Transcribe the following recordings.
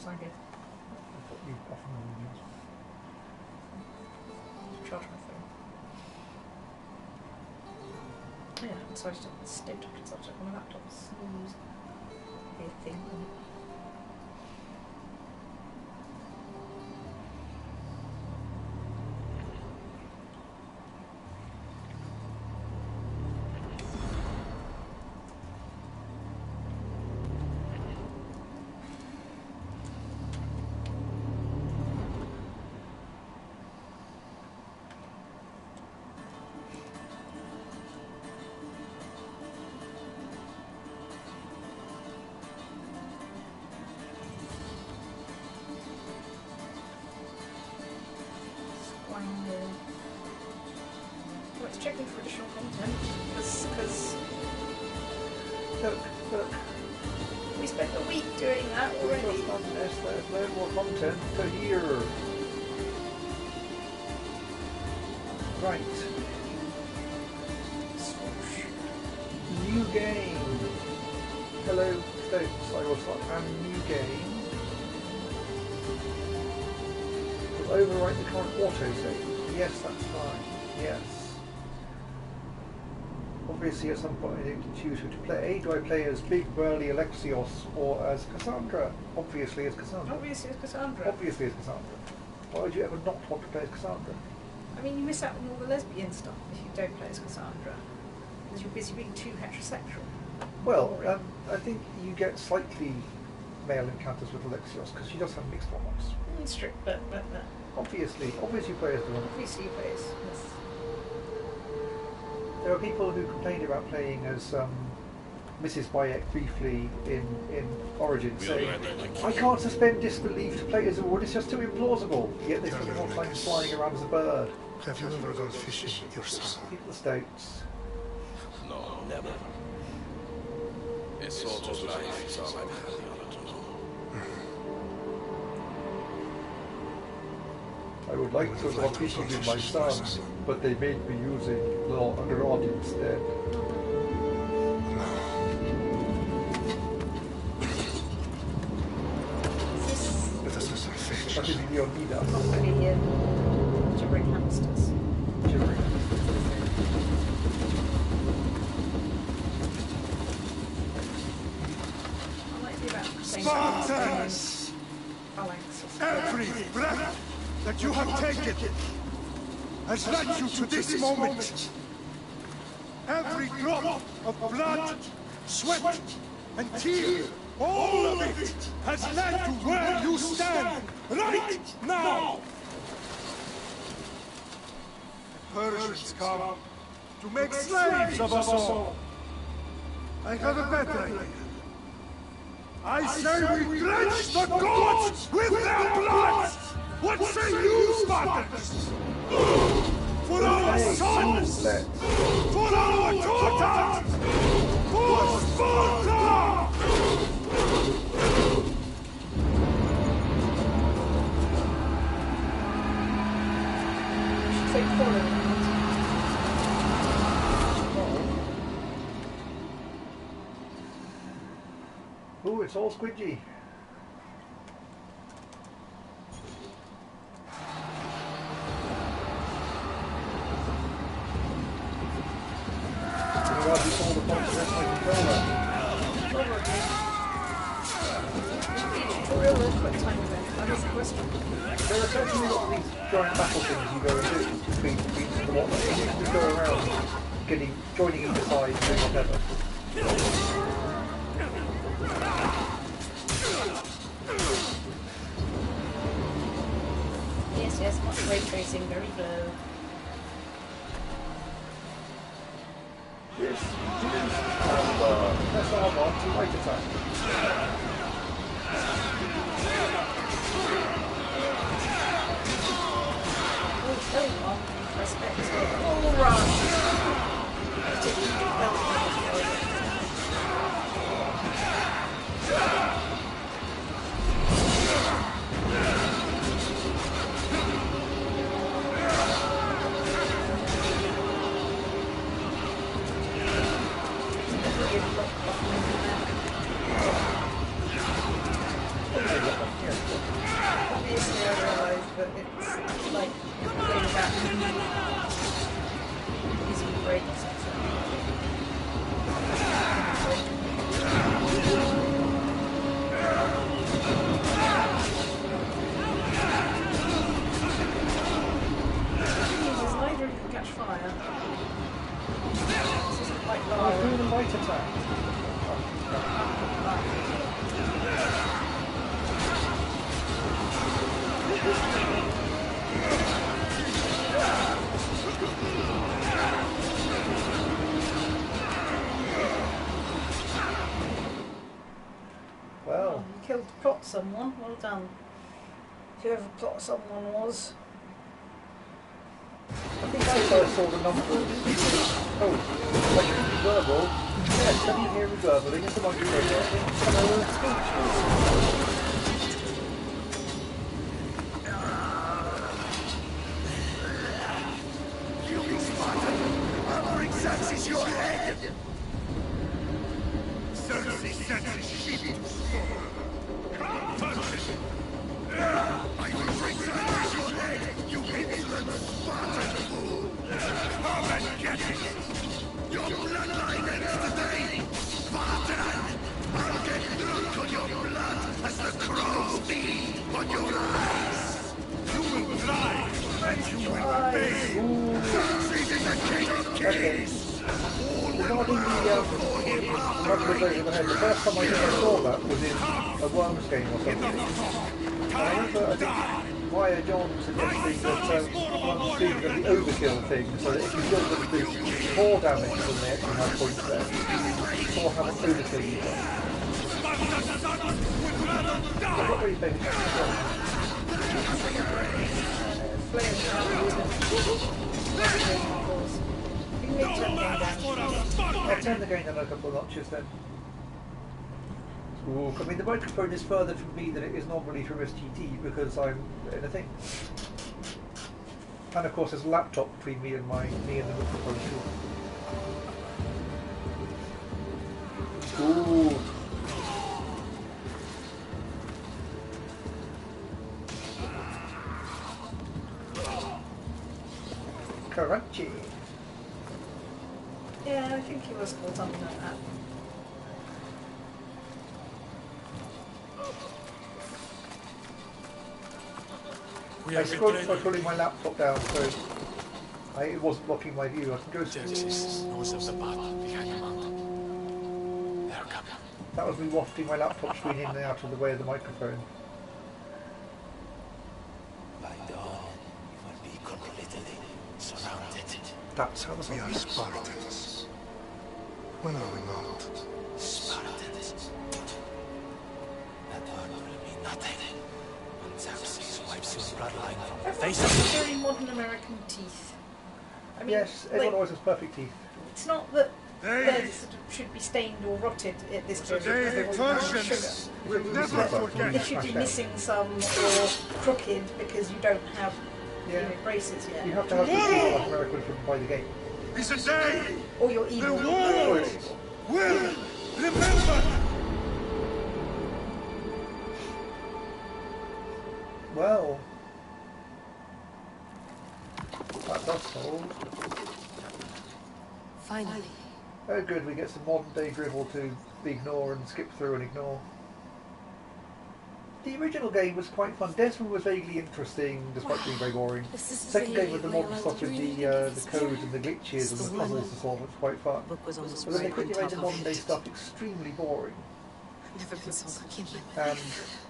I did. I thought you often use. Charge my phone. Yeah, I'm sorry to step to consult it on my laptop. Snooze. Be a thing. Let's check in for additional content because Look. we spent a week doing that already. There's no more content to hear. Right. Swoosh. New game. Hello, folks. I was like, new game. Will overwrite the current autosave. Yes, that's fine. Yes. Obviously, at some point, I need to choose who to play. Do I play as big, burly Alexios or as Cassandra? Obviously, as Cassandra. Obviously, it's Cassandra. Obviously, as Cassandra. Why would you ever not want to play as Cassandra? I mean, you miss out on all the lesbian stuff if you don't play as Cassandra, because you're busy being too heterosexual. Well, I think you get slightly male encounters with Alexios because she does have mixed hormones. It's true, but Obviously you play as the woman. obviously you play as yes. There are people who complained about playing as Mrs. Bayek briefly in Origins, saying, I can't suspend disbelief to play as a woman, it's just too implausible. Yet they spend more time flying around as a bird. Have you ever gone fishing yourself? People in the States. No, never. A soldier's life is all I've had the honor to know. I would like to go fishing with my son, but they made me using a rod instead. Let us not fish. But in Leonidas. Not really gibbering hamsters. I like the about saying Spartans! Every breath that you have taken has led you to this moment. Every drop of blood, sweat, and tear, all of it has led to where you stand right now. The Persians come to make slaves of us all. I have a better idea. I say we drench the gods with their blood! What say you, Spartans? For our sons! For our daughters! For Sparta! Say follow. Ooh, it's all squidgy. There are certainly a lot of these giant battle things you go and do, beats and whatnot. You just go around joining either side, doing whatever. Yes, much ray tracing, very low. Yes, that's our one, to light attack. All right. but it's like way back. Easy breaks. Neither of you can catch fire. This isn't like I was doing a light attack. Well, you killed plot someone. Well done. Whoever plot someone was. I think I first saw the numbers. Oh, like verbal. Yes, can you hear me verbally? It's a microphone. You Spartan! Armor examines your head! Cersei sent his sheep to slaughter. Come touch it! I will examine your head, you insolent Spartan fool! Come and get it! Your bloodline ends today! Spartan! I'll get drunk on your blood as the crows feed on your eyes! You will die! And you will pay! Cersei is the king of kings! Regarding the multiple version of the head, the first time I saw that was in a Worms game or something. I remember, I think, Wire John suggesting that Worms do the overkill thing, so that if you kill them do more damage than they actually have points there, or how much overkill you got. I'm not really paying attention to I'll turn the gain down a couple of notches then. Ooh, I mean, the microphone is further from me than it is normally from SGT because I'm in a thing. And of course there's a laptop between me and the microphone too. Ooh. Crunchy. Yeah, I think he was called something like that. I scrolled by pulling my laptop down, so it wasn't blocking my view. I can go to... That was me wafting my laptop screen in and out of the way of the microphone. By dawn, you will be completely surrounded. That's how the We are Spartans. When are we not? Spartans. That dawn will be nothing. When Xerxes wipes your bloodline from the face Everyone of has very modern American teeth. I mean, yes, everyone like, always has perfect teeth. it's not that Hey! theirs sort of should be stained or rotted at this period. Today because the they want sugar. Persians will never forget. They should be missing some or crooked because you don't have Yeah. braces yet. You have to have the teeth like American to buy the game. Is a day Or you're the evil. world will remember. Well, that does hold. Finally. Oh good, we get some modern day drivel to ignore and skip through and ignore. The original game was quite fun. Desmond was vaguely interesting, despite being very boring. The second game with the modern stuff with the codes and the glitches and the puzzles and so on was quite fun. But then they quickly made the modern day stuff extremely boring. Never been so lucky in my life.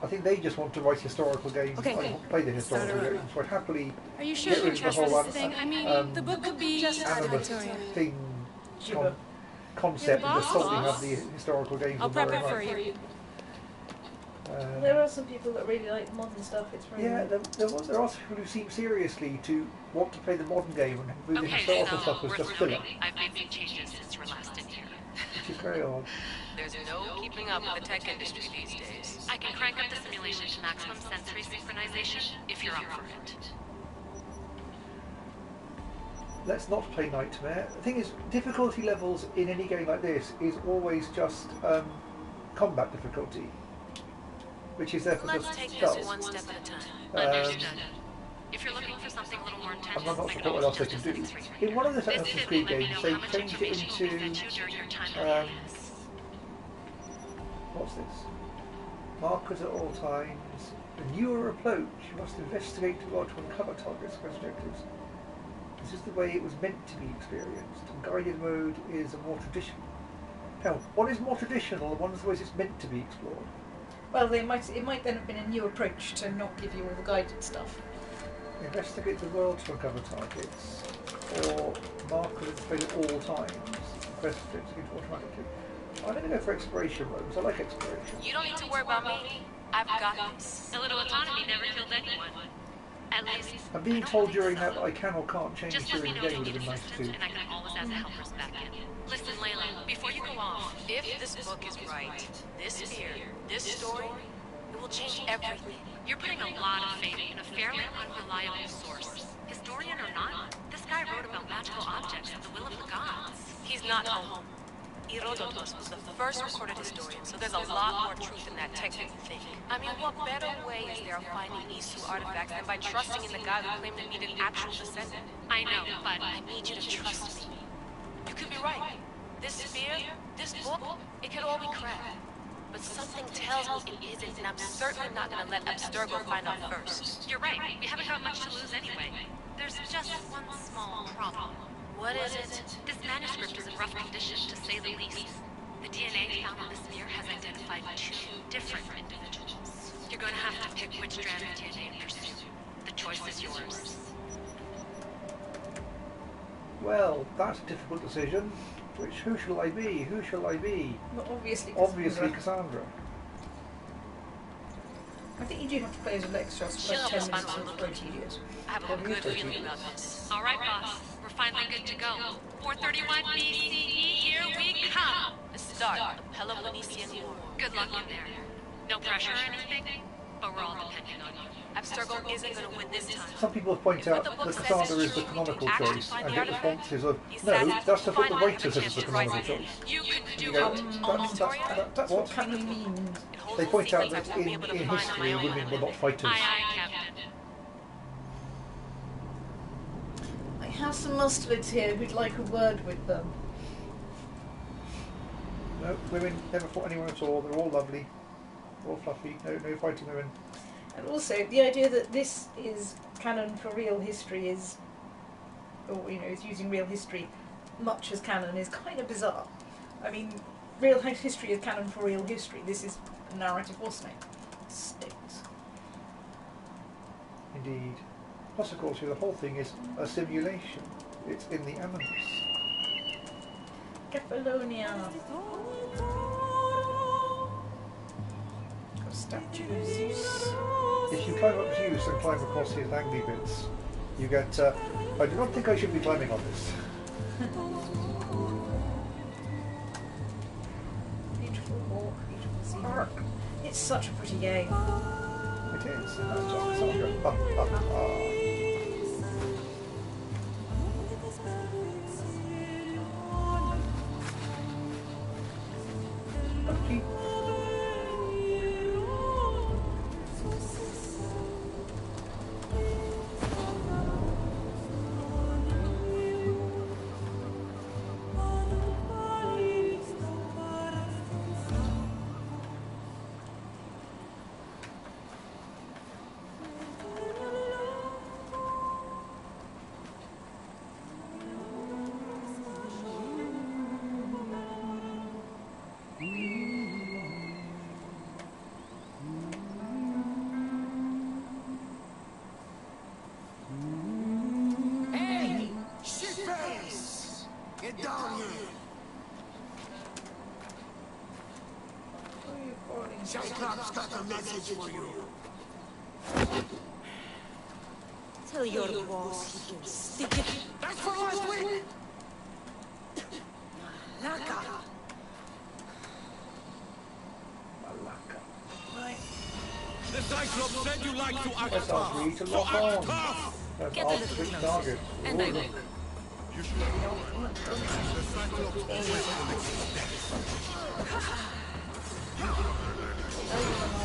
And I think they just want to write historical games. Okay. I want to play the historical games, so I'd happily Are you sure get you rid of the trust whole this thing? I mean, the book could be just animus Victoria. thing Gibber. concept and just Boss? solving up the historical games. I'll and prep very it for much. you. There are some people that really like modern stuff. It's really Yeah, there are some people who seem seriously to want to play the modern game and with the Okay, historical so stuff was we're just filler, loading. I've made some changes since we're last in here. which is very odd. There's no keeping up with the tech industry these days. I can crank up the simulation to maximum sensory synchronization if you're up for it. Let's not play Nightmare. The thing is, difficulty levels in any game like this is always just combat difficulty. which is there for Let's the take skull. this one step at a time. Understood. If you're looking for something a little more intense, I'm not I sure can what always else they just can do. justice for you. In one of the This Assassin's bit will Creed let me games, know they how much changed it information will be into fed you during your time at PS. what's this? Markers at all times. A newer approach. You must investigate to uncover targets and objectives. This is the way it was meant to be experienced. And guided mode is a more traditional. Now, what is more traditional and what is the ways it's meant to be explored? Well, it might then have been a new approach to not give you all the guided stuff. Investigate the world to uncover targets, or markers displayed at all times. Press to execute automatically. I'm going to go for exploration mode because I like exploration. You don't need to worry about me. I've got this. A little autonomy never killed anyone. At least, I'm being told during that I can or can't change just let during me the know game if you would have need been nice too. assistance, and I can always ask the helpers back in. Listen, Layla, before you go off, If this book is right, this fear, this story, it will change everything. you're putting a lot of faith in a fairly unreliable source. Historian or not, this guy wrote about magical objects and the will of the gods. He's not home. Herodotus was the first recorded historian, so there's a lot more truth in that text than you think. I mean, what better way is there of finding Isu artifacts than by trusting in the guy who claimed to meet an actual descendant? I know, but I need you to trust me. You could be right. This fear, this book, it could all be crap. But something tells me it isn't, and I'm certainly not gonna let Abstergo find out first. you're right. We haven't got much to lose anyway. There's just one small problem. What is it? This manuscript is in rough condition, to say the least. The DNA found in the sphere has identified 2 different individuals. You're going to have to pick which strand of DNA to pursue. The choice is yours. Well, that's a difficult decision. Who shall I be? Who shall I be? Well, obviously Cassandra. I think you do have to play as Alexa for like 10 minutes, it's very tedious. I have a good feeling about this. All right, boss. We're finally good to go. 431 BCE, here we come. The start of Peloponnesian War. Good luck in there. No pressure or anything, but we're all depending on you. Abstergo isn't gonna win this time. Some people have pointed out that Cassandra is the canonical choice, and get responses of, no, that's the what the writers said is the canonical choice. You can do You go, it. that's what? Can you mean? They point out that in history women were not fighters. Aye, aye, Captain. I have some mustelids here who'd like a word with them. No, women never fought anyone at all. They're all lovely, all fluffy. No fighting women. And also, the idea that this is canon for real history is, or is using real history much as canon is kind of bizarre. I mean, real history is canon for real history. This is a narrative wasn't it? Stinks. Indeed. Plus, of course, the whole thing is a simulation. It's in the animus. Kefalonia. Got statue of Zeus. If you climb up Zeus and climb across his angry bits, you get, I do not think I should be climbing on this. Beautiful walk, beautiful scene. It's such a pretty game. It is. And that's Cassandra. Okay. Hey! Shitface! Get down here! Who are you calling? Cyclops got a message for you. Tell your boss he can stick it. That's for last week! Naka. Right. The Cyclops said you like to act Let's ask me to lock on. That's Get a our little strict closer. target. And I will. You should know. The Cyclops always collects the best. I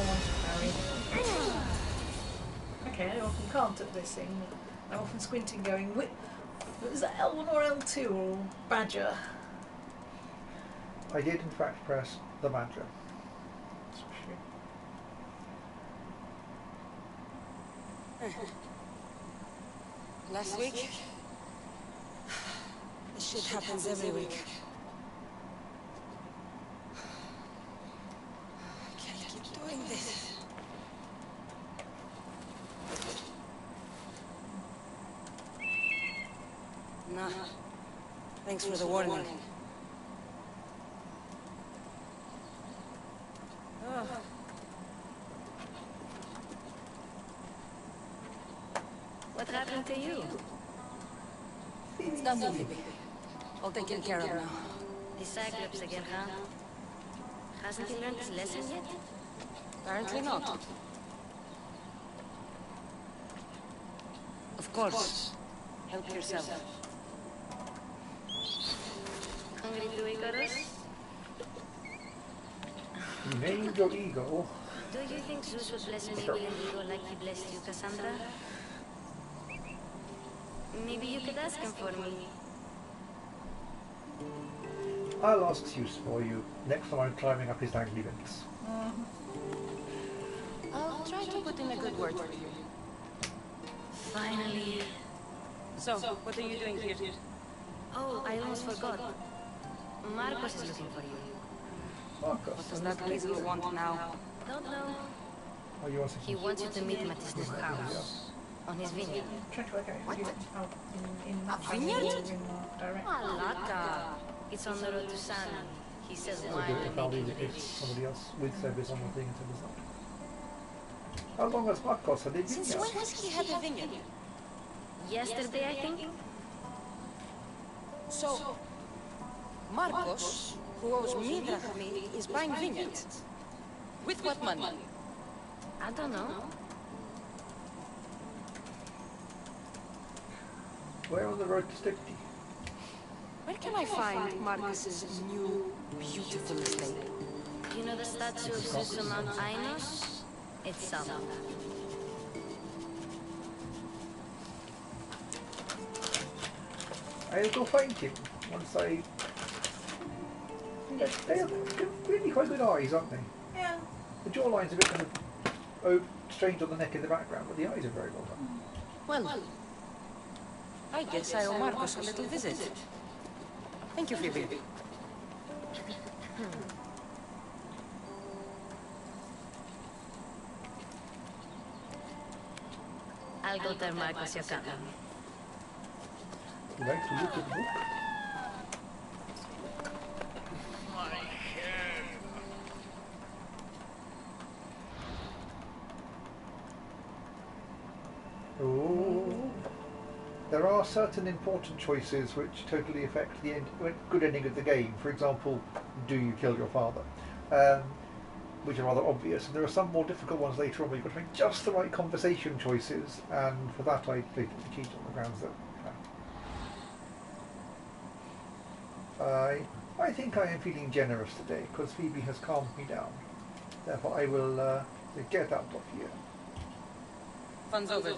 want to marry. often can't at this thing. I'm often squinting going, was that L1 or L2 or Badger? I did in fact press the Badger. Last week? This shit happens every week. I can't keep doing this. Nah. Thanks for the warning. Oh. What happened to you? It's nothing, baby. All taken care of now. The Cyclops again, huh? Hasn't he learned his lesson yet? Apparently not. Of course. Help yourself. Hungry to Icarus? You named your ego. Do you think Zeus would bless me with an ego like he blessed you, Cassandra? Maybe you could ask him for me. I'll ask Zeus for you next time I'm climbing up his dangly vents. I'll try to put in a good word for you. Finally. So, what are you doing here? Oh, I almost forgot. Marcos is looking for you. Marcos. What does that lazy want now? Don't know. Oh, you want to He wants you to meet him at his new house. On his vineyard. Trying to work out What? in A vineyard? direct. Malaka. It's on the road to San. He sells I'll wine do it and if I'll making leave it if fish. somebody else with service on the thing and service not. How long has Marcos had it? Since when has he had a vineyard? Yesterday, I think. So, Marcos, who owes me drachmi, is buying vineyards. With what money? I don't know. We're on the road to safety. Where can I find Marcus's new, beautiful estate? You know the statue of Zeus on Mount Ainos? It's south. I'll go find him once I... They're really quite good eyes, aren't they? Yeah. The jawline's a bit kind of strange on the neck in the background, but the eyes are very well done. Well, I guess I owe Marcos a little visit. Thank you, Phoebe. I'll go tell Marcos you're coming. You like to look at the book? Oh, there are certain important choices which totally affect the good ending of the game. For example, do you kill your father? Which are rather obvious. And there are some more difficult ones later on where you've got to make just the right conversation choices, and for that I blatantly cheat on the grounds that I think I am feeling generous today because Phoebe has calmed me down. Therefore I will get out of here. Fun's over.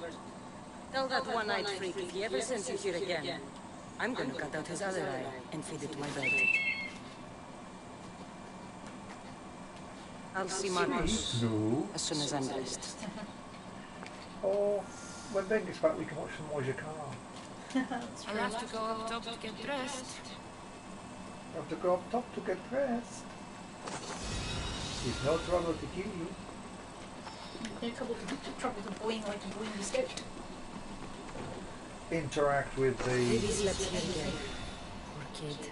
Tell that one-eyed freak if he ever sends you here again, I'm gonna cut out his other eye and feed it to my bed. I'll see Marcos No. as soon as I'm dressed. Or when Ben gets back we can watch some more Jakar. I'll have to go up top to get dressed. You have to go up top to get dressed. It's no trouble to kill you. No trouble to boing like a boing biscuit. Interact with Maybe the... slept here again. Poor kid.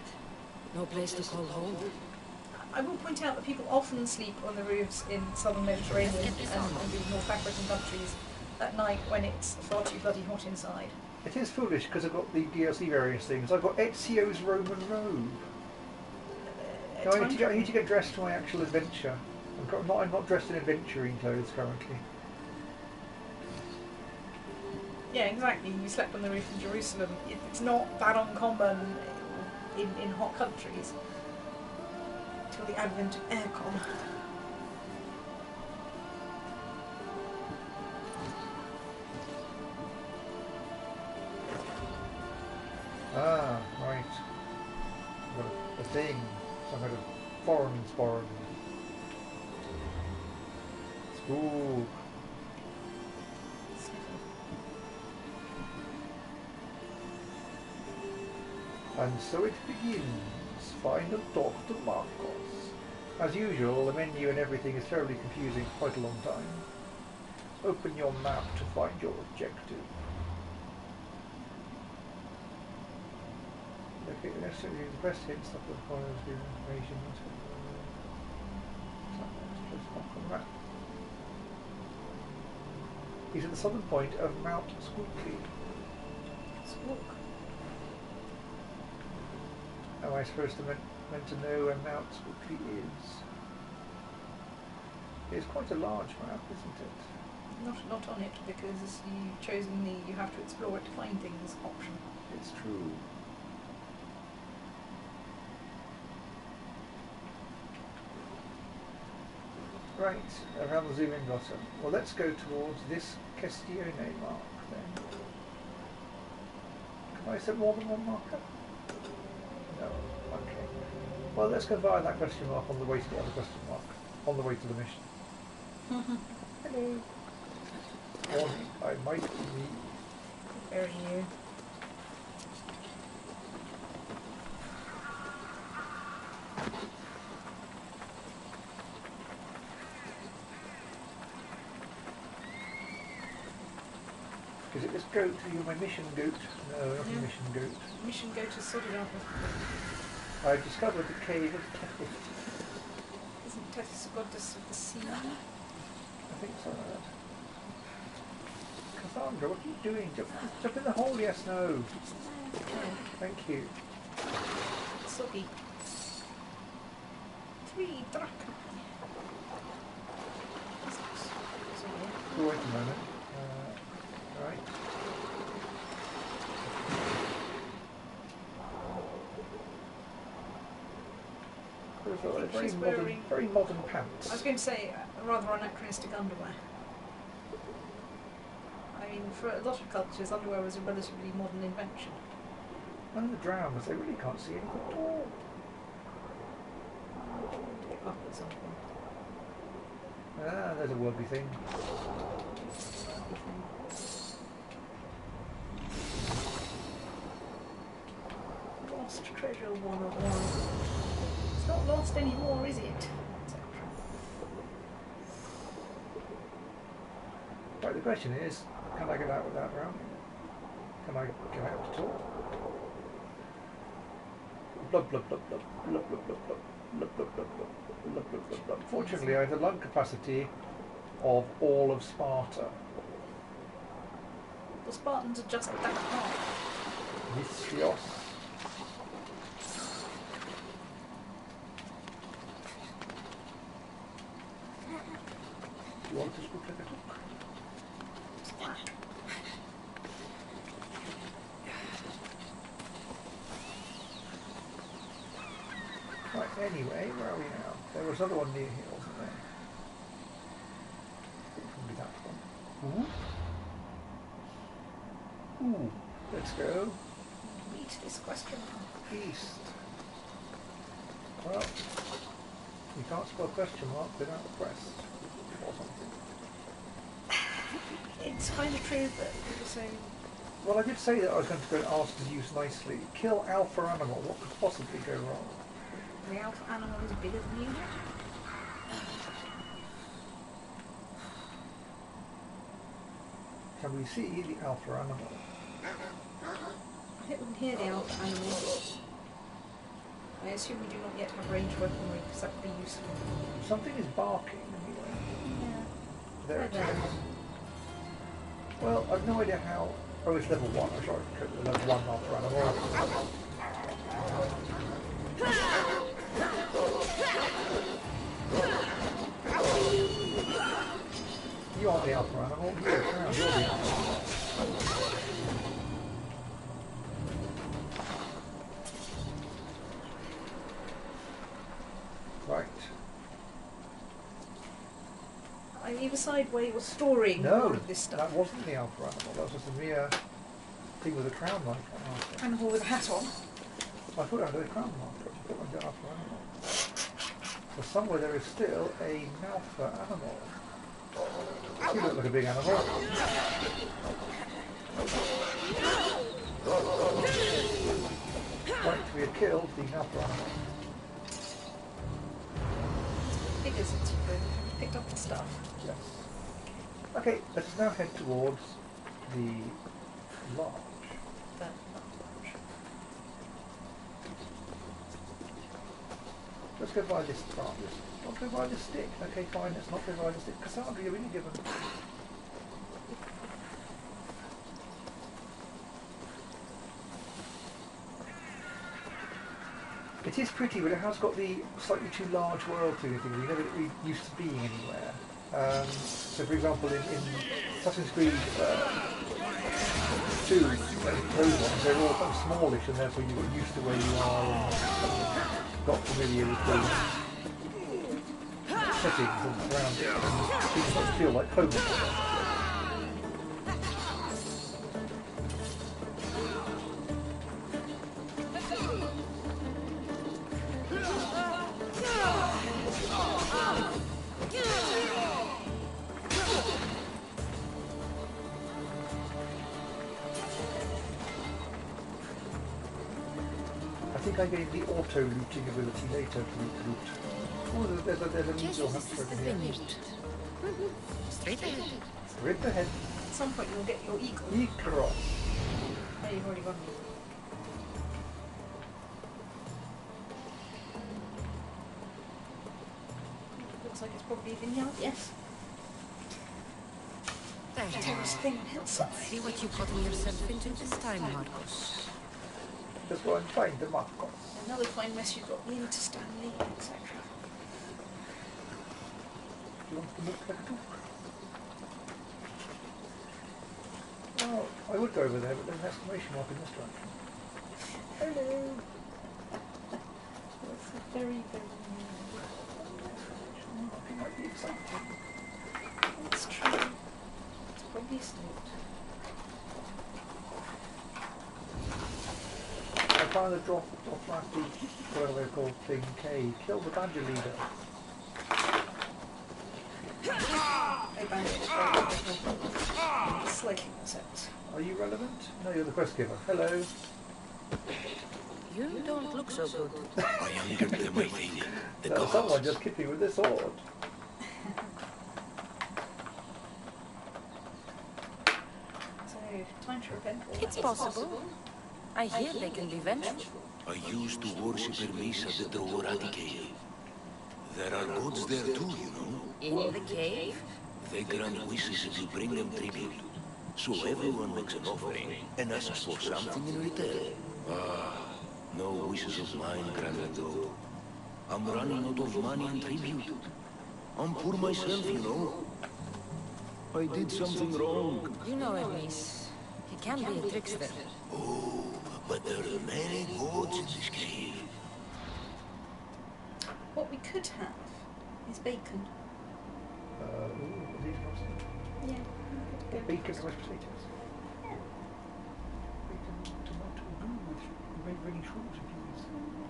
No place to call home. I will point out that people often sleep on the roofs in southern Mediterranean and the North African countries at night when it's far too bloody hot inside. It is foolish because I've got the DLC various things. I've got Ezio's Roman robe. No, I need to get dressed for my actual adventure. I'm not dressed in adventuring clothes currently. Yeah, exactly. You slept on the roof in Jerusalem. It's not that uncommon in hot countries till the advent of aircon. Ooh. And so it begins. Find and talk to Marcos. As usual, the menu and everything is terribly confusing for quite a long time. Open your map to find your objective. Okay, necessarily the best hints that will follow the information. He's at the southern point of Mount Sqook. Squawk. Am I supposed to meant to know where Mount Sqook is? It's quite a large map, isn't it? Not on it, because you've chosen the you have to explore it to find things option. It's true. Right, around the zoom in button. Well, let's go towards this Questione mark then. Can I set more than one marker? No, okay. Well, let's go via that question mark on the way to the other question mark, on the way to the mission. Hello. Or I might be... Very new. Is it this goat? Are you my mission goat? No, not a mission goat. Mission goat is sorted out with. I discovered the cave of Tethys. Isn't Tethys a goddess of the sea? I think so. Cassandra, what are you doing? Jump in the hole, yes, no. Thank you. Soggy. 3 drachma. Wait a moment. Right. Very modern pants. I was going to say, rather anachronistic underwear. I mean, for a lot of cultures, underwear was a relatively modern invention. And the drowns, they really can't see anything at all. Up at some point. Ah, there's a wobbly thing. Lost treasure 101. It's not lost anymore, is it? Right, the question is, can I get out without drowning? Can I get out at all? Blub, blub, blub, blub, blub, blub, blub, blub, blub, blub, blub, blub, blub, blub, blub, blub. Fortunately, I have the lung capacity of all of Sparta. The Spartans are just that hard. Mystios. You want to scoop like a hook? Right, anyway, where are we now? There was another one near here, wasn't there? Probably that one. Ooh. Ooh. Let's go. Meet this question. East. Well, you can't spell question mark without a quest or something. It's kind of true that people say... Well, I did say that I was going to go and ask to use nicely. Kill alpha animal. What could possibly go wrong? The alpha animal is bigger than you. Can we see the alpha animal? I don't hear the alpha animal. I assume we do not yet have range weaponry, because that would be useful. Something is barking anyway. Yeah. There it is. Well, I've no idea how... Oh, it's level 1. I'm sure I could level 1 alpha animal. You are the alpha animal. You're the alpha. Right. On either side where you're storing all of this stuff. That wasn't the alpha animal. That was just a mere thing with a crown mark on. Animal with a hat on. I thought I had a crown mark. I thought I had alpha animal. But somewhere there is still a alpha animal. You look like a big animal. Right to be a kill, the upper. Figures it's good. Picked up the stuff. Yes. Okay, let's now head towards the lodge. But Let's go by this part. Not go by the stick. Okay, fine, let's not go by the stick. Cassandra, you're really given. It is pretty, but it has got the slightly too large world to anything. We never used to being anywhere. So, for example, in Assassin's Creed 2, those ones, they're all kind of smallish, and therefore you get used to where you are and got familiar with the settings and surroundings. Things don't feel like home. I gave the auto-looting ability later to loot. Oh, there's a needle hunter over here. Straight ahead. Straight ahead. at some point you'll get your eagle. Ecros. Oh, you've already won me. Looks like it's probably a vineyard, yes. There you Terrace are. thing on hillside. See what you've gotten yourself into this time, Marcos. Just go and find the Marcos. Another fine mess you got me into Stanley, etc. Do you want to look like a book? Well, I would go over there, but there's an exclamation mark in this direction. Hello! That's a very, very It might be exciting. It's true. It's probably snoot. I found the drop last week, whatever they're called, thing K. Kill the badger leader. I found it slightly more sense. Are you relevant? No, you're the quest giver. Hello. You don't look so good. I angered them, I think. The No, gods. someone just hit me with this sword. So, time to repent. It's possible. I hear they can be vengeful. I used to worship Hermes at the Drogorati cave. There are gods there too, you know. In the cave? They grant wishes if you bring them tribute. So everyone makes an offering and asks for something in return. Ah, no wishes of mine granted though. I'm running out of money and tribute. I'm poor myself, you know. I did something wrong. You know Hermes. He can be a trickster. Oh, but there are many gods in this cave. What we could have is bacon. Ooh, these ones. Yeah. Bacon and mashed potatoes. Bacon, tomato, with really short views.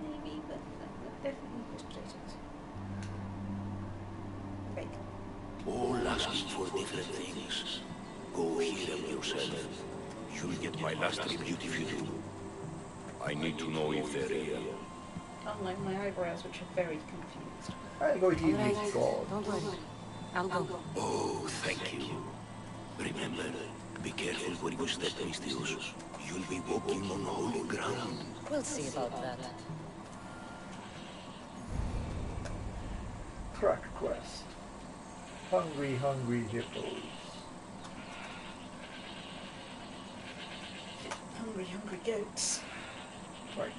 Maybe, but definitely mashed potatoes. Bacon. All asking for different things. Go hear them yourself. You'll get my last tribute if you do. I need to know if they're real. Unlike my eyebrows, which are very confused. I'm going to use Alright, this god. don't worry. I'll go. Oh, thank you. Remember, be careful where you step, Mistios. You'll be walking on holy ground. We'll see about that. Track quest. Hungry, hungry hippos. Hungry, hungry goats. Right.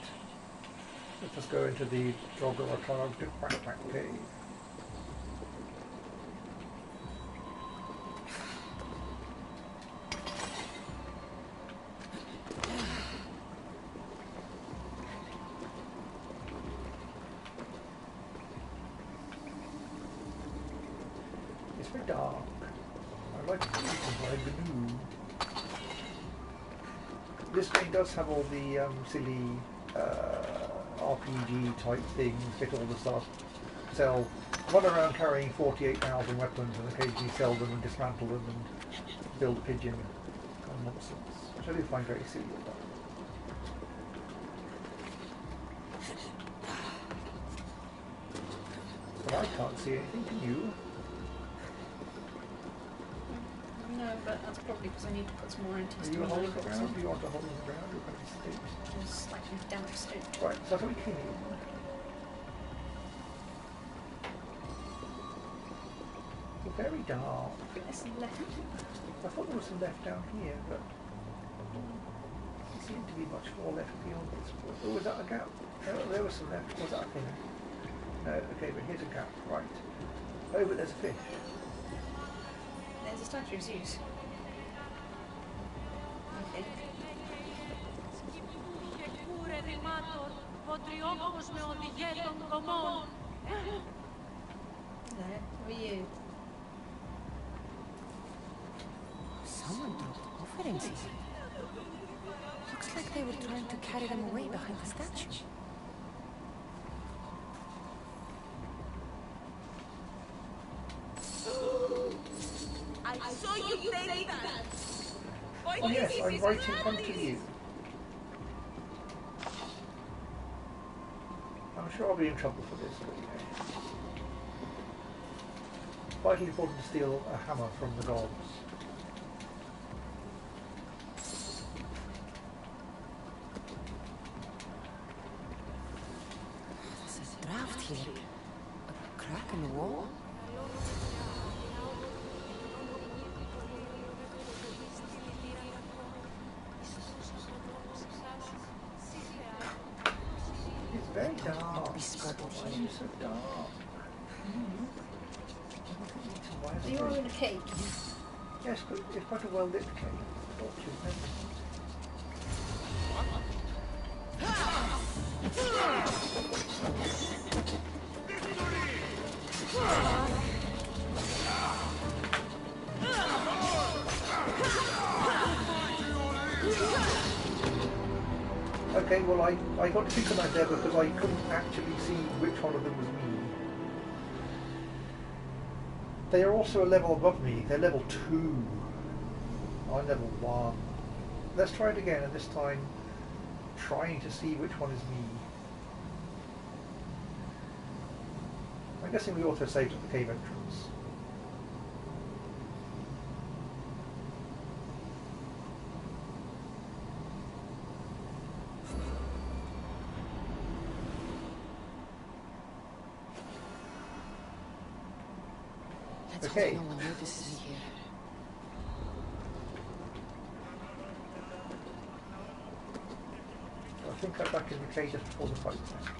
Let's just go into the Drogorati backpack cave. It's very dark. I like to see behind the moon. This game does have all the silly RPG type things, get all the stuff sell, run around carrying 48,000 weapons and occasionally sell them and dismantle them and build a pigeon kind of nonsense, which I do find very silly at that. But I can't see anything, can you? No, but that's probably because I need to put some more Are anti-stone you a hole in the box ground? in. Do you want a hole in the ground? Or kind of stakes? There's slightly damp stone. Right, so that's what we came in. It's very dark. There's some left. I thought there was some left down here, but there seemed to be much more left beyond this. Oh, was that a gap? Oh, there was some left. Was that a thing? No, okay, but here's a gap, right. Oh, but there's a fish. There's a statue of Zeus. Okay. Hello, how are you? Someone dropped offerings here. Looks like they were trying to carry them away behind the statue. I saw you take that. Oh yes, I'm right in front of you. I'm sure I'll be in trouble for this, but you know. Vitally important to steal a hammer from the gods. There's a draft here. A crack in the wall? It's very dark. Be spotted Why are here. you so dark? So you're in a cave. Yes, but it's quite a well-lit cave. Fortunately. Okay, well I got synchronized there because I couldn't actually see which one of them was me. They are also a level above me. They're level 2. I'm level 1. Let's try it again, and this time trying to see which one is me. I'm guessing we auto-saved at the cave entrance. Let's Okay. hope no one notices me here. I think I'm back in the cave just before the fight now.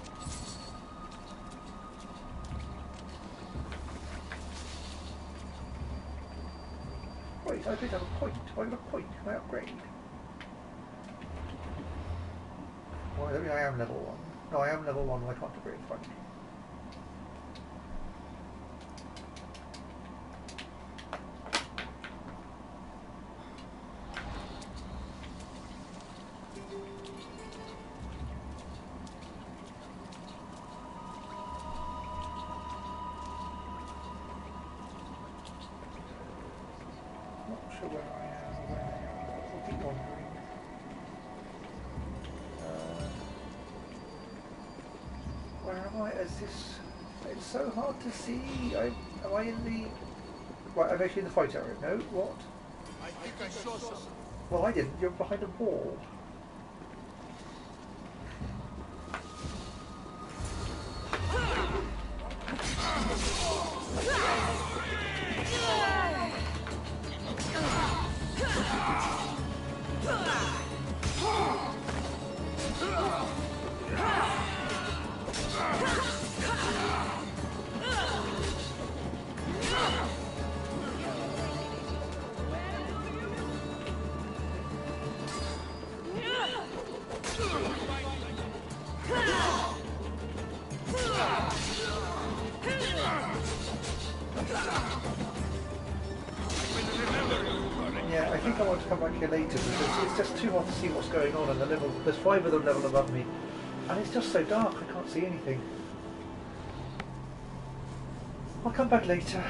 Wait, I did have a point. I got a point. Can I upgrade? Well, I mean, I am level 1. No, I am level 1 and I can't upgrade. Fine. Not sure where I am, but we'll keep wandering. Where am I? Is this? It's so hard to see. Am I in the? Right, I'm actually in the fight area. No, what? I think I saw something. Well, I didn't. You're behind a wall. Yeah, I think I want to come back here later because it's just too hard to see what's going on and the level. There's 5 of them level above me, and it's just so dark I can't see anything. I'll come back later.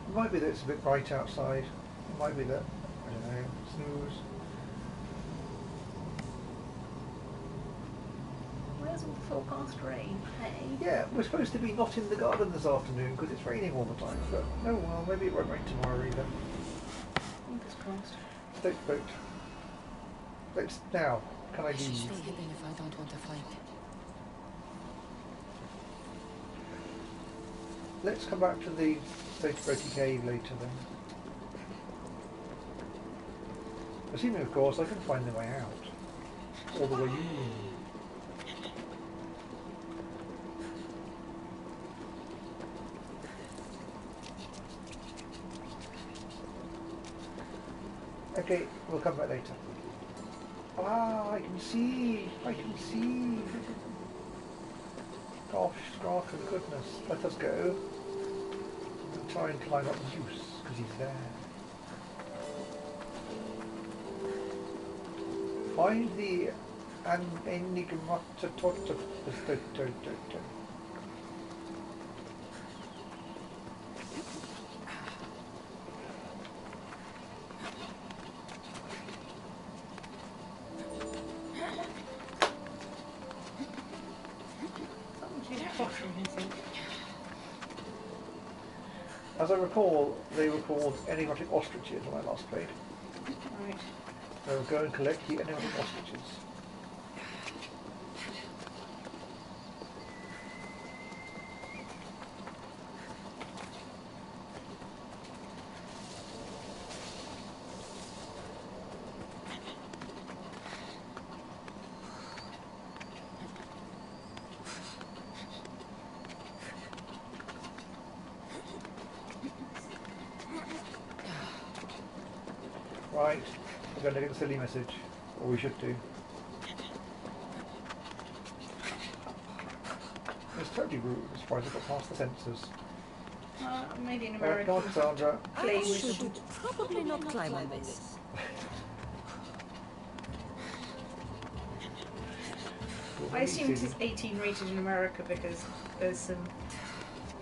It might be that it's a bit bright outside. It might be that, I don't know, snooze. Where's all the forecast rain? Hey? Yeah, we're supposed to be not in the garden this afternoon because it's raining all the time. But oh well, maybe it won't rain tomorrow either. Fingers crossed. Don't vote. Let's now. Can I I should leave? stay hidden if I don't want to fight. Let's come back to the Brody Cave later then. Assuming, of course, I can find the way out. All the way in. Okay, we'll come back later. Ah, I can see! I can see! Gosh, for goodness. Let us go. And try and climb up Zeus, because he's there. Find the enigmata. As I recall, they were called enigmatic ostriches when I last played. Right. So we'll go and collect the enigmatic ostriches. Right, we're going to get a silly message, or we should do. It's totally rude, as far as I got past the sensors. Maybe in Oh America. God, Sandra. I should probably not climb on this. I assume it is 18 rated in America because there's some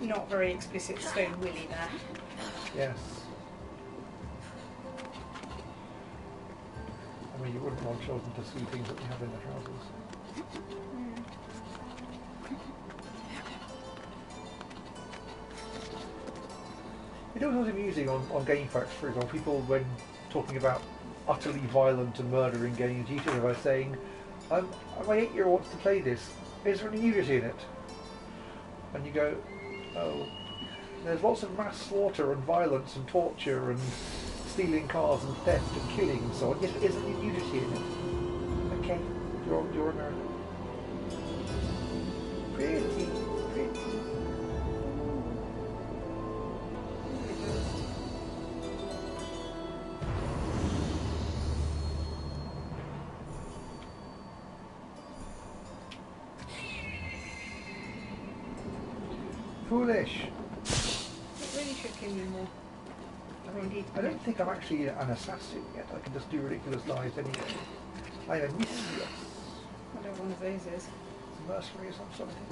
not very explicit stone willy there. Yes. I mean, you wouldn't want children to see things that they have in their trousers. It was always amusing on GameFAQs, for example, people when talking about utterly violent and murdering games, used to by saying, my 8-year-old wants to play this, is there any nudity in it? And you go, oh, there's lots of mass slaughter and violence and torture and stealing cars and theft and killing and so on. Yes, but isn't there nudity in it? Okay, you're American. Pretty. Foolish. It really should kill you more. I don't think I'm actually an assassin yet. I can just do ridiculous lies anyway. I'm a mistress. I don't know what one of those is. Mercenary or something.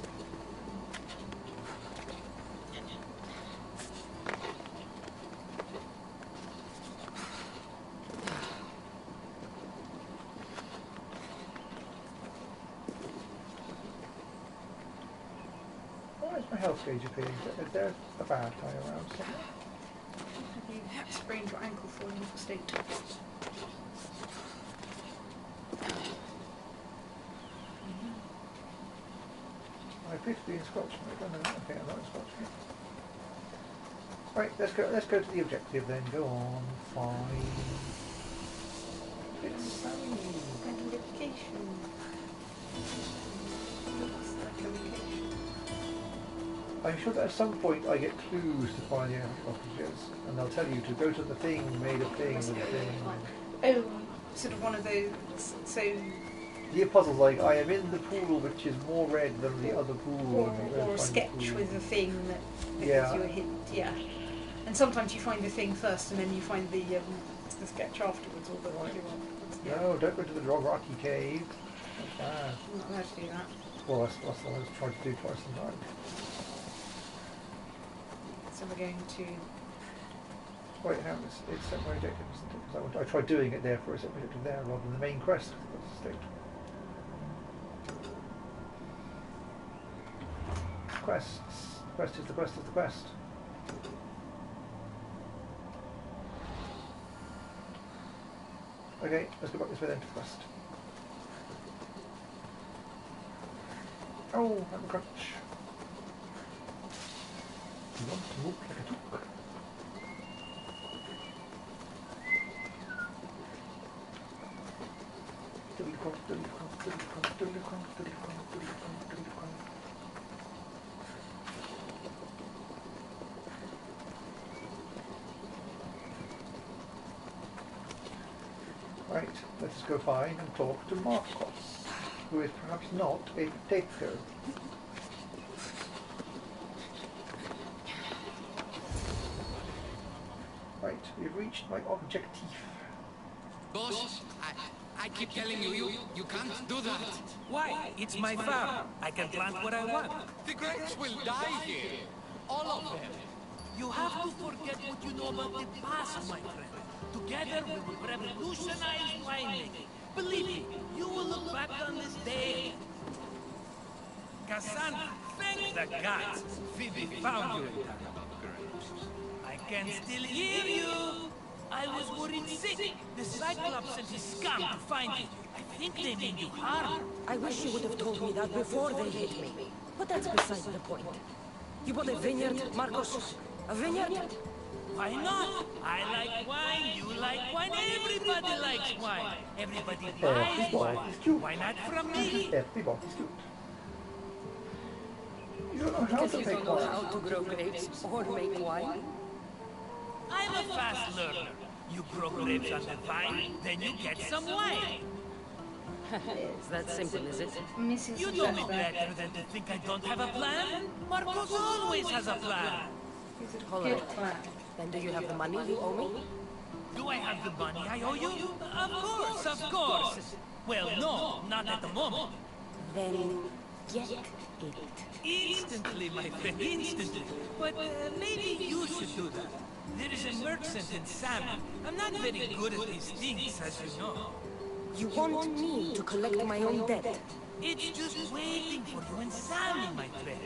Why is my health gauge appearing? Is there a bad guy around somewhere? Have you sprained your ankle falling off a state? I appear to be in Scotch mode. Oh, no, okay, I'm not in Scotch mode. Right, let's go to the objective then. Go on, fine. It's sunny. And location. Looks like a location. I'm sure that at some point I get clues to find the ostriches, and they'll tell you to go to the thing made of thing with a thing. Oh, sort of one of those. So. The puzzles like I am in the pool which is more red than the other pool. Or a sketch with a thing that gives Yeah. you a hint. Yeah. And sometimes you find the thing first, and then you find the sketch afterwards, or the Right. yeah. No, don't go to the rocky cave. Ah. I'm not allowed to do that. Well, that's what I was trying to do twice in time. So we're going to... Wait, how it's set my objective, isn't it? Because I tried doing it there for a set my objective there rather than the main quest. Quests. Quest is the quest is the quest. Okay, let's go back this way then to the quest. Oh, I'm a crunch. You want to walk like a talk. Right, let's go find and talk to Marcos, who is perhaps not a potato. Right, we've reached my objective. Boss, I keep telling you can't do that. Why? It's my farm. I can plant what I want. The grapes will die here. All of them. You have to forget what you know about the past, my friend. Together we will revolutionize winemaking. Believe me, you will look back on this day. Cassandra, thank the gods. Phoebe found you in time. I can still hear you. I was worried sick. The Cyclops sent his scum to find you. I think they mean you harm. I wish you would have told me that before they hit me. But that's beside the point. You bought a vineyard, Marcos? A vineyard? Why not? I like wine, you like wine, everybody likes wine. Everybody buys wine. Why not from me? Everybody's good. You don't know how Because to you make don't know wine. how to grow grapes or make wine? I'm a fast learner. You grow grapes on the vine, then you get some wine. It's that simple, is it? Mrs. You know me better than to think I don't have a plan. Marcos always has a plan. Is it a Hold good on. plan? Then do you have the money you owe me? Do I have the money I owe you? Of course, of course. Well, no, not at the moment. Then get it. Instantly, my friend, instantly. But maybe you should do that. There is a merchant in Sammy. I'm not very good at these things, as you know. You want me to collect my own debt? It's just waiting for you in Sammy, my friend.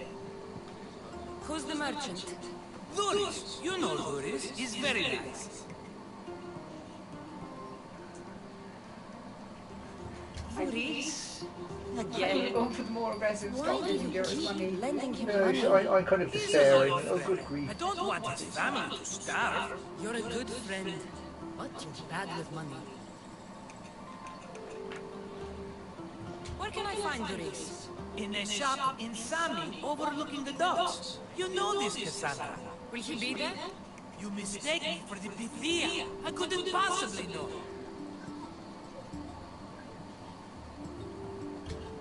Who's the merchant? Duris, you know Duris. He's very nice. Duris? Are you Again? going for the more aggressive Why style do than you yours keep money? lending him No, money? I'm kind of despairing. Oh, good grief. I don't want his family to starve. You're a good friend, but you're bad with money. Where can I find Duris? In a shop in Sami, overlooking the docks. You know this, Cassandra. Will he be there? You mistake me for the Pythia. I couldn't possibly know.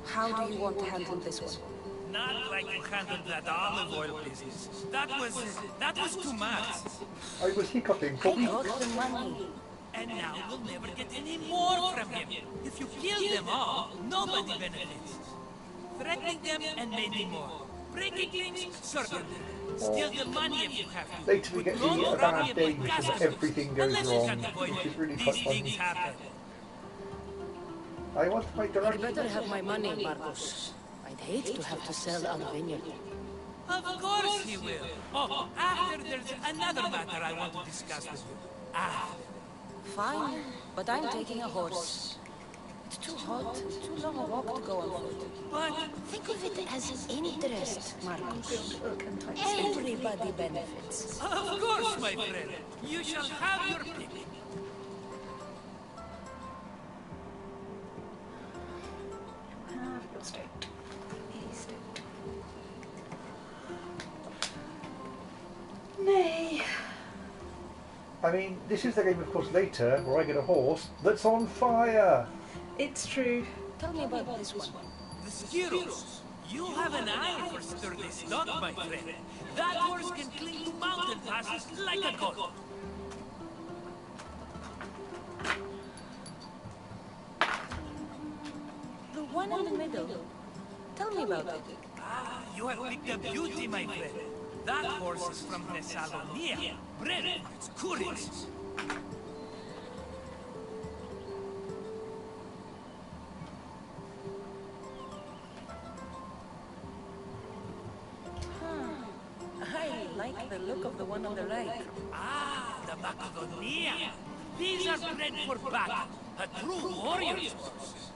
How do you want to handle this one? Not like you handled that olive oil business. That was too much. I was hiccuping. I got the money. And now we'll never get any more from him. If you kill them all, nobody benefits. Threatening them and maybe more. Breaking things, certainly. Steal the money if you have to. Later we get But don't the rob bad me of days my when customers. everything goes Unless you wrong, can avoid which it. is really These quite things funny. happen. I want my You direction. better have my money, Marcos. I'd hate to have to sell our vineyard. Of course he will. Oh, after there's another matter I want to discuss with you. Fine, but I'm taking a horse. It's too hot, too long a walk to go on foot. But Think of it as interest, Marcos. Everybody benefits. of course, my friend. You shall have your pick. Have your steak. Steak. Nay. I mean, this is the game, of course, later, where I get a horse that's on fire. It's true. Tell me about this one. The squirrels. You have an eye for sturdy stock, my friend. That horse can cling to mountain passes like a goat. The one in the middle. Tell me about it. Ah, you have picked a beauty, my friend. That horse is from Thessalonia, bred for its courage. I like the look of the one on the right. Ah, the Macedonia. These are bred for battle. A true warrior's horse.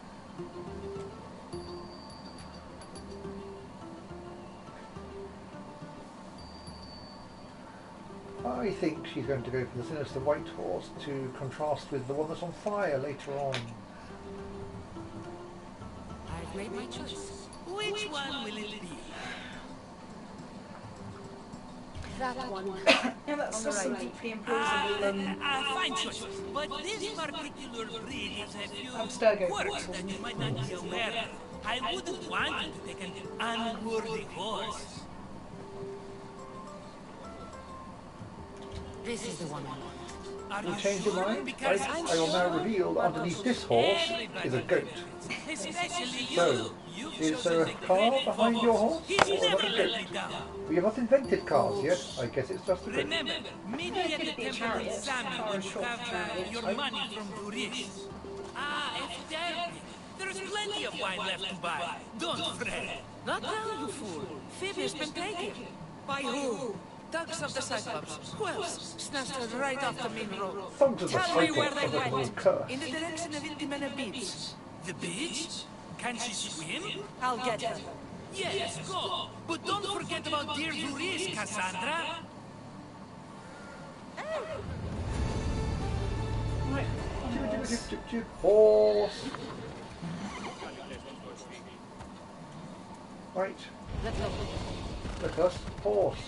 I think she's going to go for the sinister white horse to contrast with the one that's on fire later on. I've made my choice. Which one will it be? That one. Yeah, that's On the just some right. deeply imposing. Fine choice. But this particular breed has a few Abstergo quirks horse. that you might not be aware of. I wouldn't want you to take an unworthy horse. This is the one I want. Are You you change your sure? mind? Because I will now reveal that underneath this horse is a goat. especially you. So, You've is there a chosen the car granite behind for your horse? He's Or never not a let goat? me down. We have not invented cars yet. I guess it's just a goat. Remember, meet me at the Could be a temple chariot, in Sami car when is you short have for chariot. your money from tourists. Ah, if there be. There's plenty of wine left to buy. Don't fret. Not now, you fool. Phoebe's been taken. By who? Thugs of the Cyclops. Who else? Snatched her right off the main road. Thugs of the Tell me where Cyclops they are the went. curse. In the direction of Intimena Beach. The beach? Can she swim? I'll get her. Yes, go. But don't forget about dear Luis, Cassandra. Right. Horse. Right. Let's go. Look us. Horse.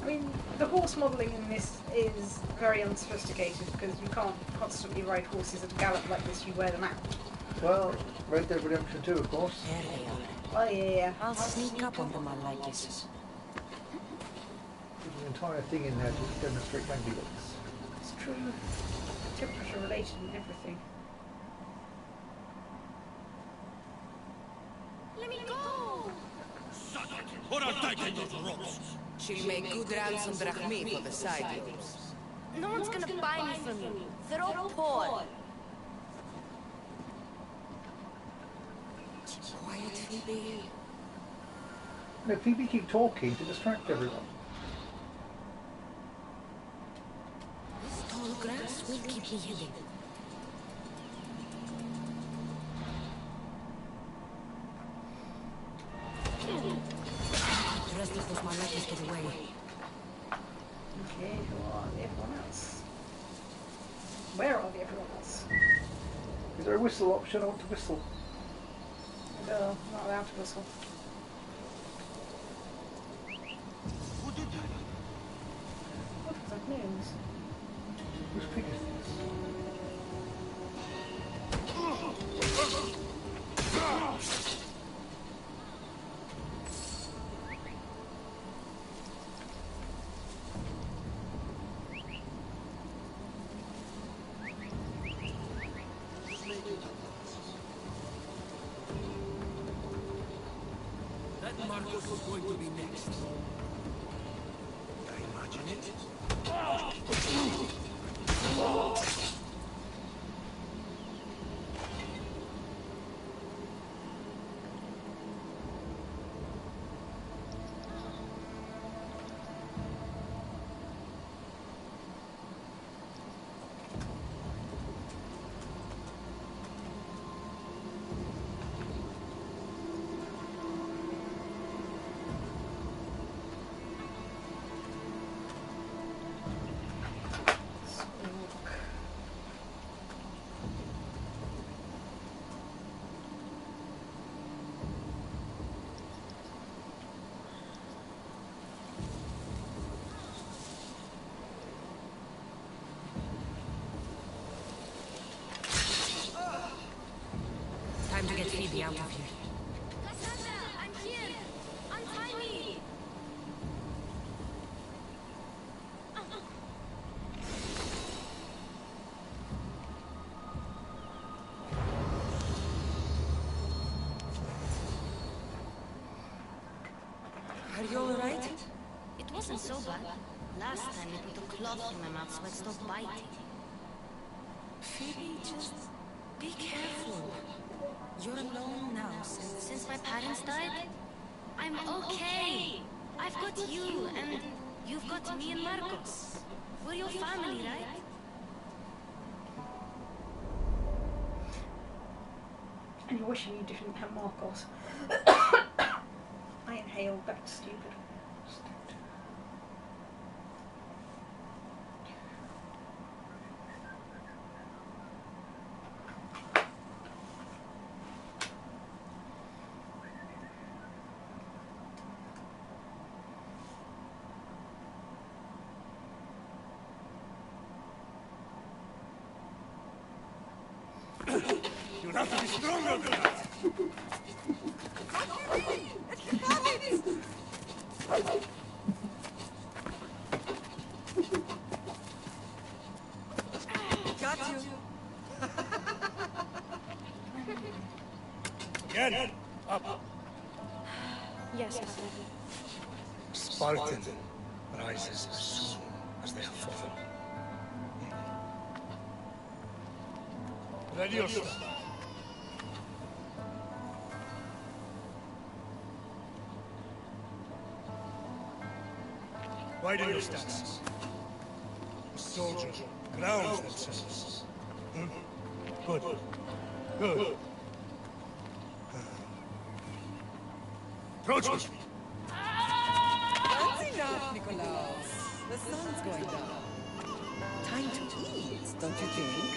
I mean, the horse modelling in this is very unsophisticated because you can't constantly ride horses at a gallop like this. You wear them out. Well, Red Dead Redemption 2, of course. There they are. Oh yeah. I'll sneak up on them, I like this. There's an entire thing in there to demonstrate languages. It's true. Temperature related and everything. Let me go! Shut it, or I'll tighten those ropes. She'll make good ransom drachmi for the Cyclops. No one's gonna buy me from you. They're all poor. Quiet, Phoebe. No, Phoebe keep talking to distract everyone. This tall grass will keep me hidden. The rest of those malakis get away. Okay, who are everyone else? Where are the everyone else? Is there a whistle option? I want to whistle. No, not allowed to whistle. Who did that? What was that news? Whose pig is this? That Marcos is going to be next. I imagine it. Sqook. me out of here. Cassandra, I'm here! Untie me! Are you alright? It wasn't so bad. Last time you put a cloth in my mouth so I'd stop biting. Phoebe, just be careful. You're alone now Since my parents died? I'm okay! I've got you, and you've got me and Marcos. We're your family, right? And you're wishing you didn't have Marcos. I inhaled, that's stupid. You have to be stronger than that! Got you. Again! Up! Yes, Spartan rises as soon as they have fallen. Ready yourself. Widen your stance. The soldier grounds themselves. Good. Good. Approach me. That's enough, Nikolaus. The sun's going down. Time to eat, don't you think?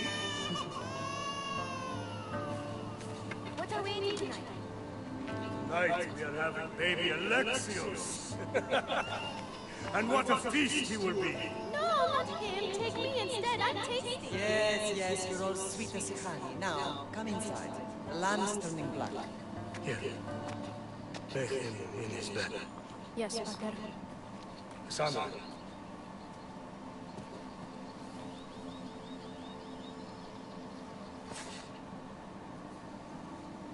What are we eating tonight? Tonight we are having baby Alexios. And what a feast he will be. No, not him. Take me instead. I'm tasty. Yes, you're all sweet as honey. Now, come inside. The lamp's turning black. Here. Lay him in his bed. Yes, Pater. Cassandra.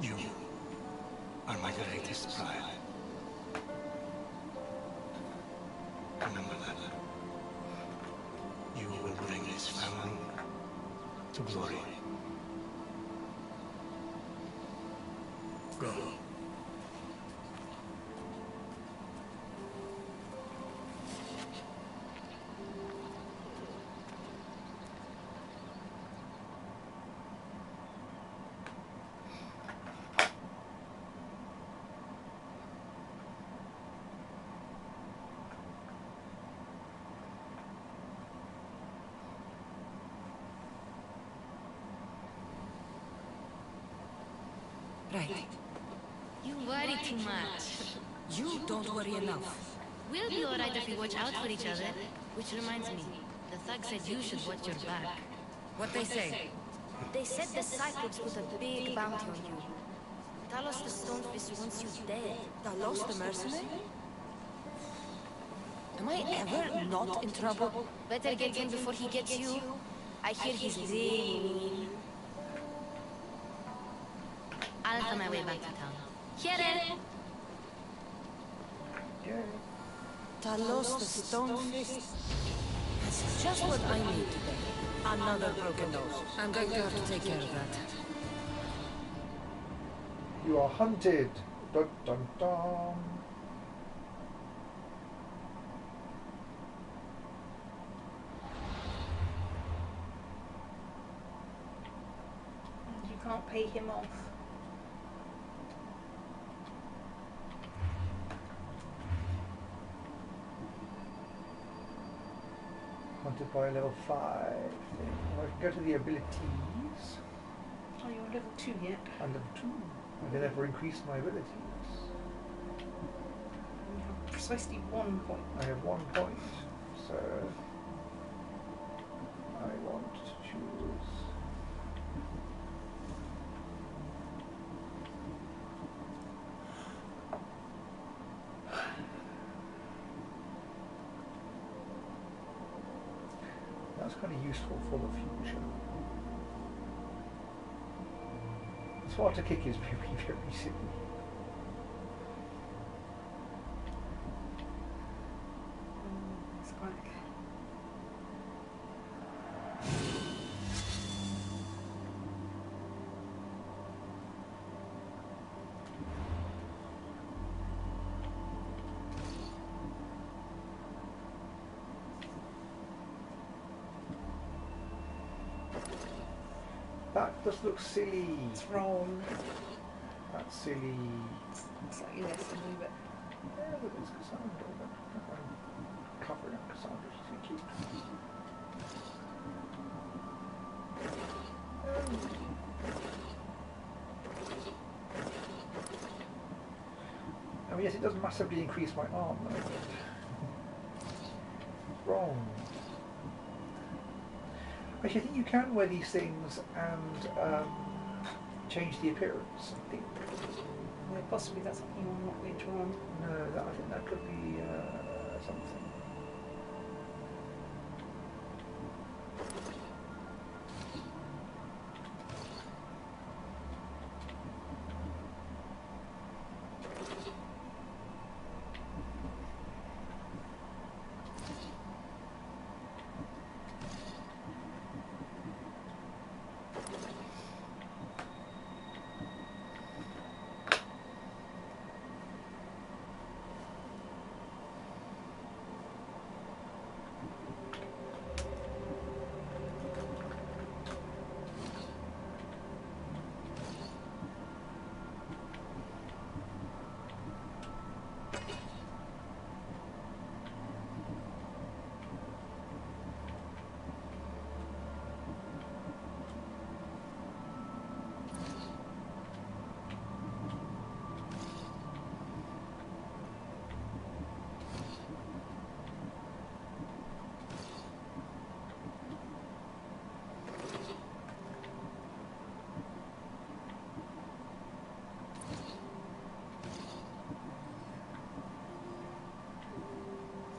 You are my greatest pride. Remember that. You will bring this family to glory. Go. Right. You worry too much. You don't worry enough. We'll be alright if we watch out for each other. Which reminds me, the thug said you should watch your back. What they say? They said the Cyclops put a big bounty on you. Talos the Stonefish wants you dead. Talos the mercenary? Am I ever not in trouble? Better get him before he gets you. I hear he's really mean. I'll find my way back to town. Here! Talos the Stonefish? That's just what I need today. Another broken nose. I'm going to have to take care of that. You are hunted. Dun dun dun. You can't pay him off. Hunted by level 5. I can go to the abilities. Oh, you're level 2 yet. I'm level 2. I can therefore increase my abilities. You have precisely 1 point. I have 1 point, so I want to choose kind of useful for the future. Sparta kick is very, very silly. Squack. That just looks silly. It's wrong. That's silly. Slightly less silly, but Yeah, but it's Cassandra. I'm covering up Cassandra. She's too cute. I mean, yes, it does massively increase my arm, though. Wrong. Actually, I think you can wear these things and change the appearance, I think. well, possibly that's something you want later on. No, I think that could be something.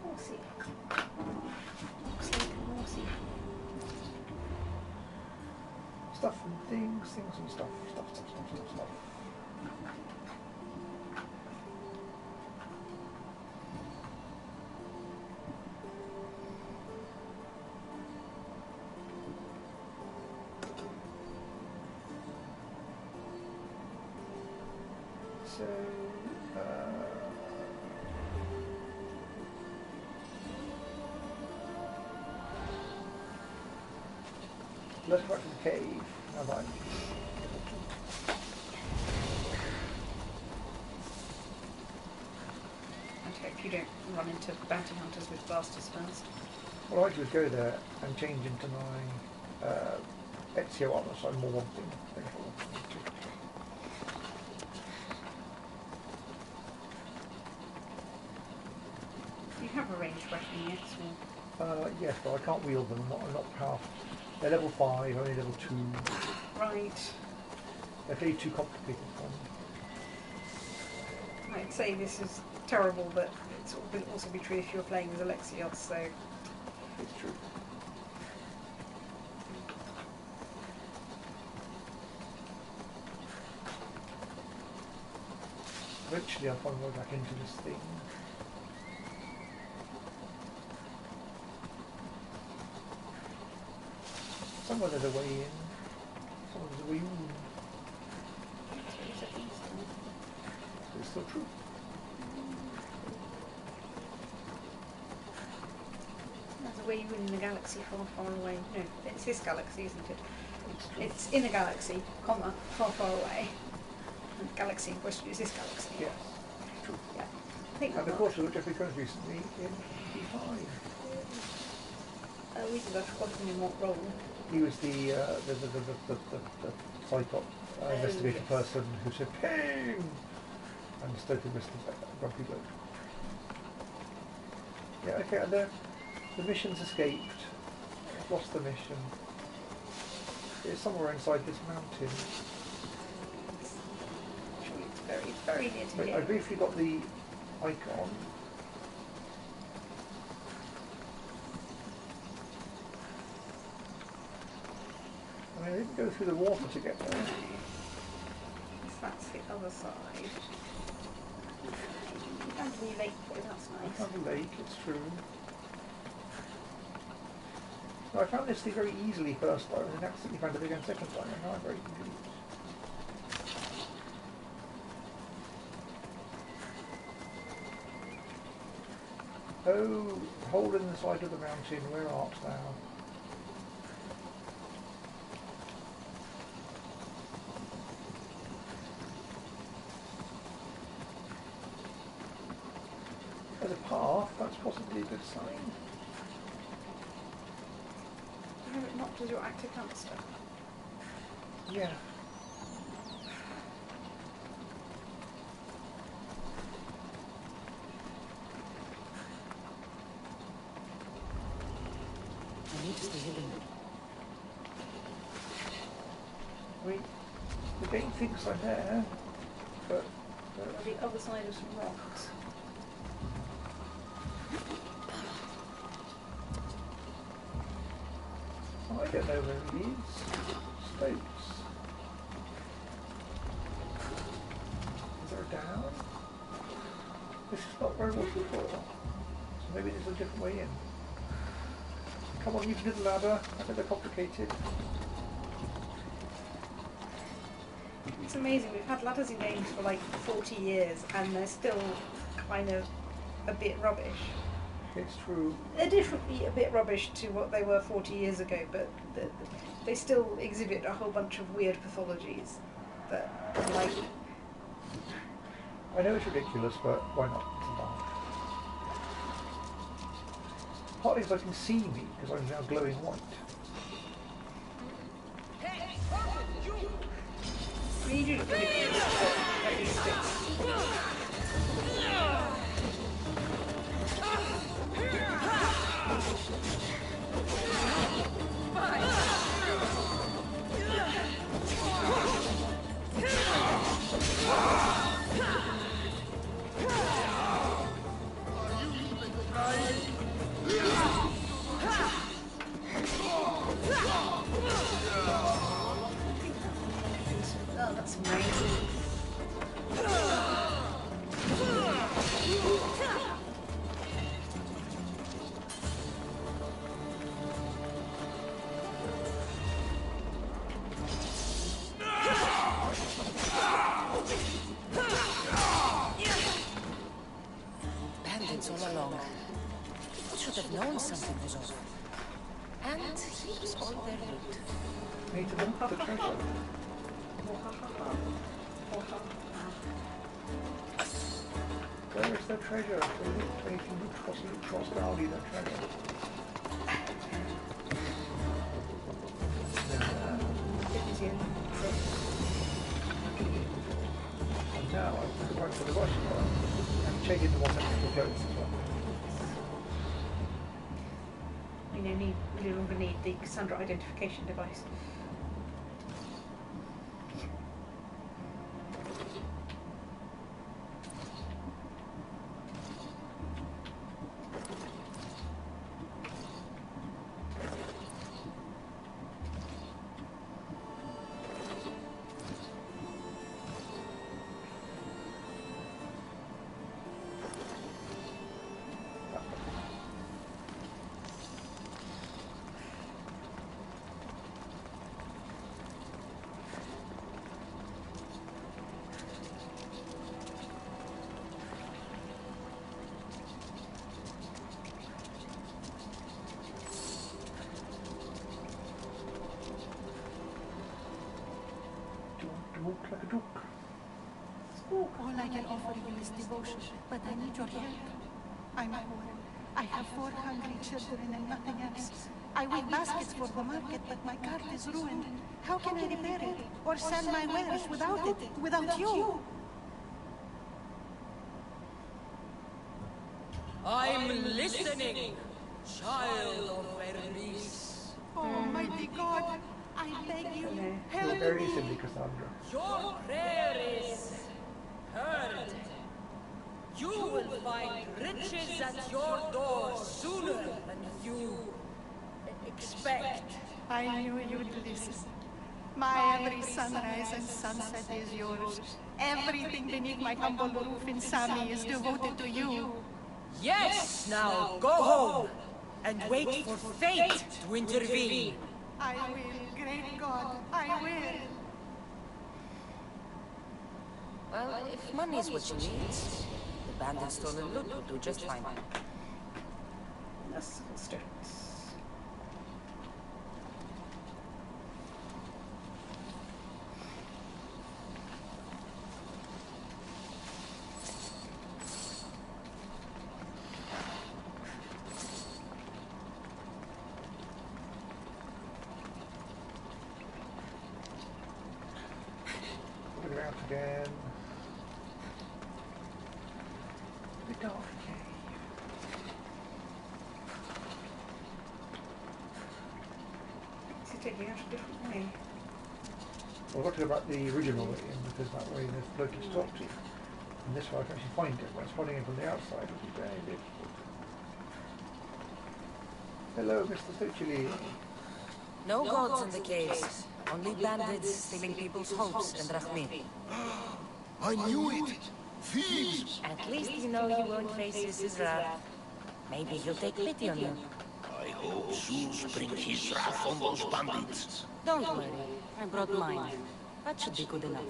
Horsey. Looks like a horsey. Stuff and things and stuff. So, let's go back to the cave. How about And hope you don't run into bounty hunters with blasters first. what I do is go there and change into my Ezio armor, so I'm more wanting. You have a ranged weapon yet, so Yes, but I can't wield them. I'm not powerful. They're level 5, only level 2. right. They're very too complicated for me. I'd say this is terrible, but it would also be true if you were playing as Alexios, so It's true. Eventually I'll find my way back into this thing. Somewhere there's a way in. Somewhere there's a way in. It's still true. there's a way you in the galaxy far, far away. No, it's this galaxy, isn't it? It's in a galaxy, comma, far, far away. And the galaxy in question is this galaxy. Yes, true. Yeah. I think And of course we looked at Jeffrey Combs recently in P5. we did. I've forgotten in what role. He was the Cyclops investigator yes. person who said pain and Stoker missed the grumpy bloke. Yeah, okay, and the mission's escaped. I've lost the mission. It's somewhere inside this mountain. Actually, it's very, very near to I here. briefly got the icon. mean, I didn't go through the water to get there. That's the other side. You found a new lake, though, that's nice. I found a lake, it's true. So I found this thing very easily first time, and then accidentally found it again second time, and now I'm very confused. Oh, hole in the side of the mountain, where art thou? There's a path, that's possibly a good sign. No, it not does your active hamster. Yeah. I need to stay hidden. I mean, the game thinks I'm there, but... On the other side of some rocks. I don't know where he is. Stokes. Is there a down? This is not where I was before. So maybe there's a different way in. Come on, you little ladder. I bet they're complicated. It's amazing, we've had ladders in games for like 40 years and they're still kind of a bit rubbish. It's true. They're definitely a bit rubbish to what they were 40 years ago, but they still exhibit a whole bunch of weird pathologies that, like... I know it's ridiculous, but why not? It's a laugh. Partly because I can see me, because I'm now glowing white. I need you to put it in, at least it's... Oh, that's amazing. Bandits all along. People should have known something was off. And here's all their loot. Need to look for the treasure. Where is the treasure? They need to look across the alley, the treasure. And now I'm going for the watch bar. I'm checking the one that's for clothes as well. We no longer need the Cassandra identification device. Walk like a duck. Sqook, all I can offer you is devotion, but I need your help. I'm poor. I have 4 hungry children and nothing else. I weave baskets for the market, but my cart is ruined. How can I repair it? Or sell my wares without it? Without you? I'm listening, child of Eris. Almighty God, I beg you, help You're very me. silly, Cassandra. Your prayer is heard. You will find riches at your door sooner than you expect. I knew you'd listen. My every sunrise and sunset is yours. Everything beneath my humble roof in Sami is devoted to you. Yes! Now go home and wait for fate to intervene. I will, great God, I will. Well, if money is what she needs, the bandit stolen loot will do just fine. That's sticks. Look it out again. The dark cave. Is he taking out a different way? Well, I've got to go back the original way in because that way there's bloke to talk to. And this way I can actually find it. When it's running in from the outside, which is very difficult. Hello, Mr. Suchili. No gods in the caves. Only bandits stealing people's hopes and drachmi. I knew it! Thieves! At least you know you won't face his wrath. Maybe he'll take pity on you. I hope Zeus brings his wrath on those bandits. Don't worry. I brought mine. That should be good enough.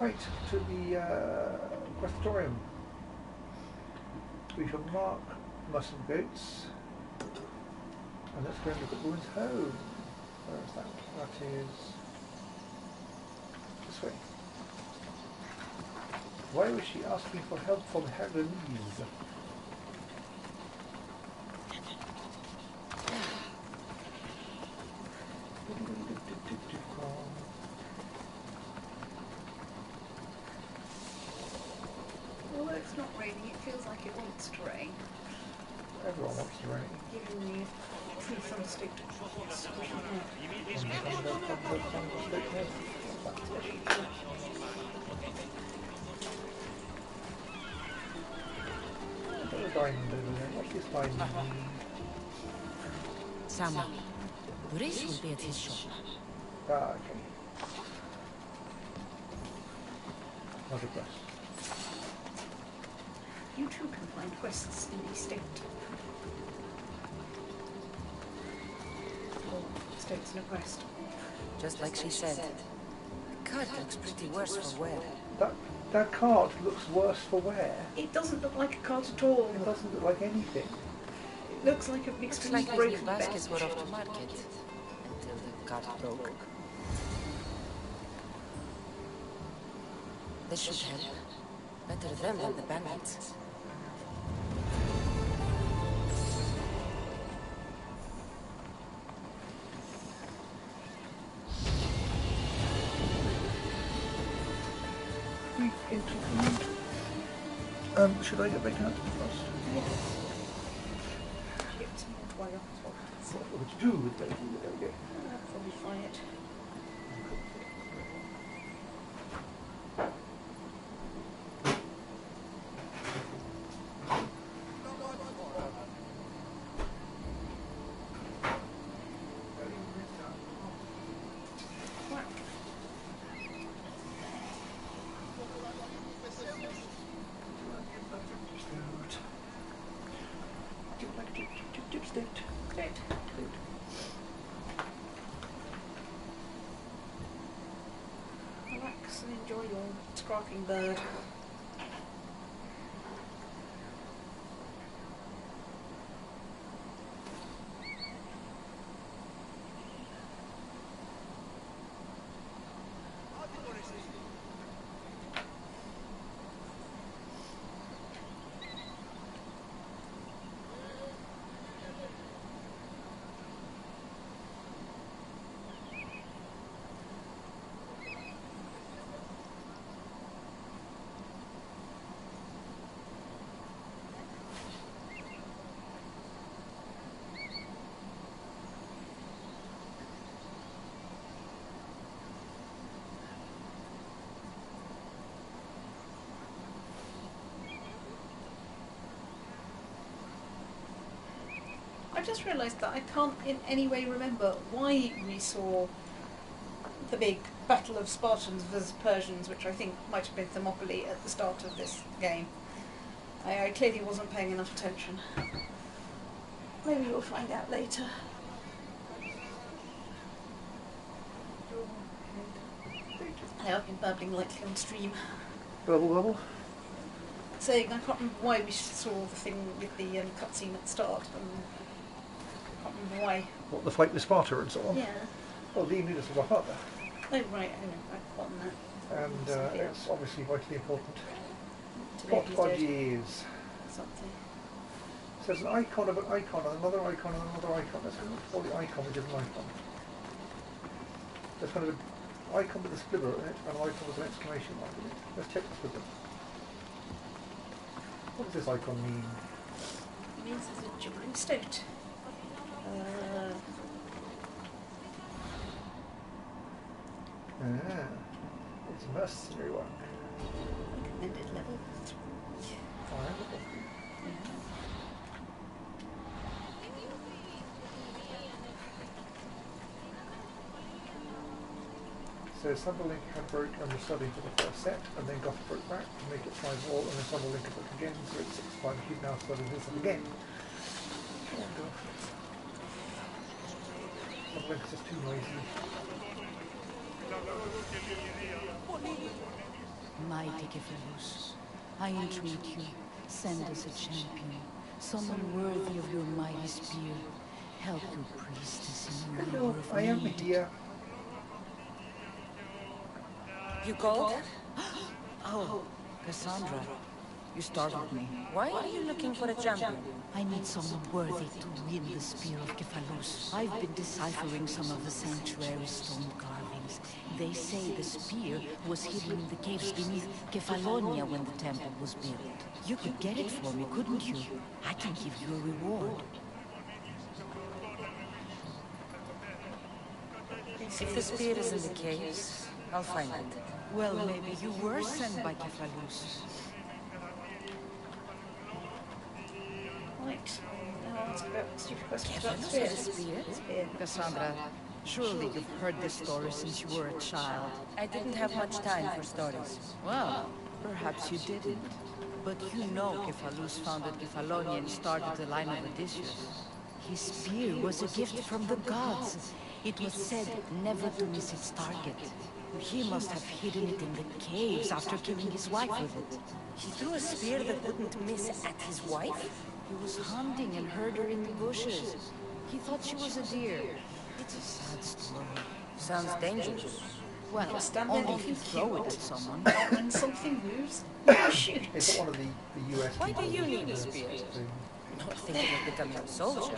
Right, to the questorium. We shall mark muscle goats. And let's go and look at the woman's home. Where is that? That is this way. Why was she asking for help from Hermes? Although it's not raining, it feels like it wants to rain. Everyone wants to rain. Giving me a true thumbstick squishing What's this diamond? Sami, Boris will be at his shop. Ah, okay. Not a quest. You too can find quests in the state. Or state's in a quest. Just like she said. The cart looks pretty worse for wear. That cart looks worse for wear. It doesn't look like a cart at all. It doesn't look like anything. It looks like an Looks extremely like his broken new baskets were bench. off to market. Until the cart broke. This should help. Better them than the bandits. Brief interlude. Should I get back out first? Yes. Get some more way off as well. So what would you do with that? There we go. Probably fry it. Relax and enjoy your squawking bird. I've just realised that I can't in any way remember why we saw the big battle of Spartans versus Persians, which I think might have been Thermopylae at the start of this game. I clearly wasn't paying enough attention. Maybe we'll find out later. I've been babbling lightly on stream. Bubble. Saying I can't remember why we saw the thing with the cutscene at the start. I can't remember why. What, the fight with Sparta and so on? Yeah. Well, the unit of Sparta. Oh right, I know, I've forgotten that. And it's obviously vitally important. Plot bodies. Something. So there's an icon of an icon and another icon and another icon. Let's go for the icon with an icon. There's kind of an icon with a sliver in it and an icon with an exclamation mark in it. Let's check this with them. What does this icon mean? It means there's a gibbering stout. It's mercenary work. Recommended level 3. So Sunderlink had broke and was studying for the first set, and then got it broke back to make it 5-all, and then Sunderlink had broke again, so it's 6-5. He's now studying this again. Sunderlink is just too noisy. Mighty Cephalus, I entreat you, send us a champion, someone worthy of your mighty spear. Help your priestess in the hour of I am need. here. You called? Oh, Cassandra, you startled me. Why are you looking for a champion? I need someone worthy to win the spear of Cephalus. I've been deciphering some of the sanctuary stone carvings. They say the spear was hidden in the caves beneath Kefalonia when the temple was built. You could get it for me, couldn't you? I can give you a reward. If the spear is in the caves, I'll find it. Well, maybe you were sent by Cephalus. Right. Now I'll ask about stupid questions about Cephalus spears. has a spear? Cassandra, surely you've heard this story since you were a child. I didn't have much time for stories. Well, perhaps you didn't. But you know Cephalus founded Kefalonia and started the line of Odysseus. His spear was a gift from the gods. It was said never to miss its target. He must have hidden it in the caves after killing his wife with it. He threw a spear that wouldn't miss at his wife? He was hunting and heard her in the bushes. He thought she was a deer. It's a sad story. Sounds dangerous. Well, only if you throw it at someone. When something moves, shoot. It's one of the US Why do people you who need a does spear? thing. Not thinking of becoming a soldier,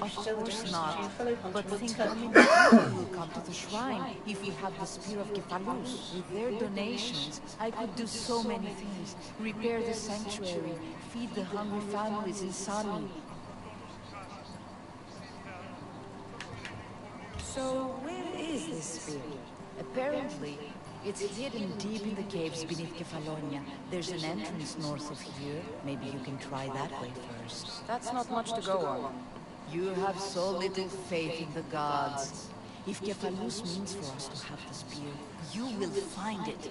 Of course not. But think how many people will come to the shrine if we have the spear of Cephalus. With their donations, I could do so many things. Repair the sanctuary, feed the hungry families in Sami. So, where is this spear? Apparently, it's hidden deep in the caves beneath Kefalonia. There's an entrance north of here. Maybe you can try that way first. That's not much to go on. You have so little faith in the gods. If Cephalus means for us to have the spear, you will find it.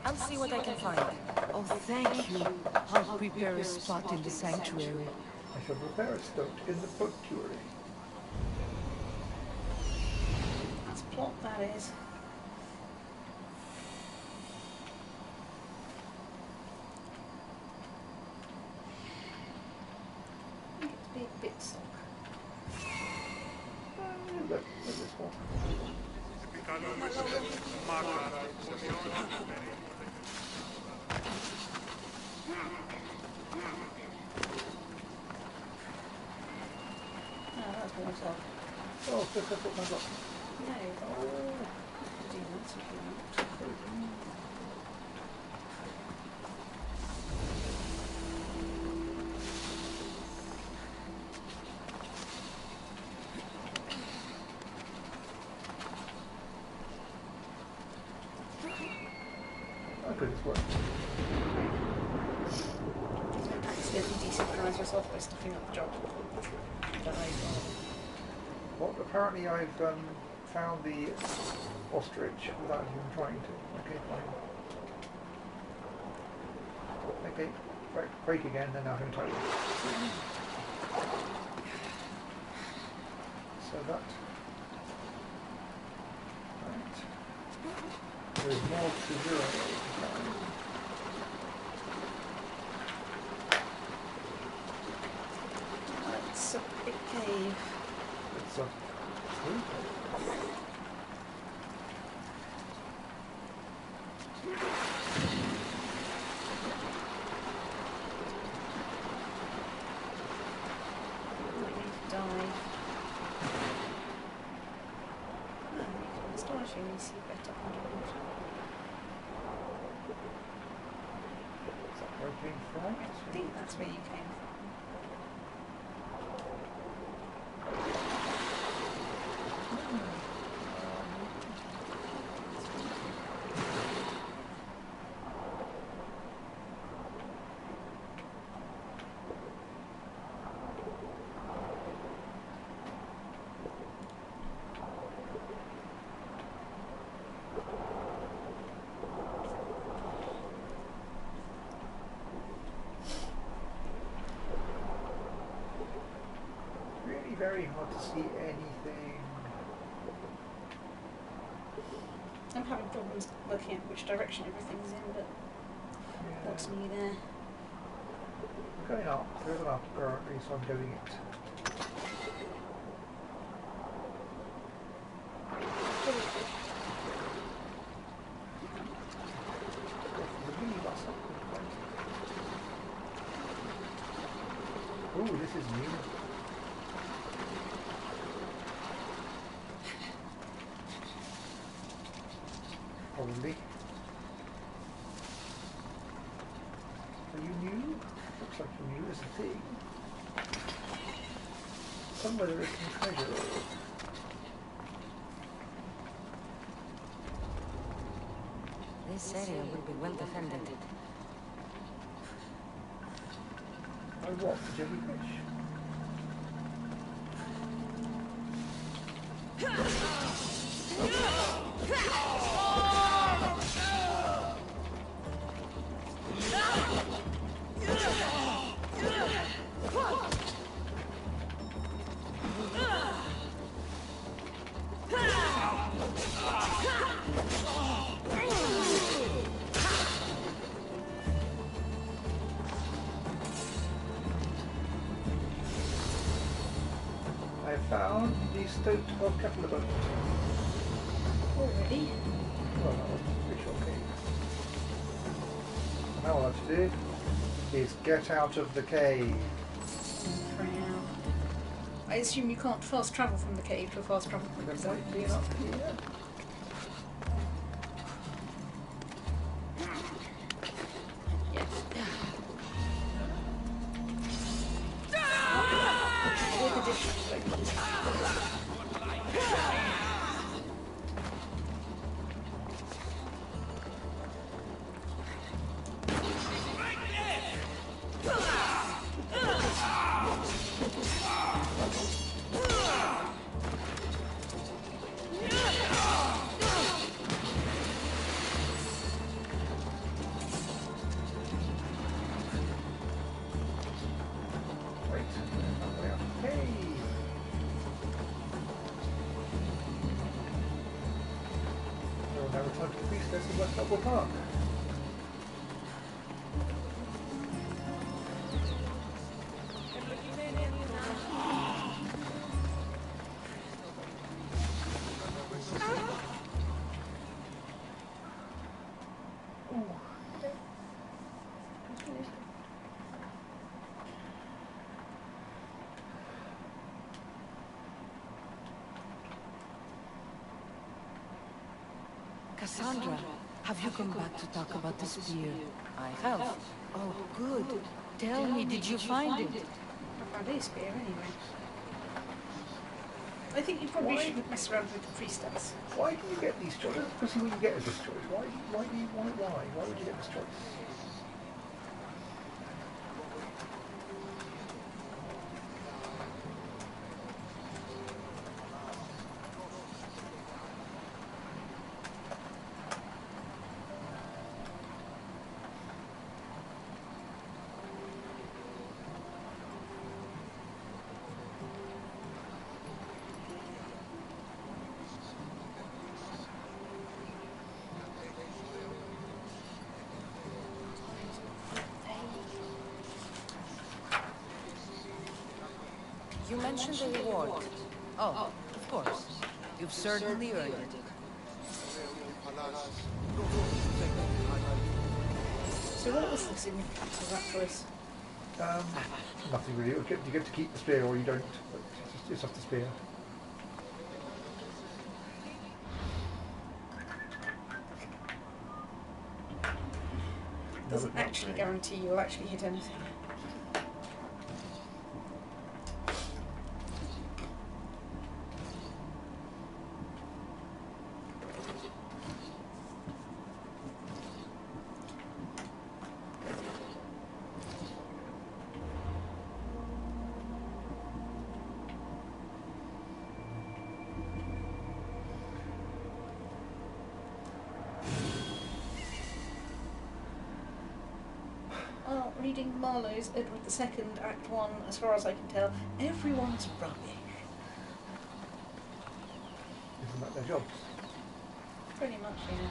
I'll see what I can find. Oh, thank you. I'll prepare a spot in the sanctuary. I shall prepare a stone in the sanctuary. That's plot, that is. I think it's big bit stock. Look, this one. No, that's more stock. Oh, that's what I've got. No. Do that if you want. I could just work. Accidentally decent for organise yourself by stuffing up the job. Well, apparently I've found the ostrich without even trying to. Okay, fine. Okay, break again, then I'll tell you. So that. Right. There's more to zero. It's a big cave. It's a Astonishingly see better underwater. Is that where I've been from? I think that's where you came from. Very hard to see anything. I'm having problems working out which direction everything's in, but what's new there? I'm going up. There's an up currently, so I'm doing it. Oh, this is new. Probably. Are you new? Looks like you're new as a thing. Somewhere there is some treasure. This area will be well defended. By what? The jellyfish? I found the stoked of kettle boat. Already? Well, that was pretty okay. Now all I have to do is get out of the cave. For now. I assume you can't fast travel from the cave to a fast travel point. There might be an up here. Park. Cassandra, have you come back to talk about the spear? I have. Oh, good. Tell me, did you find it? I found a spear anyway. I think you probably shouldn't mess around with the priestess. Why do you get these choices? Because who you get is this choice. Why would you get this choice? You mentioned the reward. Oh, of course. You've certainly earned it. So what was the significance of that choice? Nothing really. You get to keep the spear or you don't. It's just the spear. Doesn't actually guarantee you'll actually hit anything. Reading Marlowe's Edward II, Act 1, as far as I can tell, everyone's rubbish. Isn't that their jobs? Pretty much, yeah.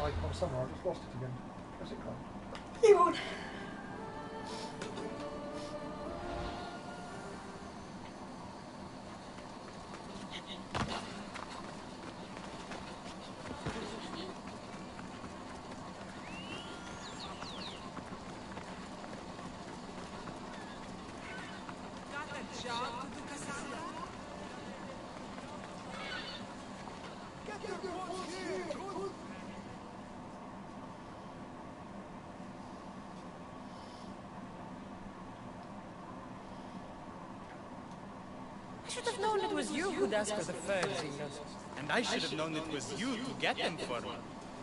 Icon somewhere, I just lost it again. Where's it gone? Hang on. Got a job to do, Cassandra? Get your boats here, good. I should have known it was you who'd ask for the furs, And I should have known it was you to get them for me.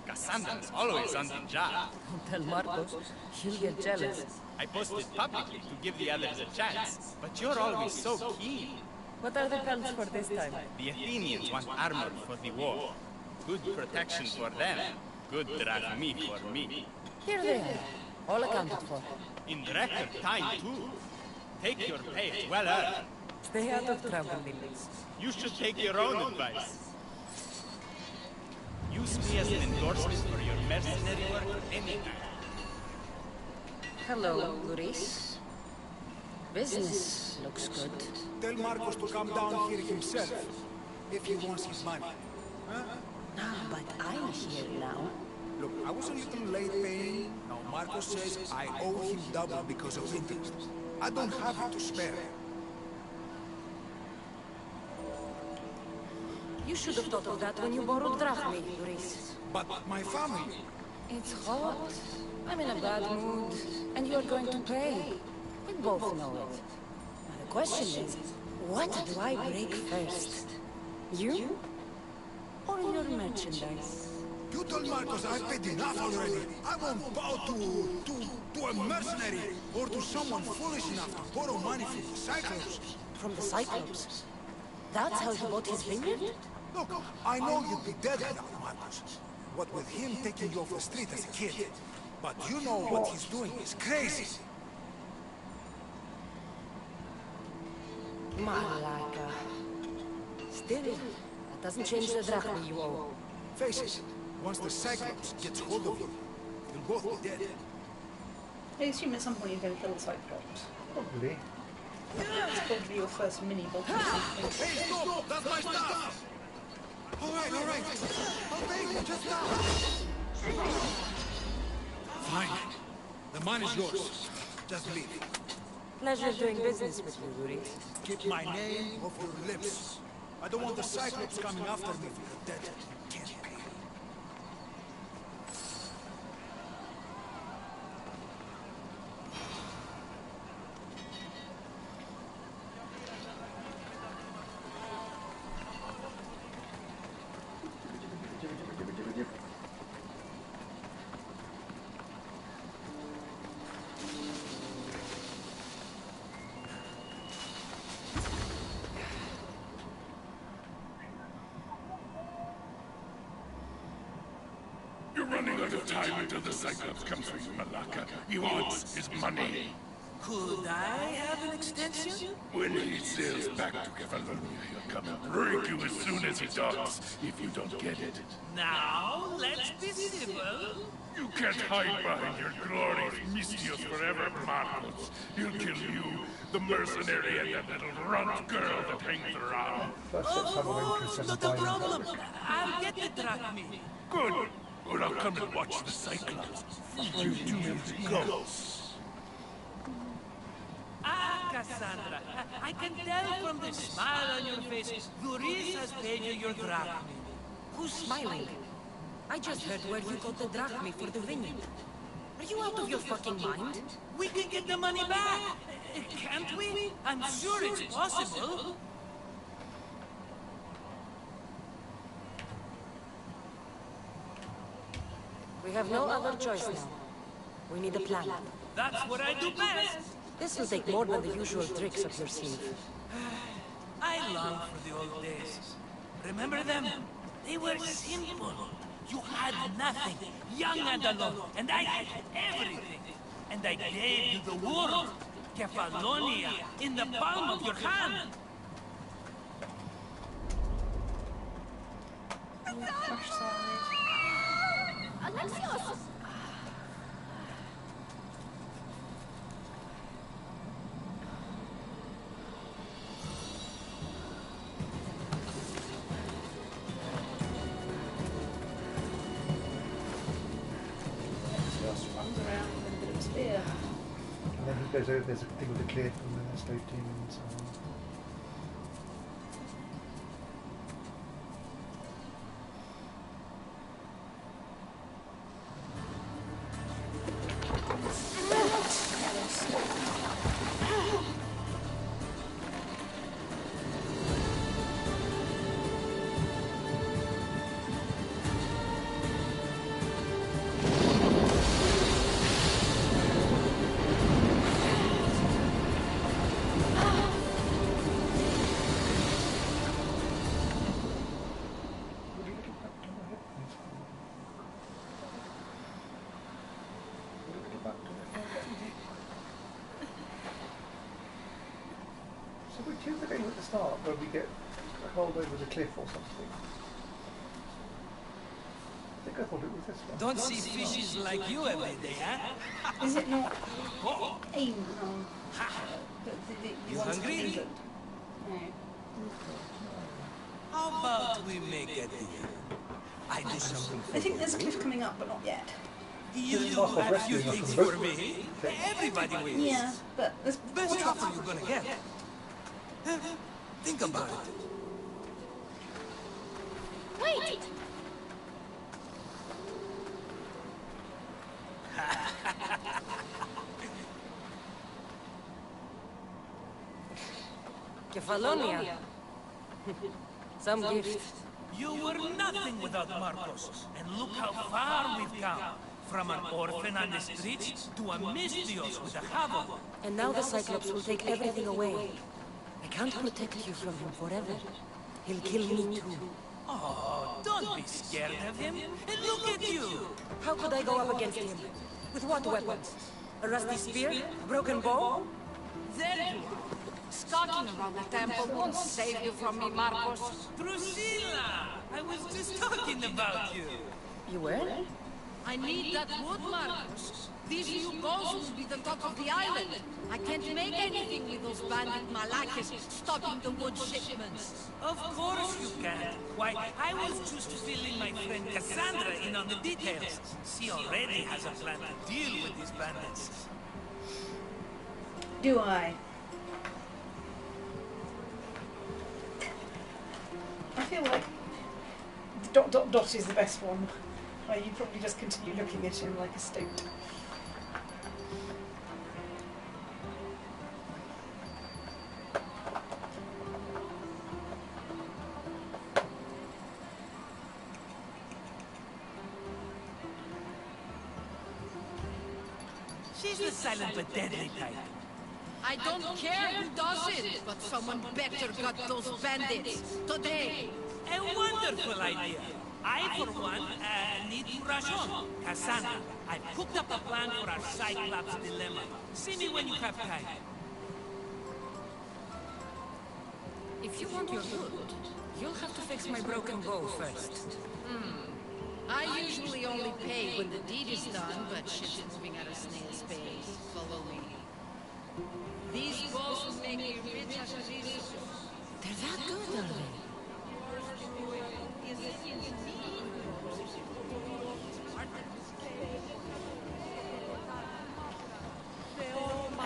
Cassandra's always on the job. Tell Marcos, he'll get jealous. I posted publicly to give the others a chance, but you're always so keen. What are the pelts for this time? The Athenians want armor for the war. Good protection for them. Good drachmi for me. Here they are, all accounted for. In record time, too. Take your pay, it's well earned. Stay out of trouble, Lilies. You should take your own advice. Use me as an endorsement for your mercenary work anytime. Hello, Luis. Business looks good. Tell Marcos to come down here himself, if he wants his money. Huh? No, but I'm here now. Look, I was a little late paying. Now Marcos says I owe him double because of interest. I don't have it to spare. You should have thought of that when you borrowed drachmi, Luis. But my family... It's hot. I'm in a bad mood, and you're going to pay. We both know it. Now the question is, what do I break first? You? Or your merchandise? You told Marcos I've paid enough already. I won't bow to a mercenary or to someone foolish enough to borrow money from the Cyclops. From the Cyclops? That's how he bought his vineyard? Look, I know you'd be dead without Marcos. What with him taking you off the street as a kid. But you know what he's doing is crazy. Malaka. Still, that doesn't change the drachmi you owe. Face it, once the Cyclops gets hold of you, you'll both be dead. I assume at some point you're going to kill the Cyclops. Probably. It's probably your first mini-boss. Hey, stop! That's my stuff! Alright. I'll pay you just now. Fine. The money's yours. Just leave. Pleasure doing business with you, Luis. Keep my name off your lips. I don't want the Cyclops coming after me for the debt. Can't pay. time until the Cyclops comes for you, Malaka. He wants his money. Could I have an extension? When he sails back to Kefalonia, he'll come and break you as soon as he docks, if you don't get it. Now, let's be civil. You can't hide behind your glorious Mystios forever, Marcos. He'll kill you, the mercenary, and that little runt girl that hangs around. Not a problem. I'll get the drachmi. Good. But I'll come and watch the Cyclops. You do his ghosts. Ah, Cassandra, I can tell from the smile on your face, Luris has paid you your drachmi. Who's smiling? I just heard where you got the drachmi for the vineyard. Are you out of your fucking mind? We can get the money back, can't we? I'm sure it's possible. We have no other choice now. We need a plan. That's what I do best. This will take more than the usual tricks up your sleeve. I long for the old days. Remember them? They were simple. You had nothing, young and alone, and I had everything. And I gave you the world, Kefalonia, in the palm of your hand. Alexios! And then he goes over, there's a thing with a cliff, and then there's floating and so on. Who's the game at the start where we get hauled over the cliff or something? I think I thought it was this one. Don't see fishes like you every day, huh? Is it not Oh. aim on You hungry? No. How about we make a deal? I do something for I think there's a you. cliff coming up, but not yet. You do a few things for me. Everybody wins. Yeah, but there's Best offer you're gonna get. Think about it. Wait! Kefalonia. Some gift. You were nothing without Marcos, and look how far we've come. From an orphan on the streets to a Mystios with a hovel. And now the Cyclops will take everything away. I can't protect you from him forever. He'll kill me too. Oh, don't be scared of him. And look at you. How could I go up against him? With what weapons? A rusty spear? A broken bow? There you are. Skulking around the temple won't save you from me, Marcos. Drusilla! I was just talking about you. You were? I need that wood, Marcos. These new bows will be the talk of the island. I can't make anything with those bandit malakis stopping the wood shipments. Of course you can. Why, I was just filling my friend Cassandra in on the details. She already has a plan to deal with these bandits. Do I? I feel like Dot is the best one. You probably just continue looking at him like a stoat. She's the silent but deadly type. I don't care who does it, but someone better got those bandits today. A wonderful idea. I, for one, need to rush on. Cassandra, I've cooked up a plan for our Cyclops dilemma. See me when you have time. If you want your wood, you'll have to fix my broken bow first. I usually only pay when the deed is done, but shit's moving at a snail's pace. Follow me. These balls will make me rich as a resource. They're that good, are they?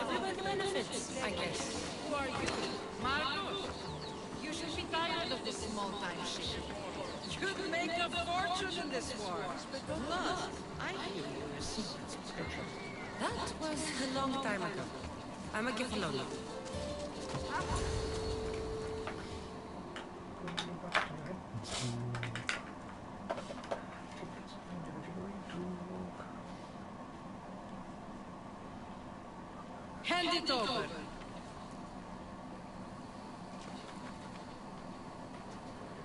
Everybody benefits, I guess. Who are you? Marcos? You should be tired of this small-time shit. You'd make a fortune in this war. Plus, I hear you're a secret subscription. That was a long time ago. I'm a Kefalona. Hand it over.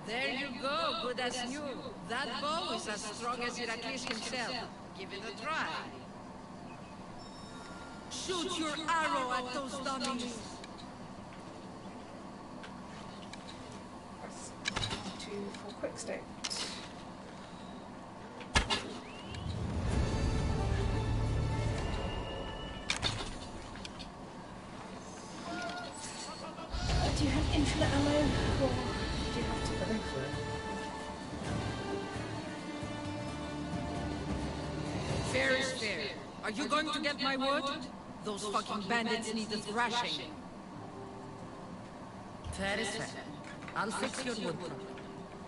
There you go, good as new. That bow is as strong as Heracles himself. Give it a try. Shoot your arrow at those dummies. Press 2 for quick state. Do you have infinite ammo, or do you have to? I think so. Fair is fair. Are you going to get my wood? Those fucking bandits need a thrashing. Fair is fair. I'll fix your wood problem.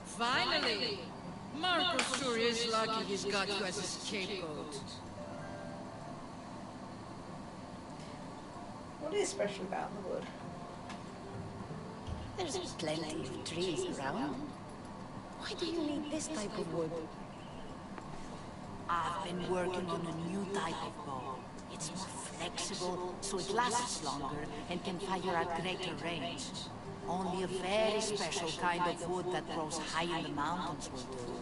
Finally! Marcos sure is lucky he's got you as a scapegoat. What is special about the wood? There's plenty of trees around. Why do you need this type of wood? I've been working on a new type of bow. It's more flexible, so it lasts longer and can fire at greater range. Only a very special kind of wood that grows high in the mountains will do.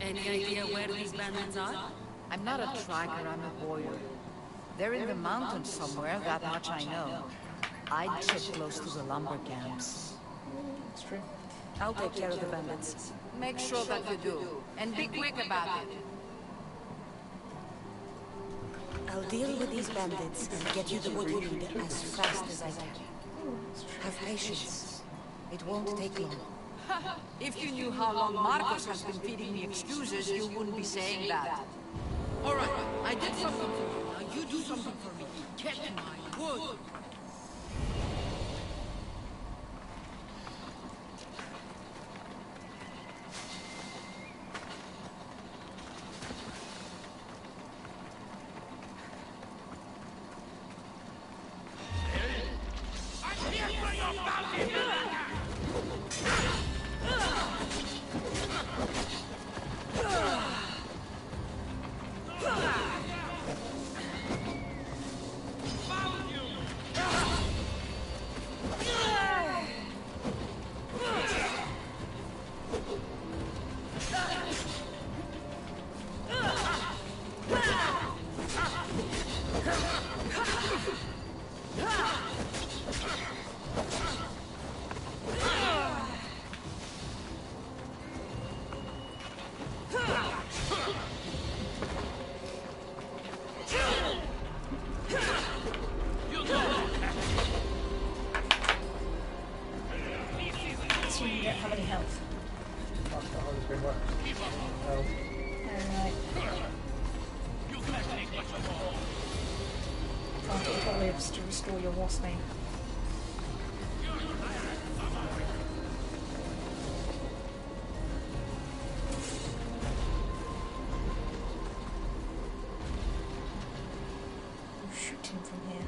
Any idea where these bandits are? I'm not a tracker, I'm a warrior. They're in the mountains somewhere, that much I know. I'd check close to the lumber camps. That's true. I'll take care of the bandits. Make sure that you do. And be quick about it. I'll deal with these bandits and get you the wood you need as fast as I can. Have patience. It won't take long. If you knew how long Marcos has been feeding me excuses, you wouldn't be saying that. Alright, I did something for you. Now you do something for me. Get my wood. To restore your wasp name. You shoot him from here.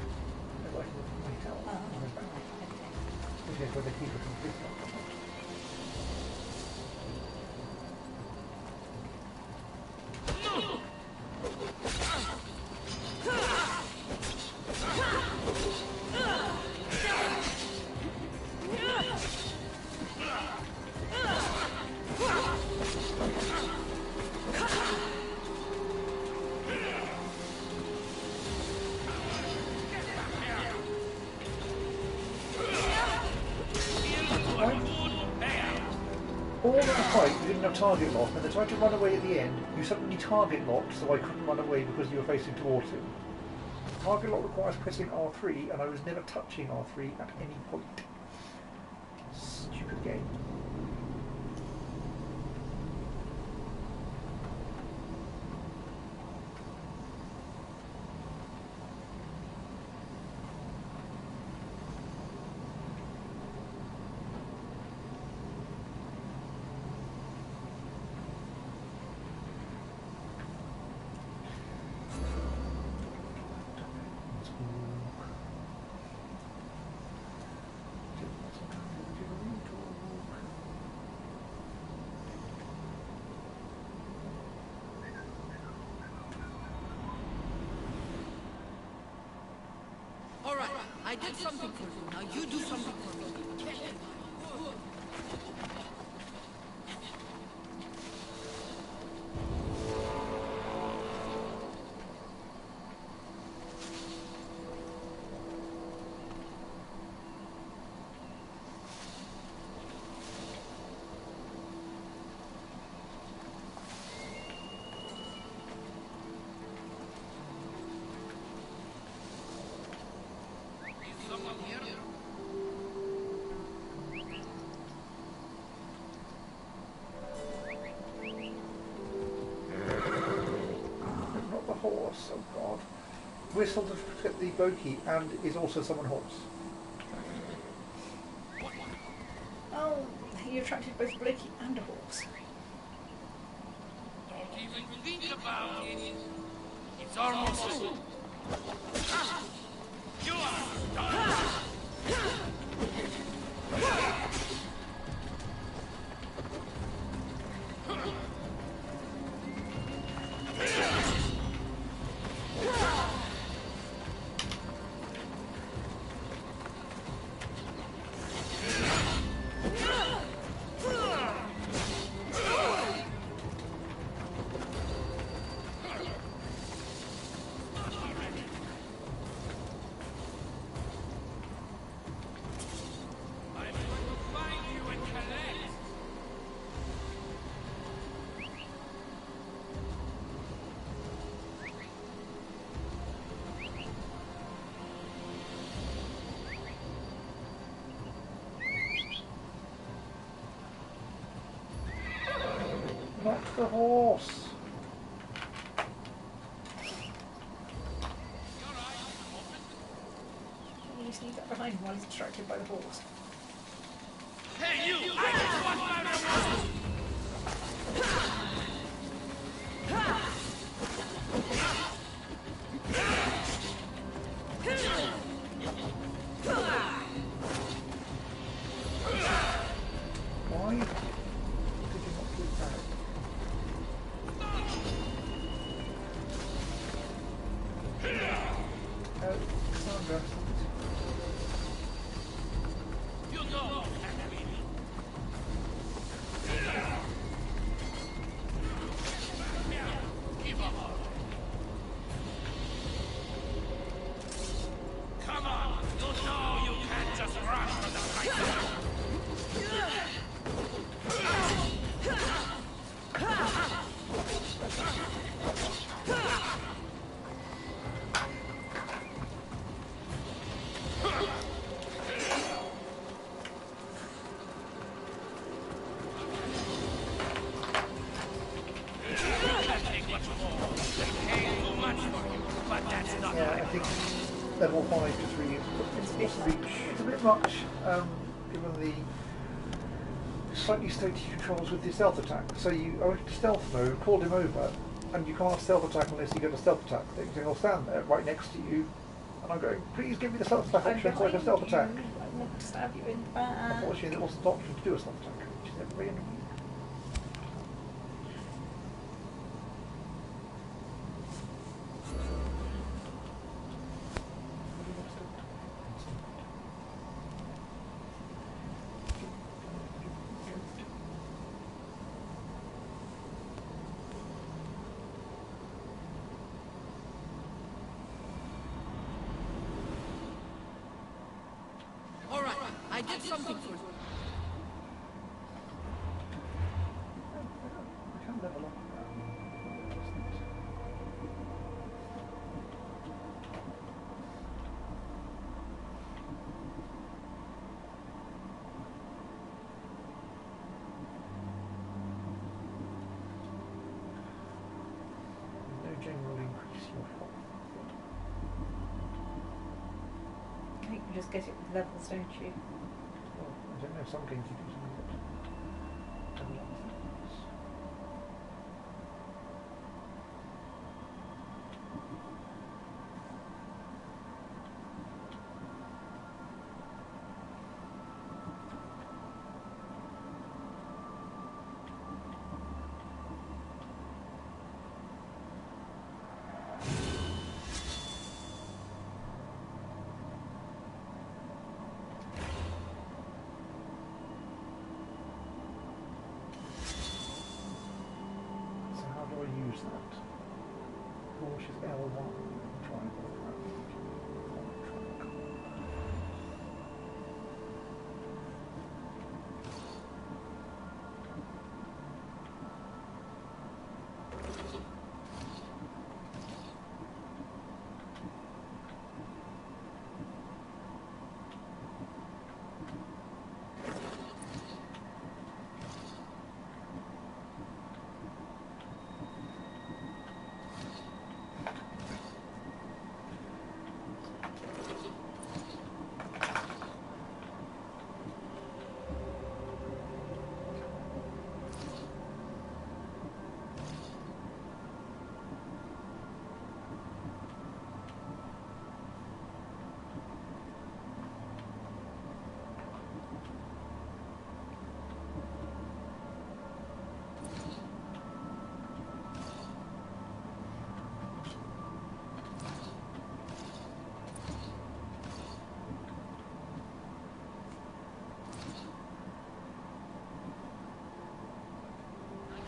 didn't have target lock, and they tried to run away at the end. You suddenly target locked, so I couldn't run away because you were facing towards him. Target lock requires pressing R3, and I was never touching R3 at any point. Stupid game. All right, I did something for you. Now you do something for me. Not the horse, oh god. Whistle to fit the bogey and is also someone horse. Oh, you attracted both Blakey and a horse. Don't even think about it. It's almost... You are done. Not the horse. You sneak up behind him while he's distracted by the horse. Hey, you! I just want my reward! Why did you not do that? Sandra. You know, give up. Come on, you know you can't just run from the fight. Yeah, I think level 5 to 3 it's a bit much, given the slightly stagey controls with the stealth attack. So I went to stealth mode, called him over, and you can't stealth attack unless you get a stealth attack thing. So he'll stand there right next to you, and I'm going, please give me the stealth attack option so I can stealth attack. I want to stab you in the back. Unfortunately, there wasn't an option to do a stealth attack, which is very annoying. All right, I did something for you. You just get it with levels, don't you? Well, I don't know, some games you do something that have a lot of things. So how do I use that? Push is L1. Triangle.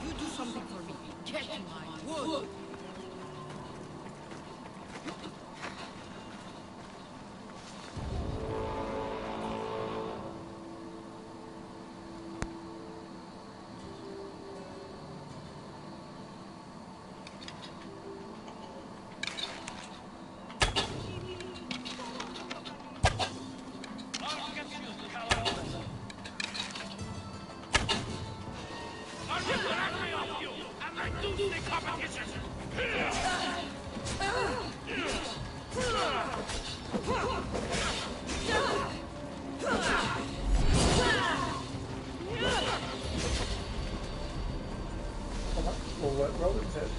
You do something for me. Get my wood. Will work well, isn't it?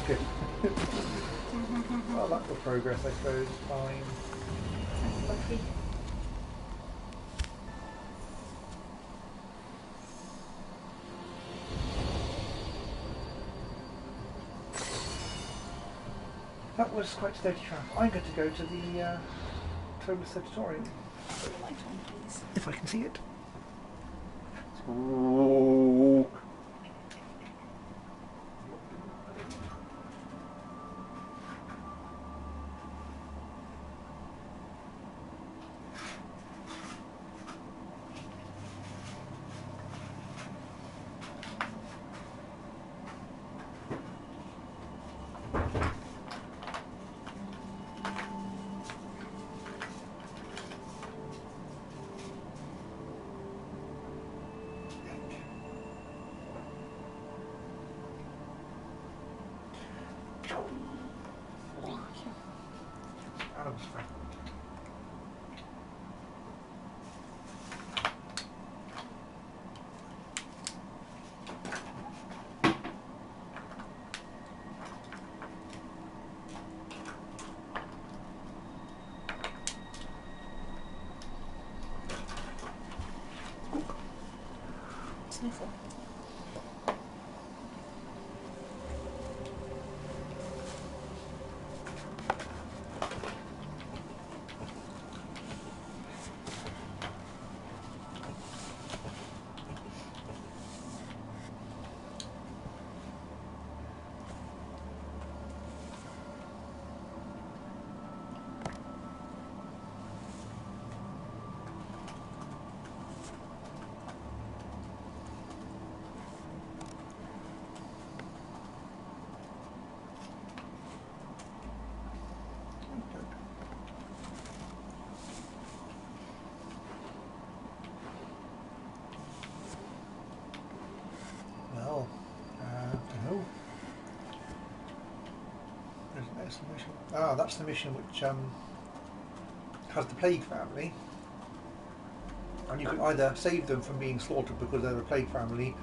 Good. Well, that's the progress, I suppose. Fine. Lucky. That was quite steady track. I'm going to go to the Total Tutorial. Put the light on, please. If I can see it. Sqook. Sniffle. Well, I don't know. There's the mission. Ah, that's the mission which has the plague family. And you can either save them from being slaughtered because they're a plague family,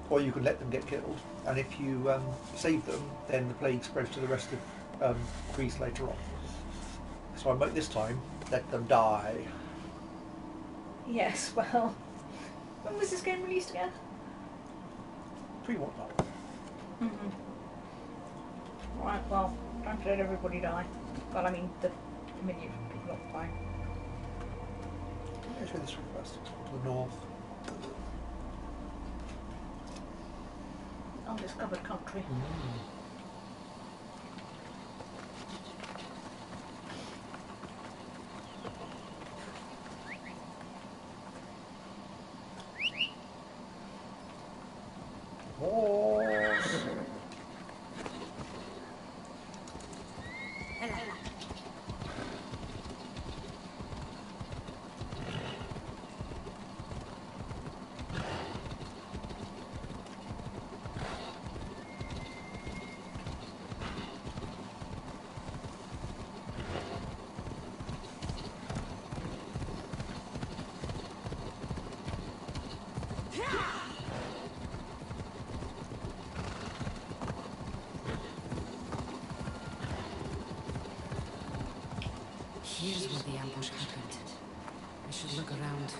or you can let them get killed. And if you save them, then the plague spreads to the rest of Greece later on. So I might this time let them die. Yes, well, when was this game released again? Pre-what not? Right, well, time to let everybody die. Well, I mean, the minion people not die. Let's go this way first. To the north. Undiscovered country. Horse. Here's where the ambush happened. I should look around.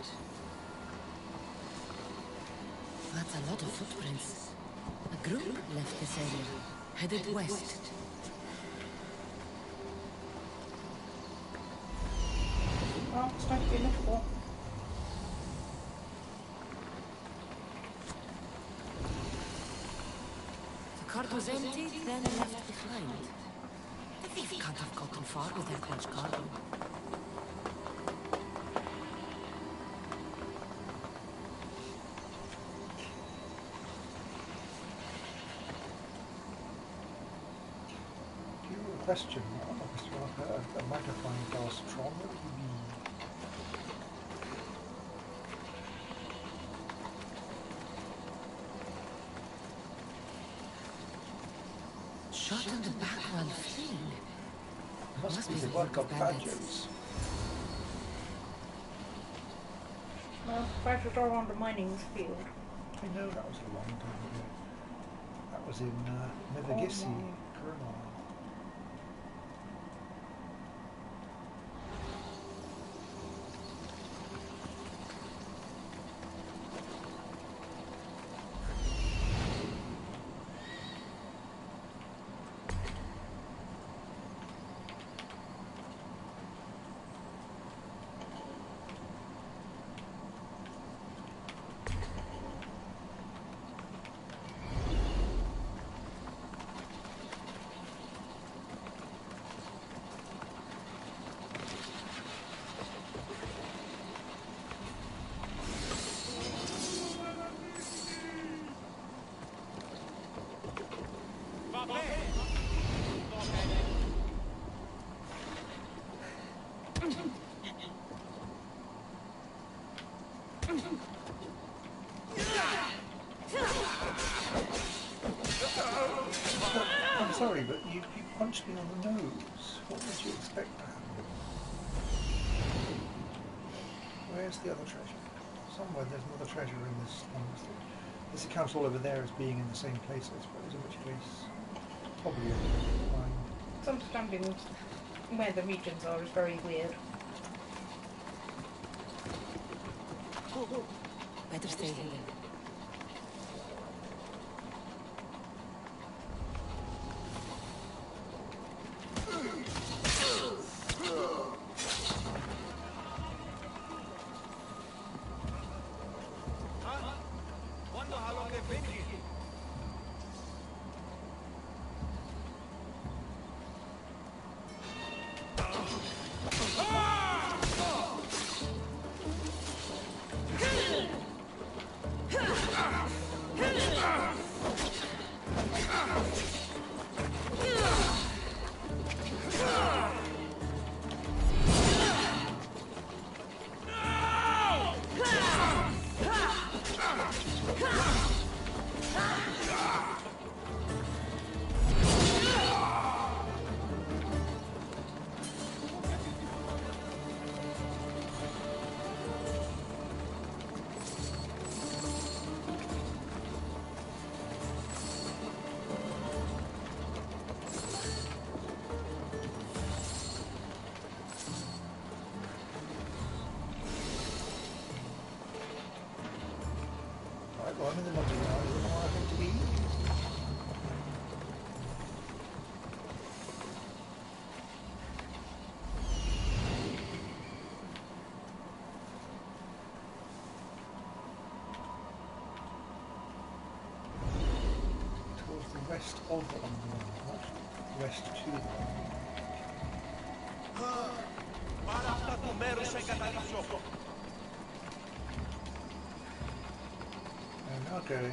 That's a lot of footprints. A group left this area, headed west. Well, it's time to be looked for. The cart was empty, then left behind. The thief can't have gotten far with that much cargo. Question. A magnifying glass Tron. What do you mean? Shot in the back while fleeing. Must be the work of badgers. Well, badgers are on the mining field. I know that was a long time ago. That was in Nevegissi, Colonel. I'm sorry, but you punched me on the nose. What did you expect to happen? Where's the other treasure? Somewhere there's another treasure in this one. This accounts all over there as being in the same place, I suppose, in which case probably fine. Understanding where the regions are is very weird. Better stay hidden. Well, I'm in the lobby now. Is there more I think to eat? Towards the west of the London, not west to the Πάρα αυτά του μέρους σε εγκαταλείψω. Okay.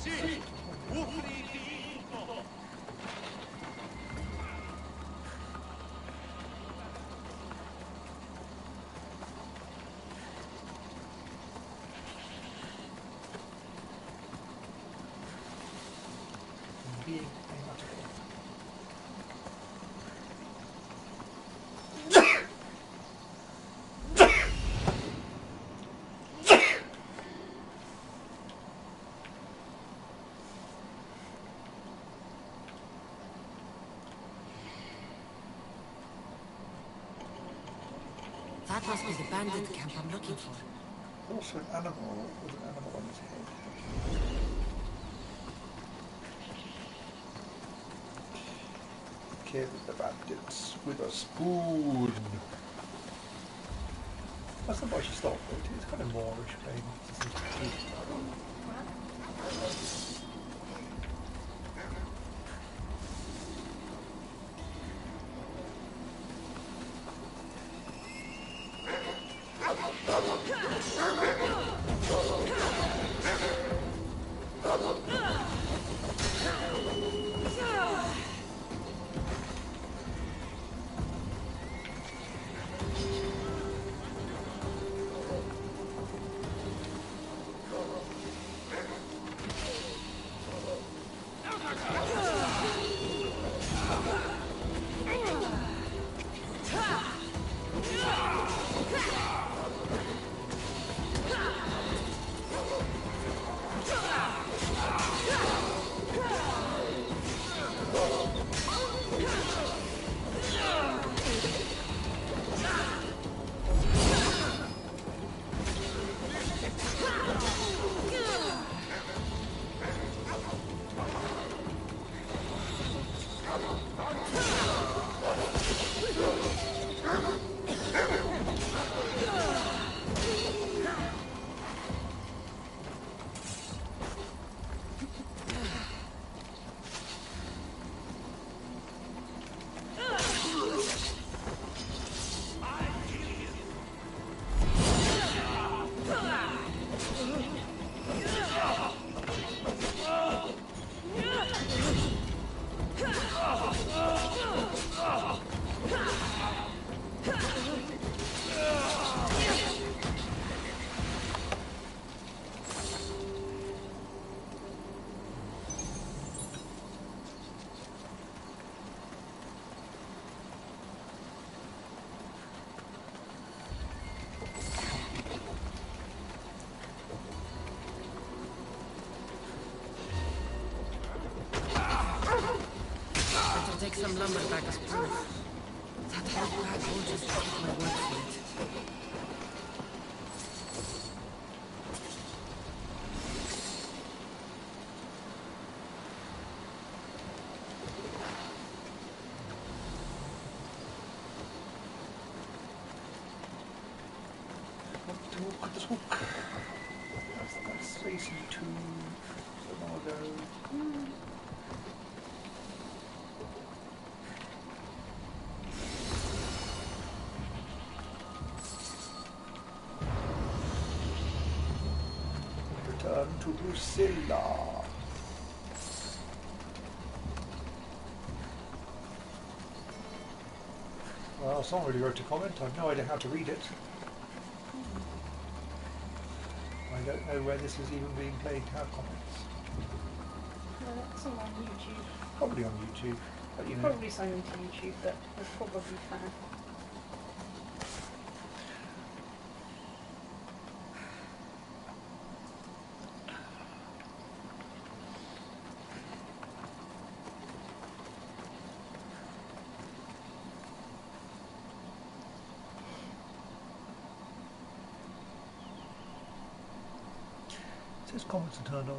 Sì, uffridico. Being animatical. That must be the bandit camp I'm looking for. Also an animal with an animal on its head. Kill the bandits with a spoon. That's not why she stopped, but it's kind of Moorish playing. Take some lumber back as proof. That whole bag will just take my word for it. That's racing to long ago. Return to Lucilla. Well, someone already wrote a comment. I've no idea how to read it. I don't know where this is even being played to have comments. No, that's all on YouTube. Probably on YouTube. But, you know. Probably something to YouTube, but that's probably fair. His comments are turned off.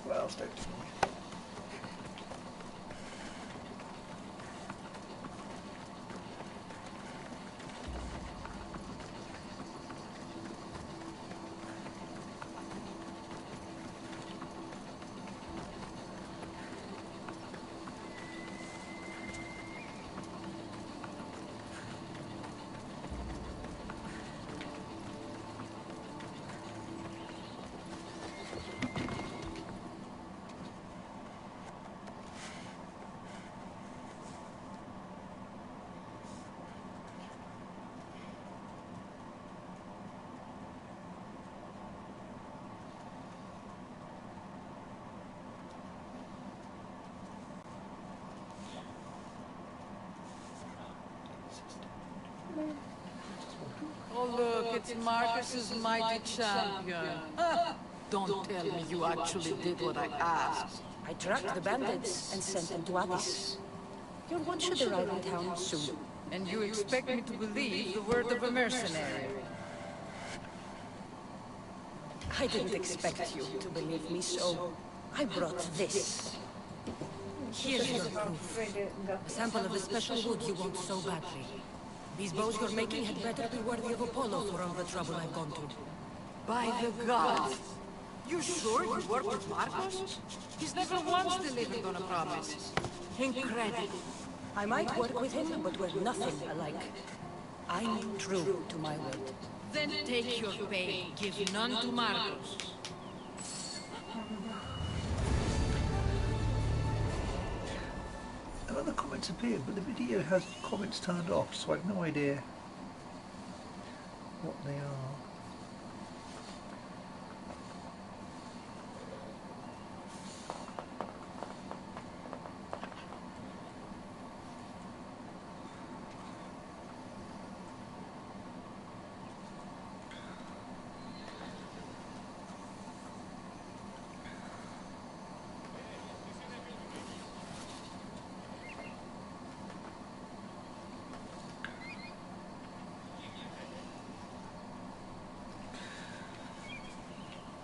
Well, stay to me. Oh, look, it's Marcus's mighty champion. Don't tell me you actually did what I asked. I tracked the bandits and sent them to Addis. Your one should arrive in town soon. And you expect me to believe the word of a mercenary? I didn't expect you to believe me, so I brought this. Here's your proof. A sample of the special wood you want so badly. These bows you're making had better be worthy of Apollo for all the trouble I've gone through. By the gods! You sure you work with Marcus? He's never once delivered on a promise. Incredible. I might work with him, but we're nothing alike. I'm true to my word. Then take your pay. Give none to Marcus. Other comments appeared, but the video has comments turned off, so I've no idea what they are.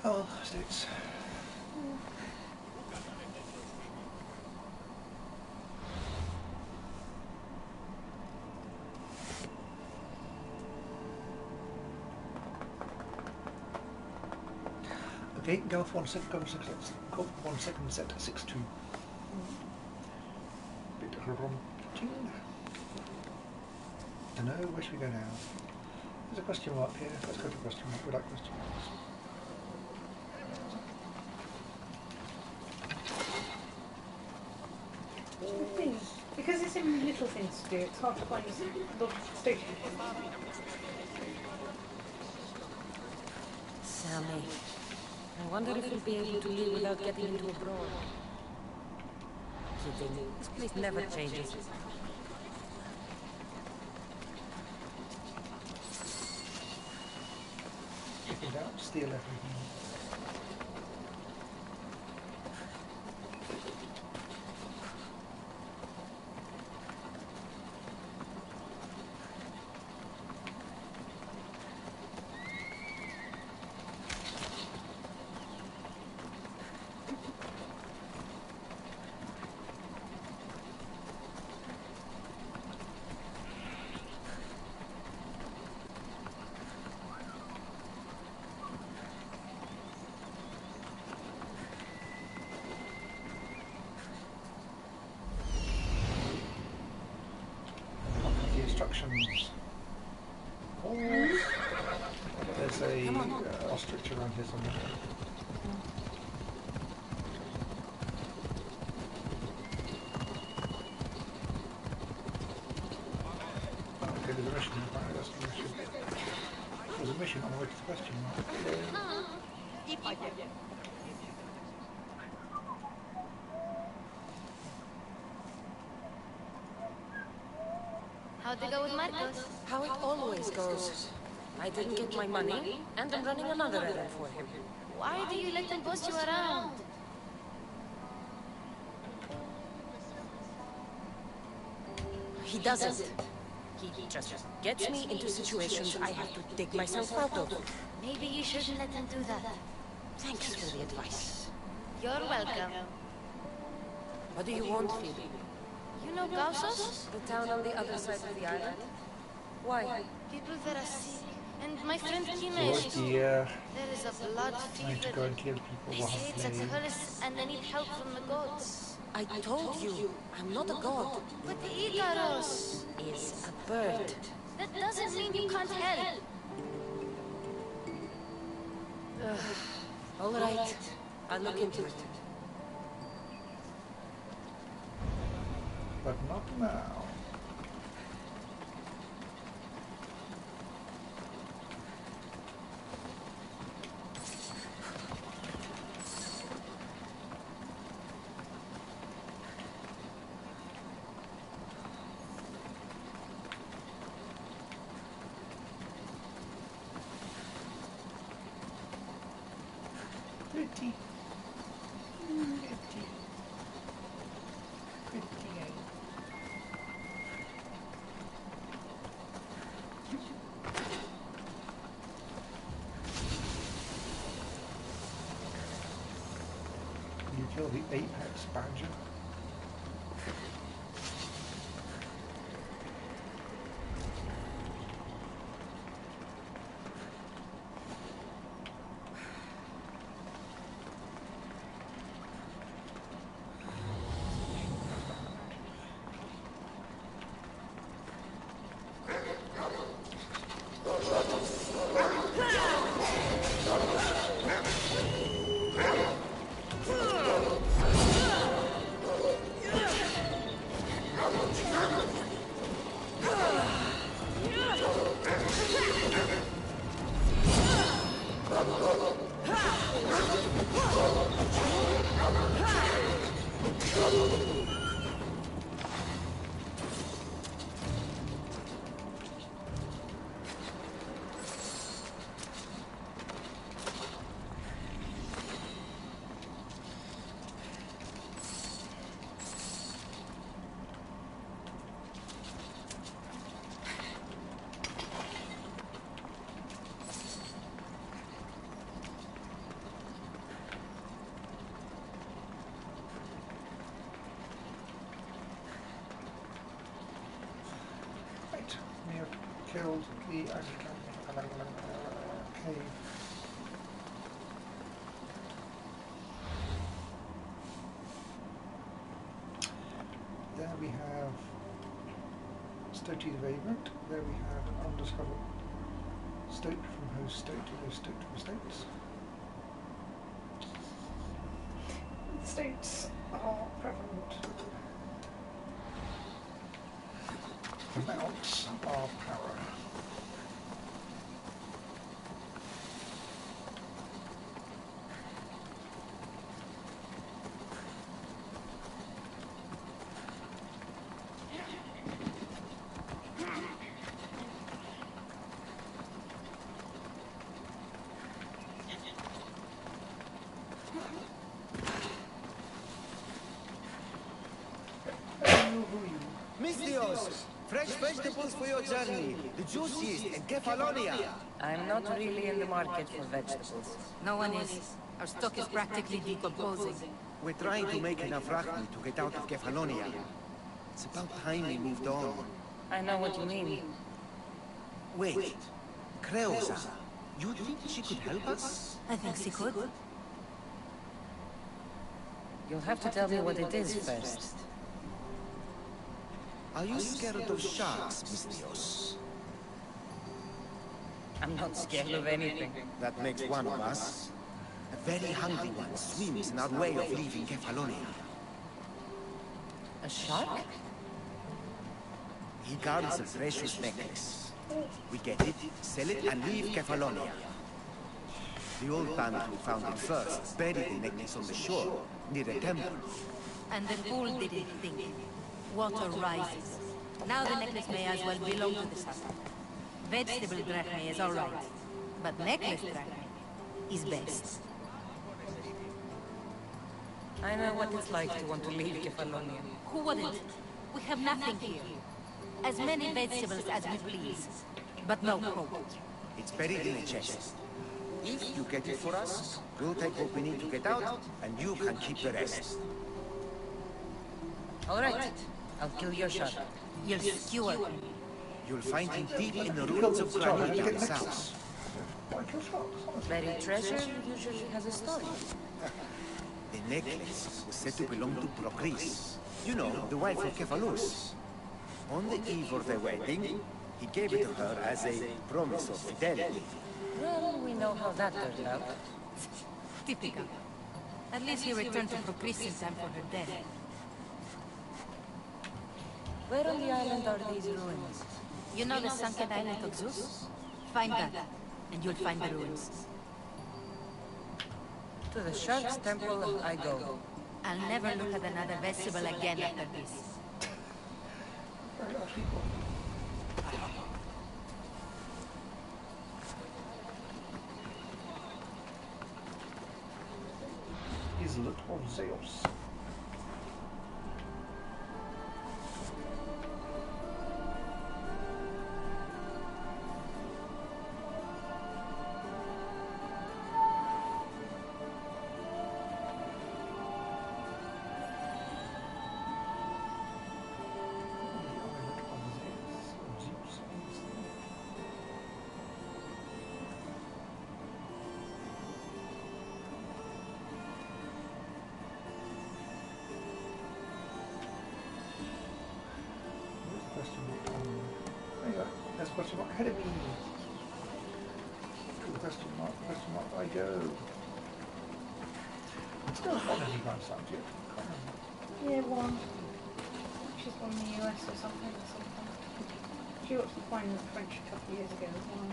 Oh, states. Okay, go for 1 second, go 1 second, set 6-2. Bit grunting. Don't know, where should we go now? There's a question mark here. Let's go to question mark. We like question marks. Because there's so many little things to do, it's hard to find the station. Sammy, I wonder if we'll be able to live without getting into a brawl. Kidding. This place never changes. Check it out, steal everything. Items. Oh, there's a ostrich around here somewhere. Okay, there's a mission. Apparently that's the mission. There's a mission on the way to the question mark. How'd it go with Marcos? How it always goes. I didn't get my money, and I'm running another errand for him. Why do you let him boss you around? He doesn't. He just gets me into situations I have to dig myself out of. Maybe you shouldn't let him do that. Thanks for the advice. You're welcome. What do you want, Phoebe? You know Gausos? The town on the other side of the island? Why? People that are sick. And my friend Kina, Oh dear. there is a blood I need to go fever. and kill people They while say I'm it's a playing. curse and they need help from the gods. I told you, I'm not a god. But the Icaros Is a bird. that doesn't mean you can't help. All right, I'll look into it. But not now. Pretty. Pretty. Pretty. You kill the apex badger. We have killed the cave. There we have Stotey the Vagrant. There we have an undiscovered state from host state to host state from states. The states are prevalent. Amounts of power. Mistios! Fresh vegetables for your journey. The juiciest in Kefalonia. I'm not really in the market for vegetables. No one is. Our stock is practically decomposing. We're trying to make enough rachni to get out of Kefalonia. It's about time we moved on. I know what you mean. Wait. Kreuza. You think she could help us? I think she could. You'll have to tell me what it is first. Are you scared of sharks, Mistios? I'm not scared of anything. That makes one of us. A very hungry one swims in our way of leaving Kefalonia. A shark? He guards a precious necklace. We get it, sell it, and leave Kefalonia. The old bandit who found it first buried the necklace on the shore, near a temple. And the fool didn't think. Water rises. Now the necklace may as well belong to the sun. Vegetable drachme is all right, but necklace drachme is best. I know what it's like to want to leave Kefalonia. Who wouldn't? We have nothing here. As many vegetables as we please, but no hope. It's buried in a chest. If you get it for us, we'll take what we need to get out, and you can keep the rest. All right, I'll kill your shark. You'll skewer him. You'll find him deep in the ruins of Granite down south. Buried treasure usually has a story. The necklace was said to belong to Procris. You know, the wife of Cephalus. On the eve of their wedding, he gave it to her as a promise of fidelity. Well, we know how that turned out. Typical. At least he returned to Procris in time for her death. Where on the island are these ruins? You know the sunken island of Zeus? Find that, and you'll find the ruins. To the Shark's Temple I go. I'll never look at another vegetable again after this. Islet of Zeus. Question mark ahead of me. Question mark, I go. Still not any grand sound yet. Yeah, one. She's from the US or something. She watched the final of French a couple of years ago as well.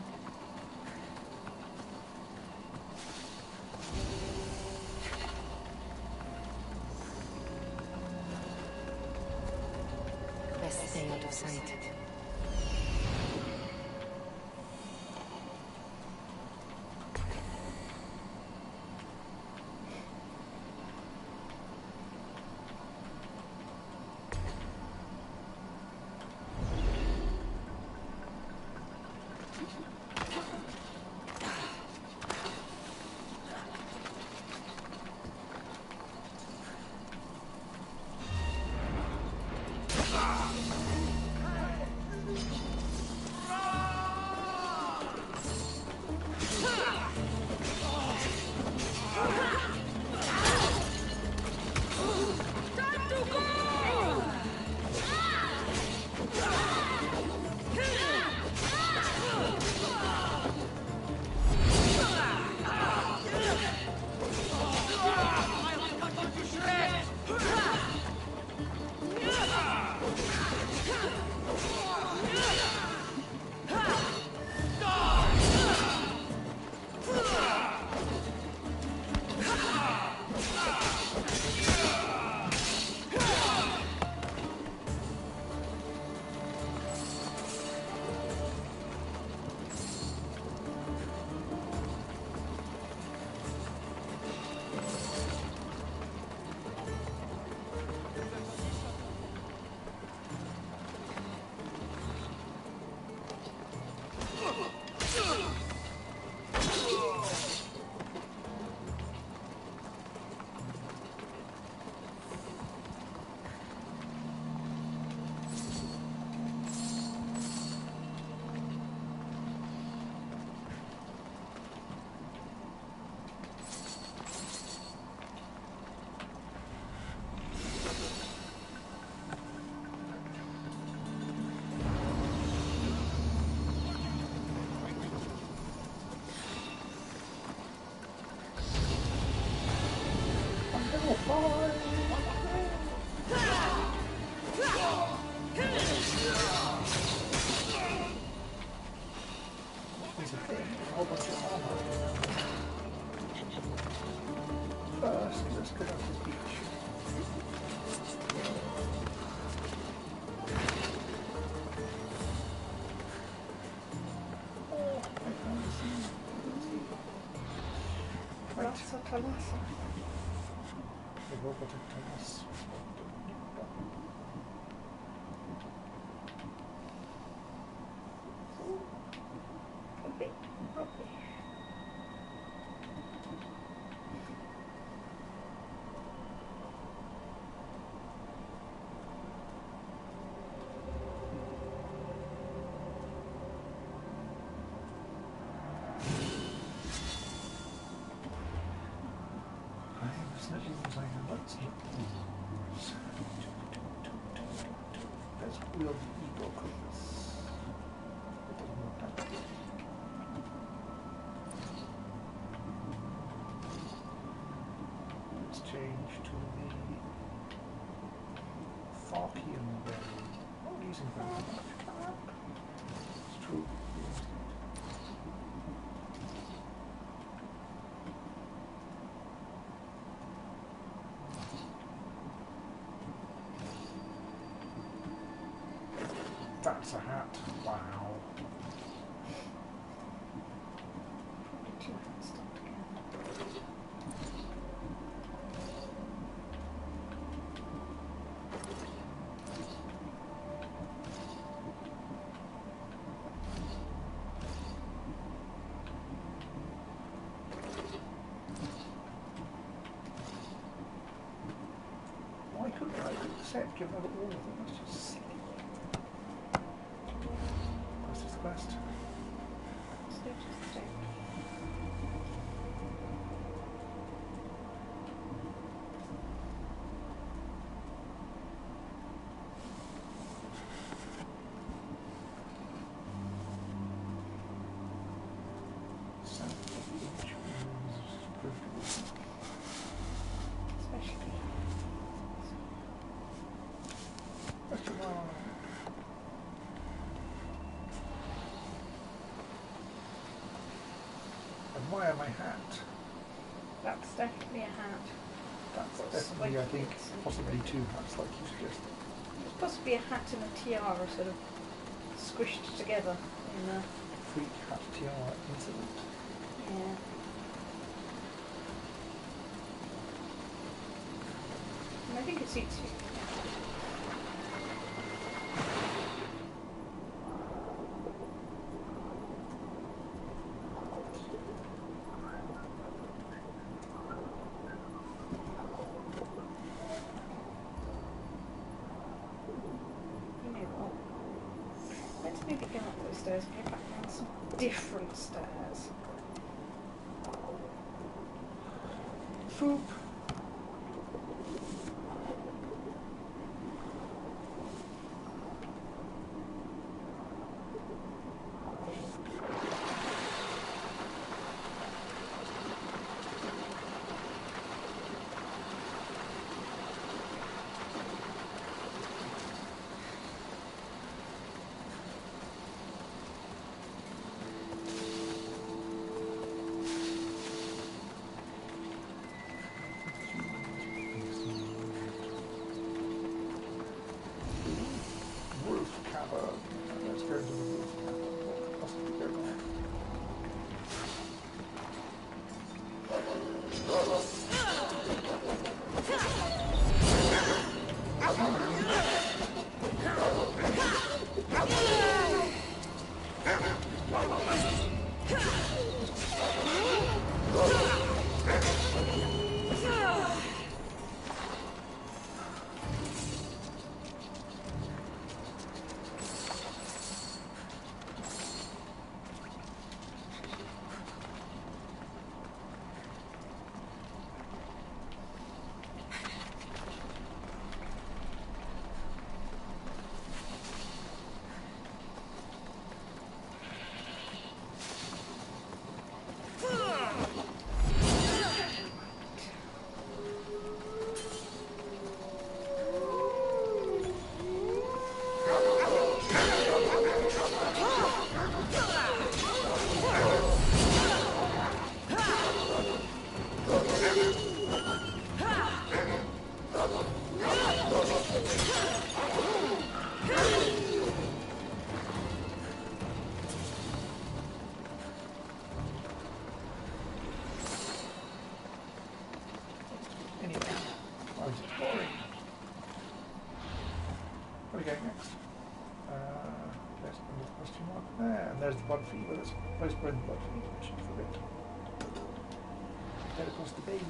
Best stay out of sight. There's a thing, a whole bunch of armor. First, let's go down to the beach. Oh, I found the sea. Right. They've all got a Thomas. A bit rubbish. Let's wheel the ego compass. It doesn't work that way. Let's change to the Farkian way. Not using very much. It's true. That's a hat. Wow. Probably two hats stuck together. Why couldn't I do the set given I got all of them? That's just silly. Quest is the quest. Admire my hat. That's definitely a hat. That's definitely, I think, possibly two hats like you suggested. It's possibly a hat and a tiara sort of squished together in a Freak hat tiara incident. yeah. And I think it suits you. Maybe go up those stairs and go back down some different stairs. Foop. going next? There's another question mark there, and there's the blood fever. That's postponed blood fever. I should forget. Get across the bay.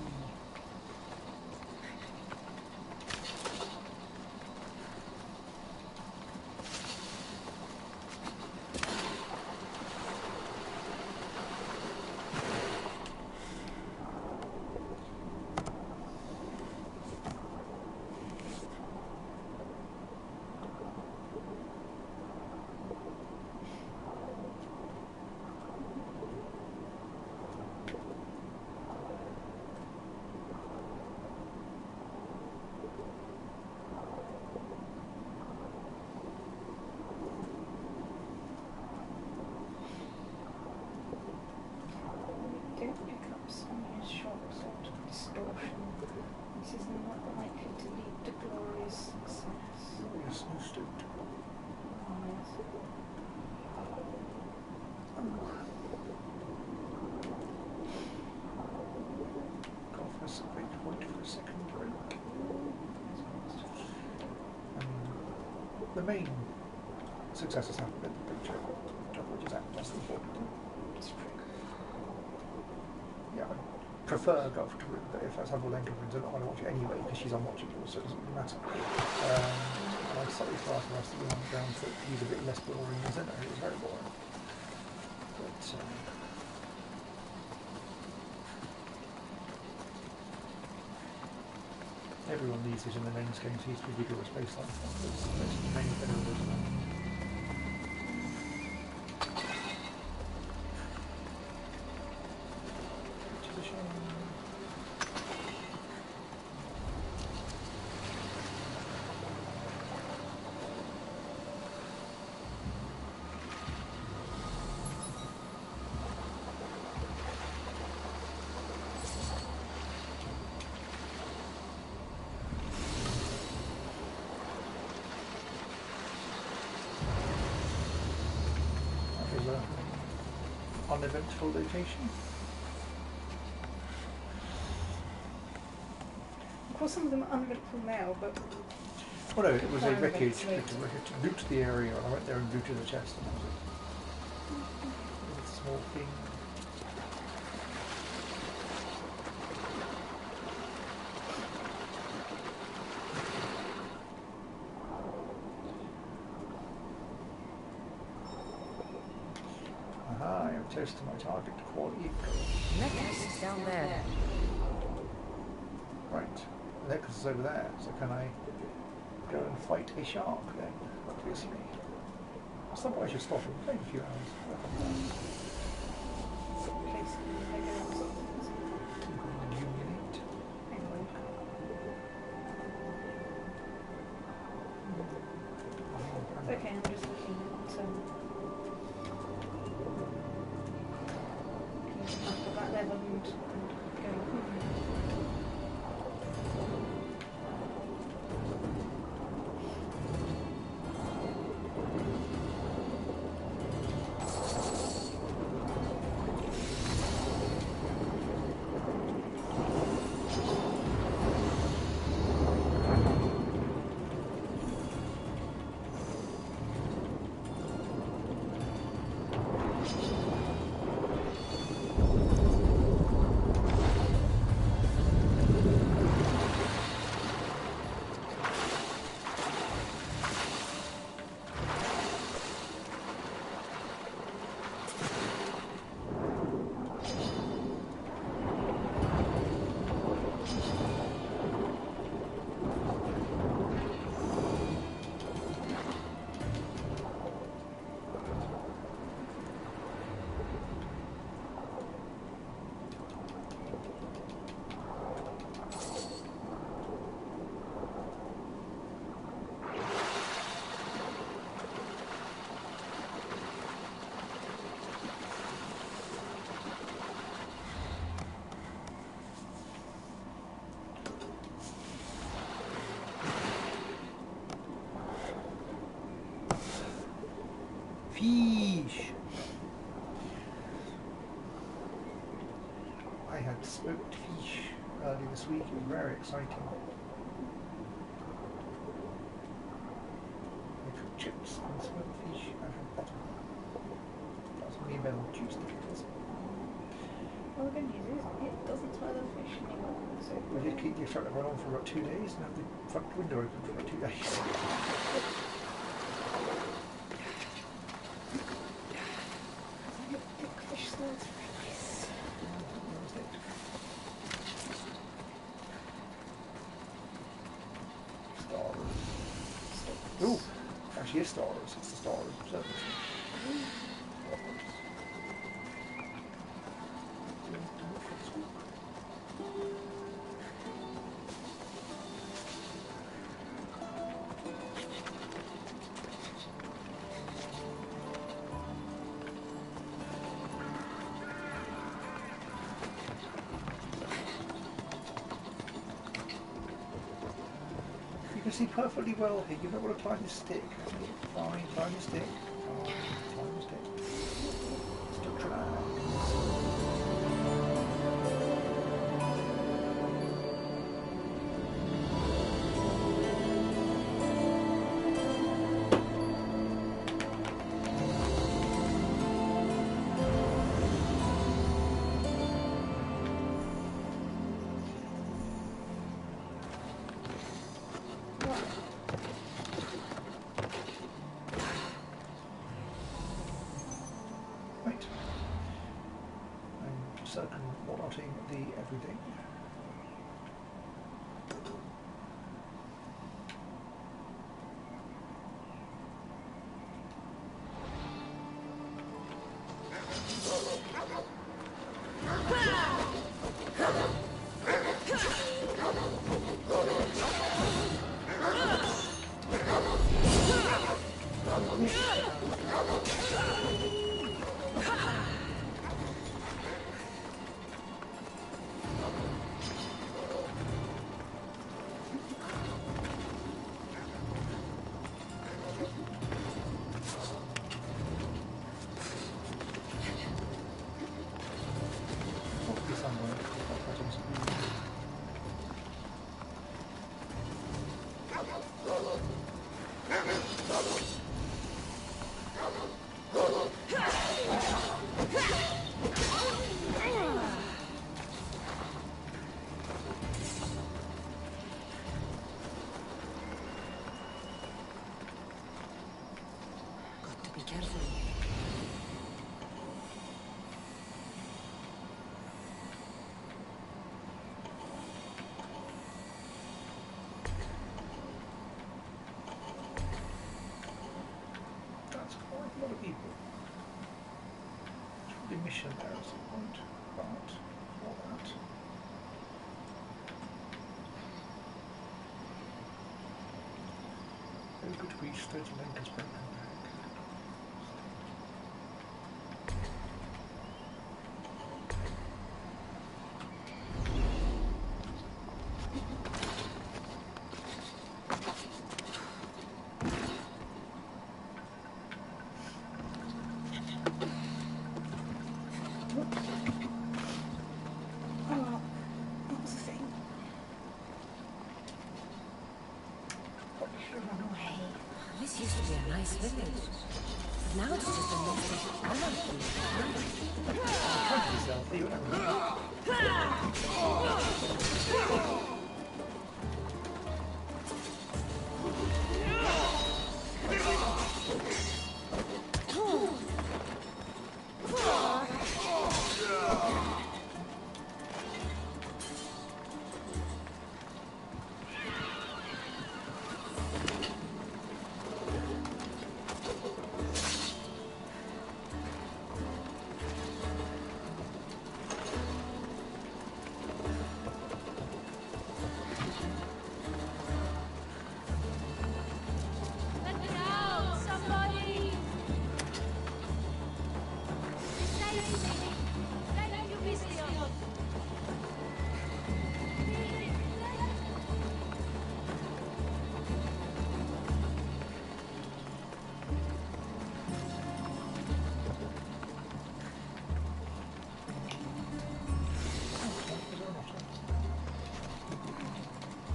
The main successes happen in the picture, which is that's important. Yeah, I prefer Gulf to Ruin, but if that's Havulenka Ruins, I'm not going to watch it anyway because she's unwatchable, so it doesn't really matter. And I slightly far from us to be on the ground foot. He's a bit less boring than Zeno. He was very boring. But everyone needs it in the names game, so he's to be vigorous baseline. That's the main benefit of it. Uneventful location. Of course, some of them are uneventful now, but. Well, no, it was a wreckage. We had to loot the area, and I went there and looted the chest, and that was it. It was a small thing. Close to my target, quality. Necklace is down there. Right, the necklace is over there, so can I go and fight a shark then? Obviously. At some point I should stop and play a few hours. Okay, I'm just looking at that level and going. Fish! I had smoked fish earlier this week. It was very exciting. chips and smoked fish and butter. That's me about juice stickers. Well, the good news is it doesn't smell of fish anymore. So We did keep the extractor on for about 2 days and have the front window open for about 2 days. Fish smells very nice. Stars. Ooh, actually is stars. It's the stars. So. You can see perfectly well here. You know what to tie this stick. Fine, tie your stick. Fine, tie your stick. Still try. Right. I'm circumvolting the everything. Hopefully somewhere. Got to be careful. That's quite a lot of people. Should be mission there at some point, but for that. Very good to reach 30 Lincoln's break and back. Oh, what was the thing? Probably should have run away. This used to be a nice village. But now it's just a nest of anarchy. Help yourself, leave it Let me out! Somebody! Save me! Thank you, Mr.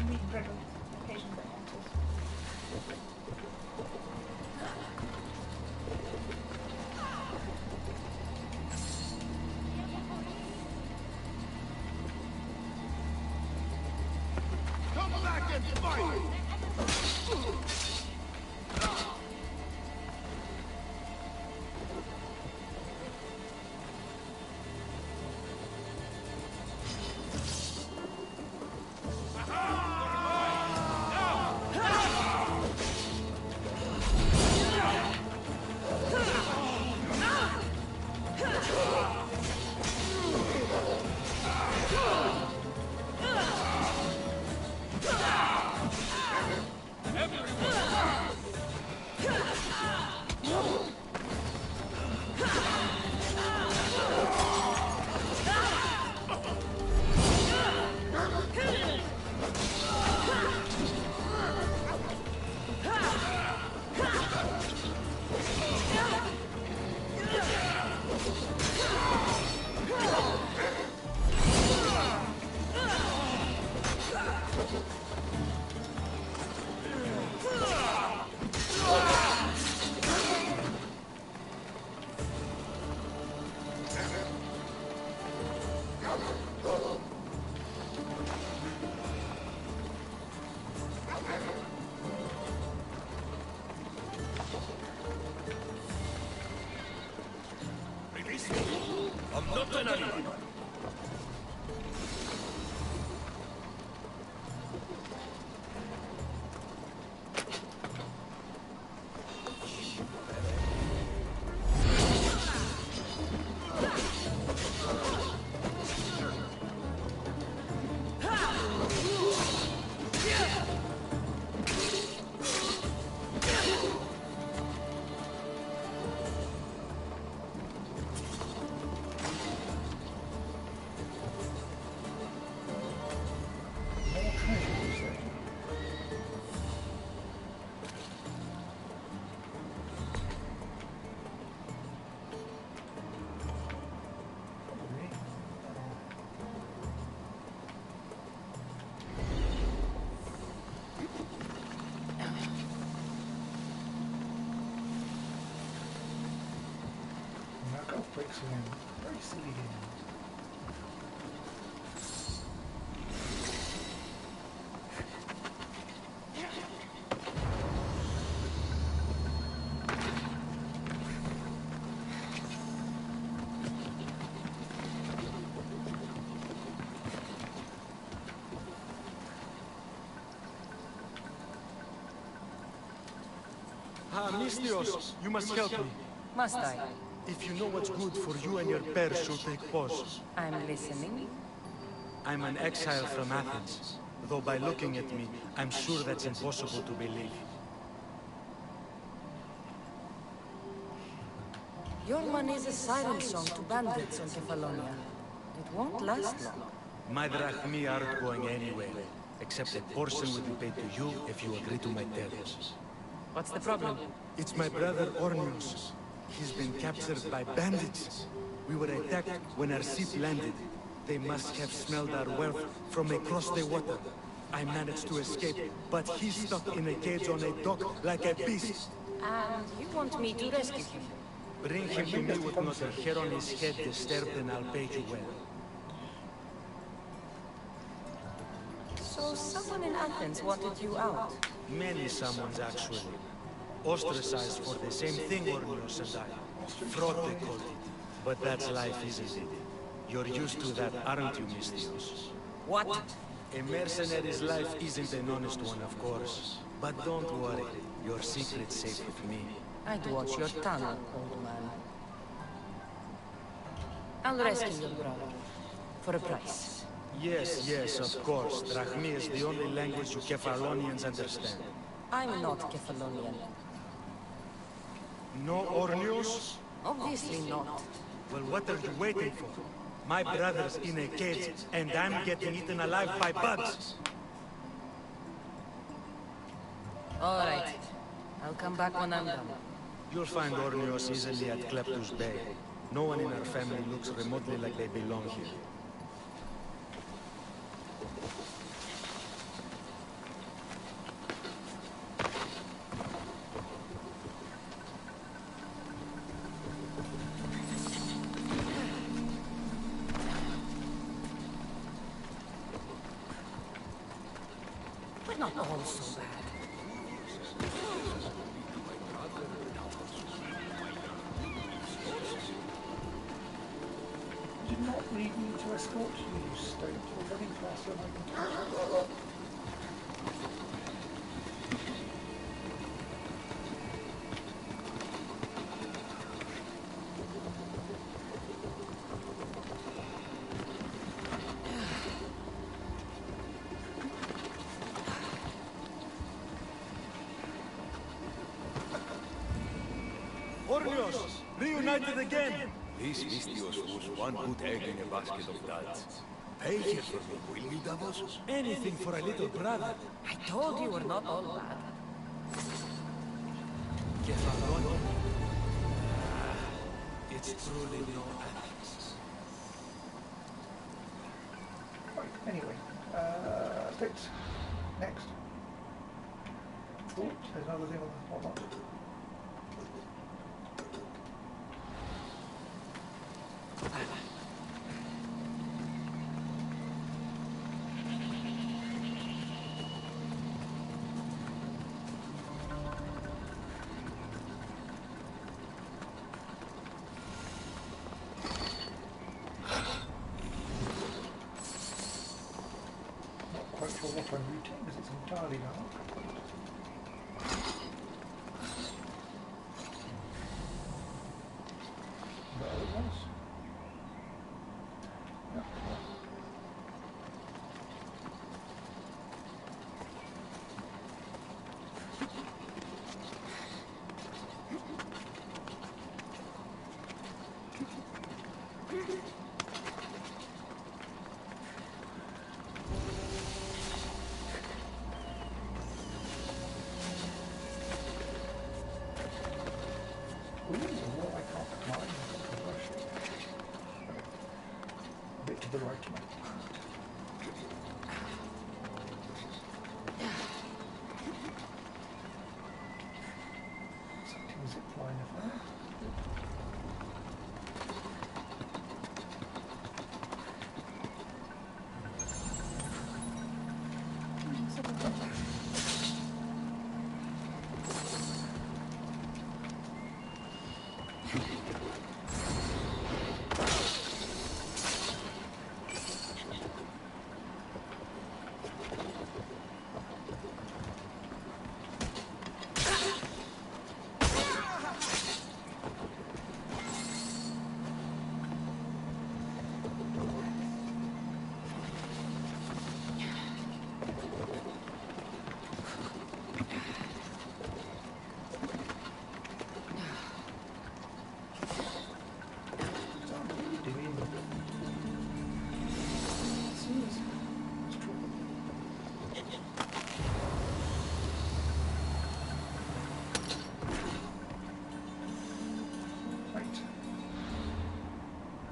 Meat bread on occasion bread lentils. back and fight! I'm not an animal. Breaks again. Very silly game. Mistios, you must help me. Must I? If you know what's good for you and your pairs, you'll take pause. I'm listening. I'm an exile from Athens. Though by looking at me, I'm sure that's impossible to believe. Your money is a siren song to bandits on Kefalonia. It won't last long. My drachmi aren't going anywhere, except a portion will be paid to you if you agree to my terms. What's the problem? It's my brother Ornios. He's been captured by bandits. We were attacked when our ship landed. They must have smelled our wealth from across the water. I managed to escape, but he's stuck in a cage on a dock like a beast. And you want me to rescue him? Bring him to me with not a hair on his head disturbed and I'll pay you well. So someone in Athens wanted you out? Many someones, actually. Ostracized for the same thing, Ornios and I. Fraud, they called it. But that's life, isn't it? You're used to that, aren't you, Mistios? What? A mercenary's life isn't an honest one, of course. But don't worry, your secret's safe with me. I'd watch your tongue, old man. I'll rescue your brother. For a price. Yes, yes, of course. Drachmi is the only language you Kefalonians understand. I'm not Kefalonian. No Ornios? Obviously not. Well, what are you waiting for? My brother's in a cage, and I'm getting eaten alive by bugs. All right. I'll come back when I'm done. You'll find Ornios easily at Kleptus Bay. No one in our family looks remotely like they belong here. We're not all so bad. You did not need me to escort you, you state. You're running faster than I can. Orlios, reunited again! This Mystios was one good egg in a basket of duds. Pay here for me, will you, Davos? Anything for a little brother. I told you we're not all bad. Kefalon. It's truly no ethics. Right, anyway. Fix. Next. Oh, there's another thing on the hotline. Quite sure what I'm routing because it's entirely dark. There it was. Yep. Ooh, well, I can't climb. A bit to the right. Something zip line of that.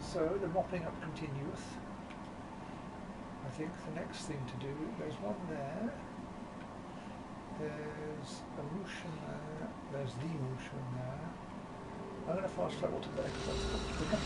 So the mopping up continueth. I think the next thing to do, there's one there, there's a Russian there, there's the Russian there. I'm going to fast travel to there because that's quicker.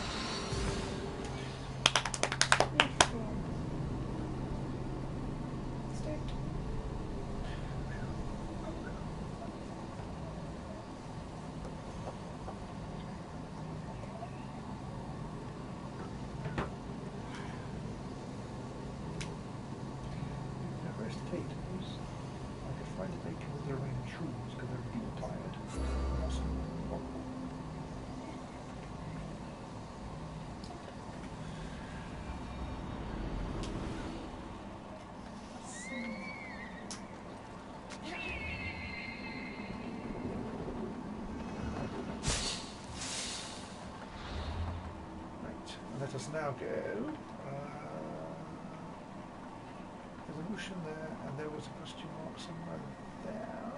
Let us now go. There's a Russian there, and there was a question mark somewhere there.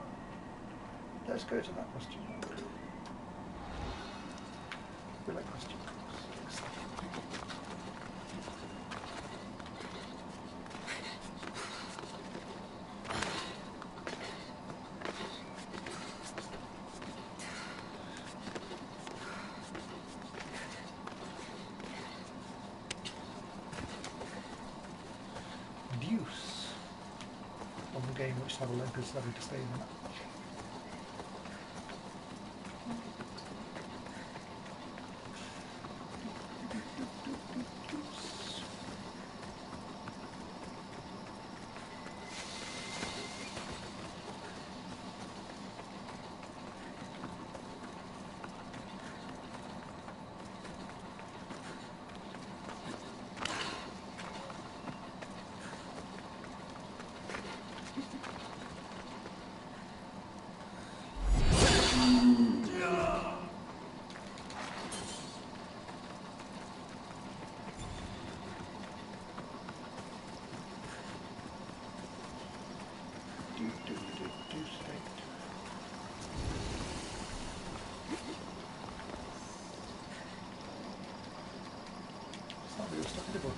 Let's go to that question mark. We like question marks. Deuce on the game which have a length is lovely to stay in that. Stuck in the bush.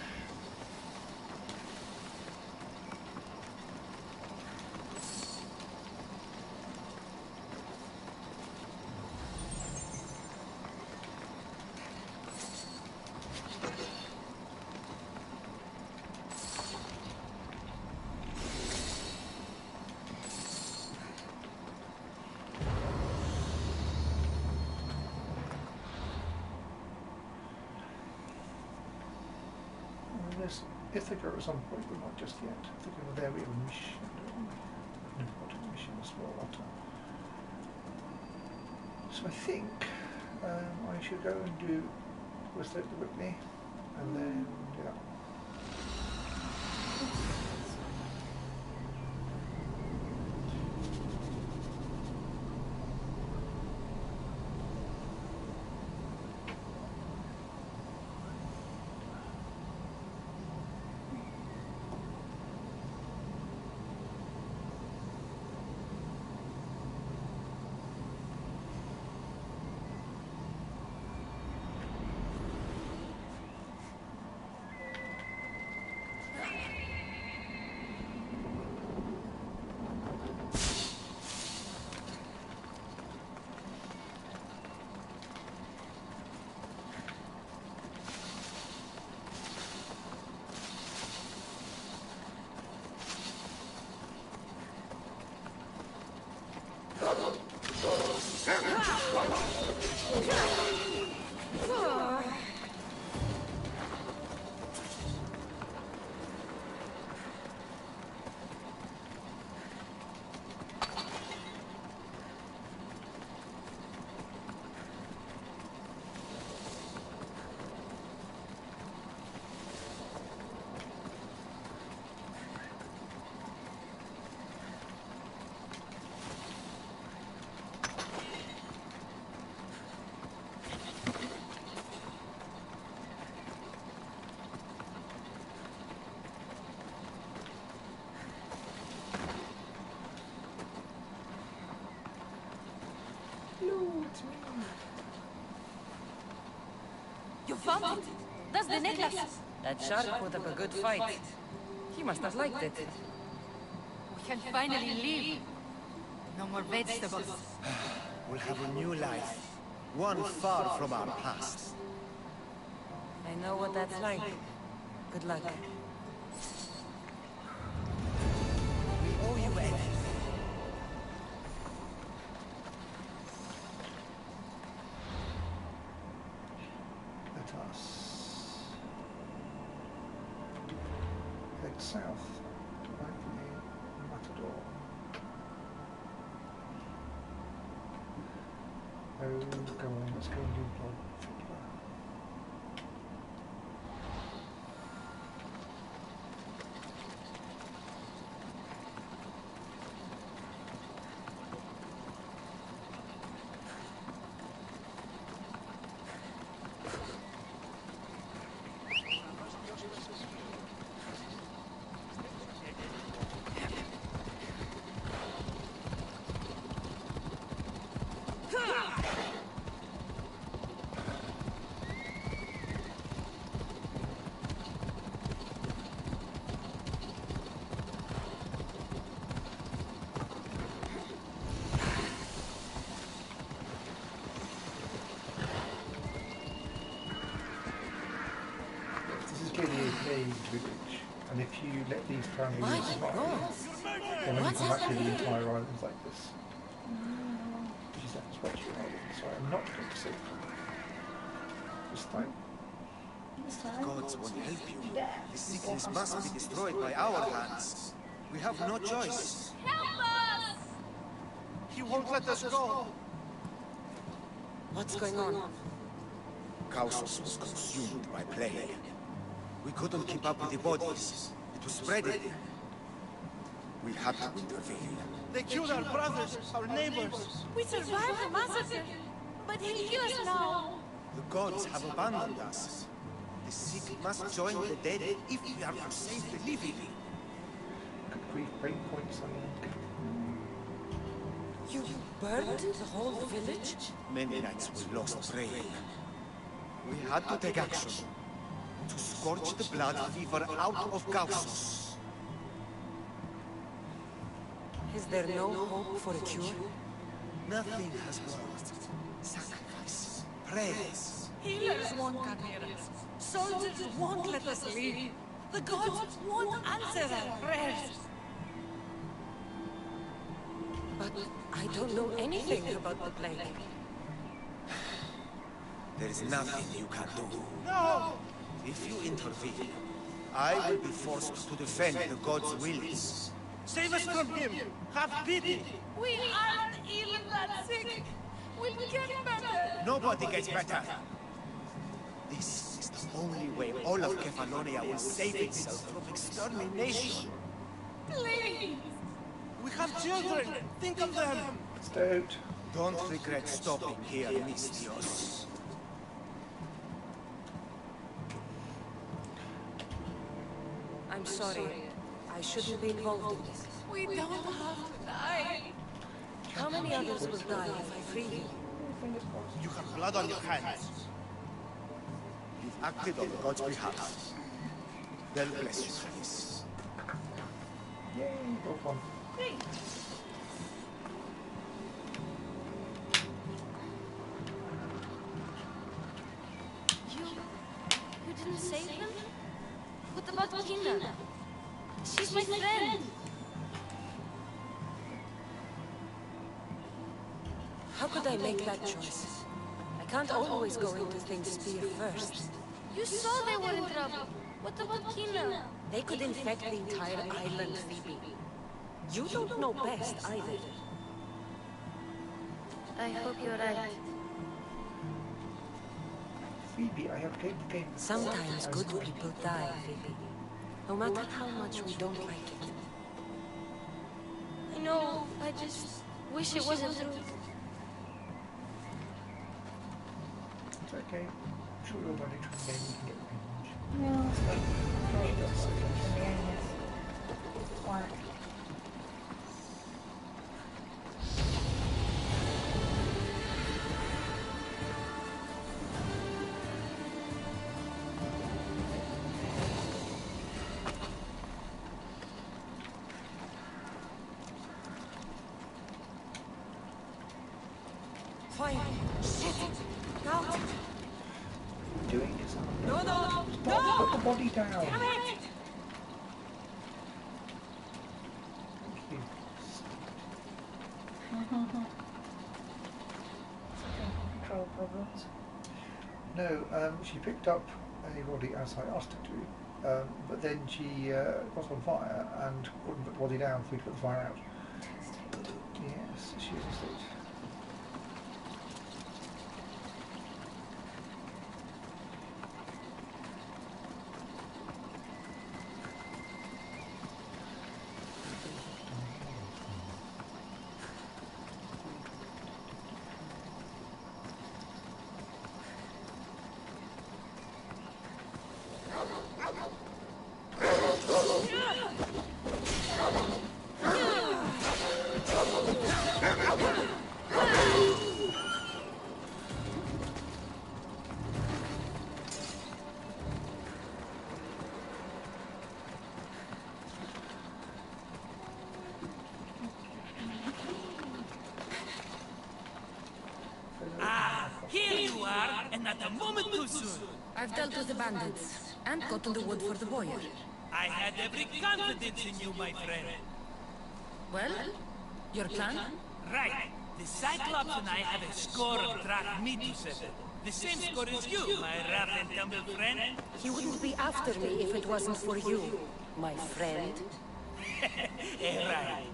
Ithaca at some point, but not just yet. I think over there we have a mission, don't we? An important mission as well. So I think I should go and do Westgate the Whitney, and then yeah. You found it? That's the necklace. That shark put up a good fight. He must have liked it. We can finally leave. No more vegetables. We'll have a new life. One far from our past. I know what that's like. Good luck. We owe you everything. Let us head south to likely Matador. Oh, come on, let's go and do Blood Fiddler. This is clearly a caved village, and if you let these families My God! Or when you come back to the entire island's like this. Which is that spreadsheet island. Sorry, I'm not going to see. This time. Gods won't help you. The sickness must be destroyed by our hands. We have no choice. Help us! He won't let us go. What's going on? Kausos was consumed by plague. We couldn't keep up with the bodies. It was spreading. We had to intervene. They killed our brothers, our neighbors. We survived the massacre, but he'll kill us now. The gods have abandoned us. The sick must join the dead if we are to save the living. Good grief, breakpoints on You burned the whole village? Many nights we lost praying. We had to take action. To scorch the blood fever out of Kausos. Is there no hope for a cure? Nothing has worked. Sacrifice, prayers. Healers won't come near us. Soldiers won't let us leave. The gods won't answer our prayers. But I don't know anything about the plague. There is nothing you can do. No! If you intervene, I will be forced to defend the gods' wills. Save us from him! Have pity! We aren't even that sick. We'll get better. Nobody gets better. This is the only way all of Kefalonia will save itself from extermination. Please! We have children! Think of them! Stay out. Don't regret stopping here, Mistios. I'm sorry. I shouldn't be involved in this. We don't have to die. How many others will die if I free you? You have blood on your hands. You've acted on God's behalf. They'll bless you for this. Yay, go fun. You didn't save him? What about Kina? She's my friend. How could I make that choice? I can't always go into things spear first. You saw they were in trouble. What about Kina? They could infect the entire island, Phoebe. You don't know best either. I hope you're right. Phoebe, I have played the game. Sometimes good people die, Phoebe. No matter how much we don't like it. I know, I just wish it wasn't true. It's okay. I'm sure we'll run into the game, we can get revenge. No, it's not. Great, that's okay from the end, yes. Whack. Fine. Shit! Out! Doing this. No, no! Stop, put the body down. Damn it! Thank you. Control problems. No, she picked up a body as I asked her to, but then she got on fire and wouldn't put the body down for me to put the fire out. Yes, she is a state. Here you are, and not a moment too soon. I've dealt with the bandits, and gotten the wood for the boiler. I had every confidence in you, my friend. Well, your plan? Right. The Cyclops and I have a score of drachmi to settle. The same score as you, my rough and tumble friend. He wouldn't be after me if it wasn't for you, my friend. Right.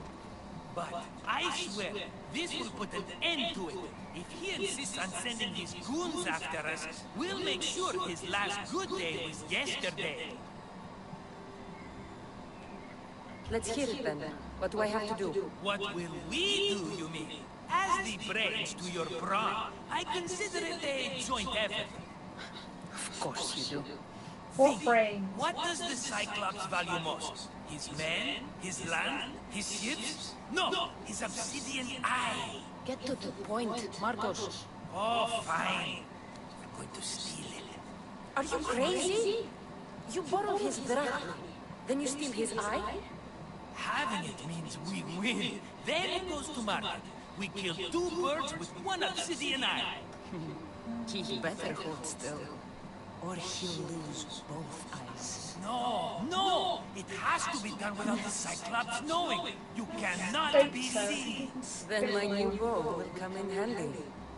But I swear, this will put an end to it. If he insists on sending these goons after us, we'll make sure his last good day was yesterday. Let's hear it then. What do I have to do? What will we do, you mean? As the brains to your brawn, I consider it a joint effort. Of course you do. What brain? What does the Cyclops value most? His men? His land? His ships? No, his obsidian eye. Get to the point, Marcos. Oh, fine. I'm going to steal it. Are you crazy? You borrow his drachma, then you steal his eye? Having it means we win. Then it goes to market. We kill 2 birds with 1 obsidian eye. He better hold still, or he'll lose both eyes. No! It has to be done without the Cyclops knowing. You cannot be seen. Then my new bow will come in handy.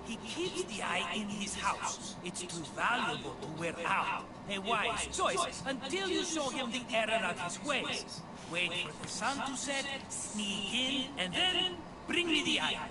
He keeps the eye in his house. It's too valuable to wear out. A wise choice until you show him the error of his ways. Wait for the sun to set, sneak in, and then bring me the eye.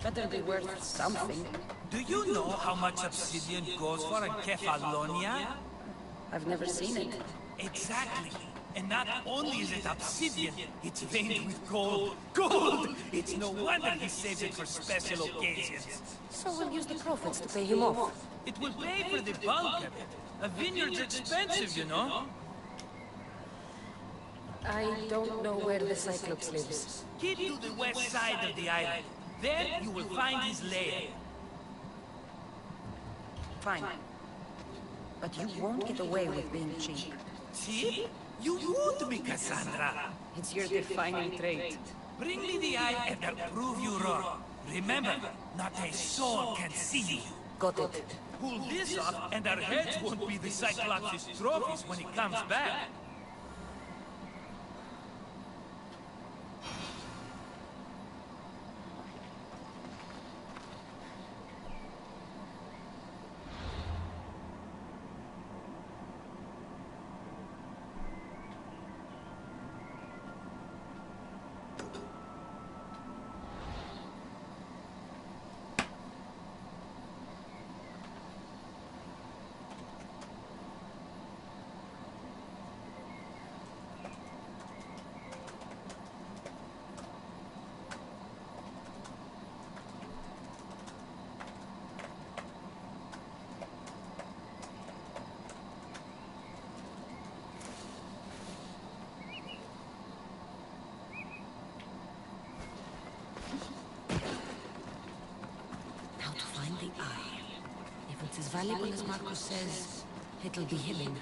Better be worth something. Do you know how much obsidian goes for in Kefalonia? I've never seen it. Exactly. And not only is it obsidian, it's veined with gold. Gold! It's no wonder he saves it for special occasions. So we'll use the profits to pay him off. It will pay for the bulk of it. A vineyard's expensive, you know. I don't know where the Cyclops lives. Keep to the west side of the island. There you will find his lair. Fine. But you won't get away with being cheap. Cheap? You would be, Cassandra. It's your defining trait. Bring me the eye and I'll prove you wrong. Remember, not a soul can see you. Got it. Pull this off and our heads won't be the Cyclops' trophies when he comes back. As valuable as Marcos says, it'll be hidden.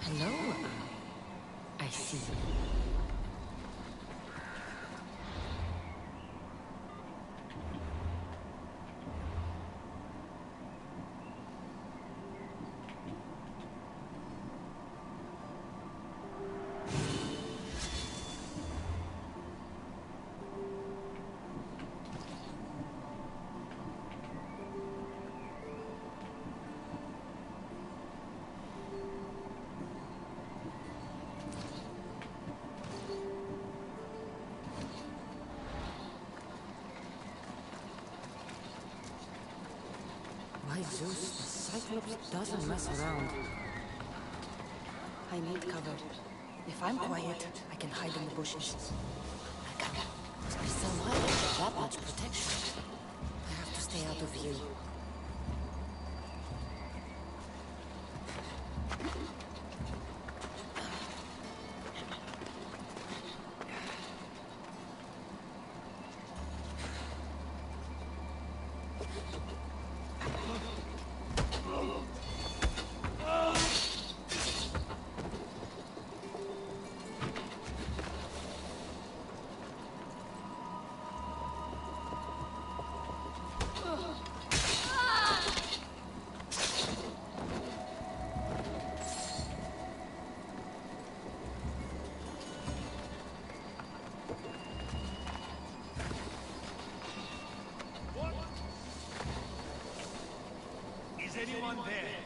Hello? I see. Zeus, the Cyclops doesn't mess around. I need cover. If I'm quiet, I can hide in the bushes. I can't. Must be so hard to get that much protection. I have to stay out of view. Is anyone there?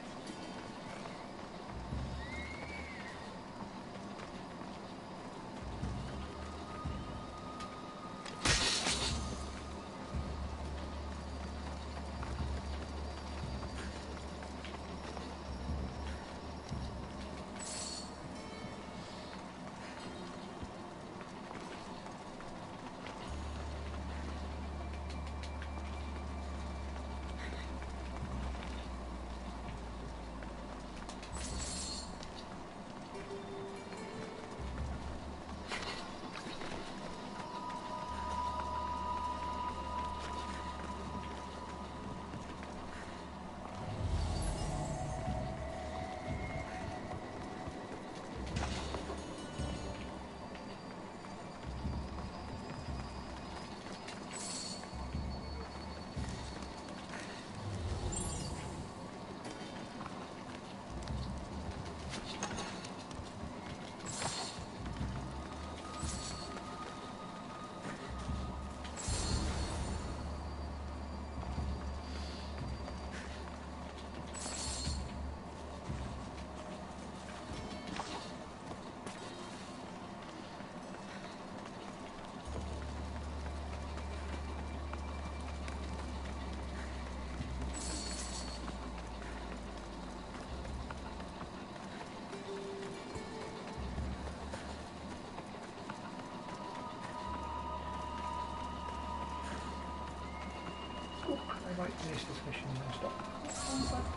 I might finish this mission and then stop. That sounds like...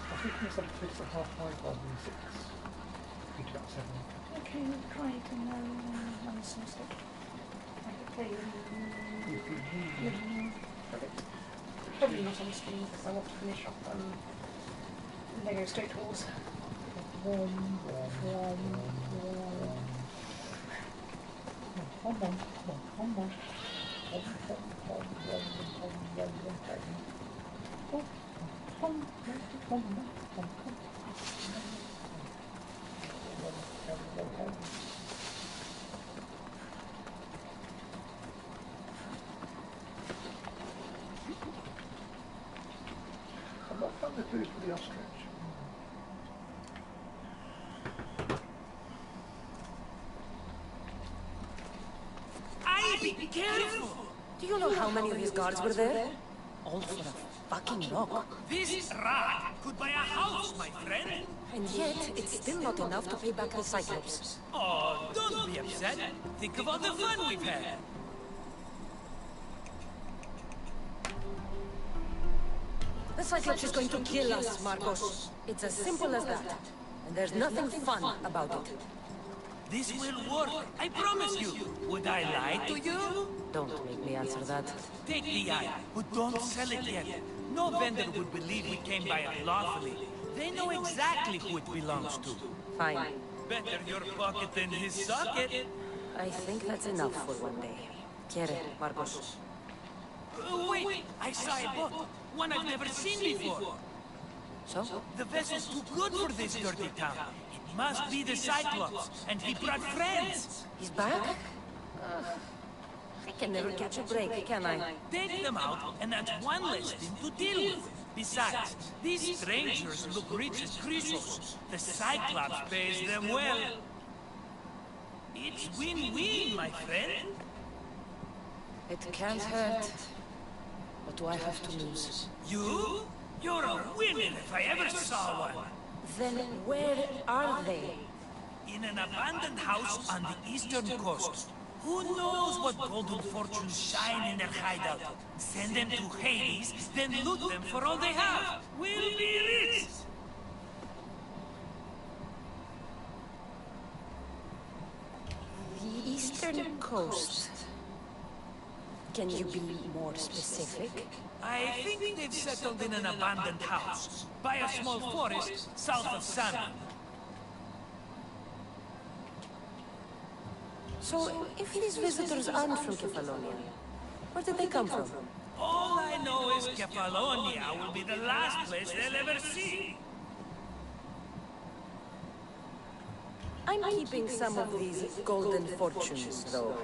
I think it's up to 6.5 rather than 6. Reach about 7. Okay, we'll try to know when some stuff. I could play perfect. Probably not on stream because I want to finish up Lego State Wars. I've not found the food for the ostrich. Be careful! Do you know how many of his guards were there? All for a fucking rock. This rat could buy a house, my friend! And yet, it's still not enough to pay back the Cyclops. Oh, don't be upset. Think of all the fun we've had. The Cyclops is going to kill us, Marcos. It's as simple as that. And there's nothing fun about it. This will work, I promise you. Would I lie to you? Don't make me answer that. Take the eye, but don't sell it yet. No vendor would believe we came by it lawfully. They know exactly who it belongs to. Fine. Better your pocket than his socket. I think that's enough for one day. Quiere, Marcos. Wait! I saw a boat. One I've never seen before. So? The vessel's too good for this dirty town. It must be the Cyclops, and he brought friends. He's back? I can never catch a break, can I? Take them out, and that's one less thing to deal with. Besides, these strangers look rich as Chrysos. The Cyclops pays them well. It's win-win, my friend. It can't hurt. What do I have to lose? You? You're a winner if I ever saw one. Then where are they? In an abandoned house on the eastern coast. Who knows what golden fortunes shine in their hideout? Send them to Hades, then loot them for all they have. We'll be rich! The eastern coast. Can you be more specific? I think they've settled in an abandoned house, by a small forest south of Salmon. So, if these visitors aren't from Kefalonia, where did they come from? All I know is Kefalonia will be the last place they'll ever see. I'm keeping some of these golden fortunes, though.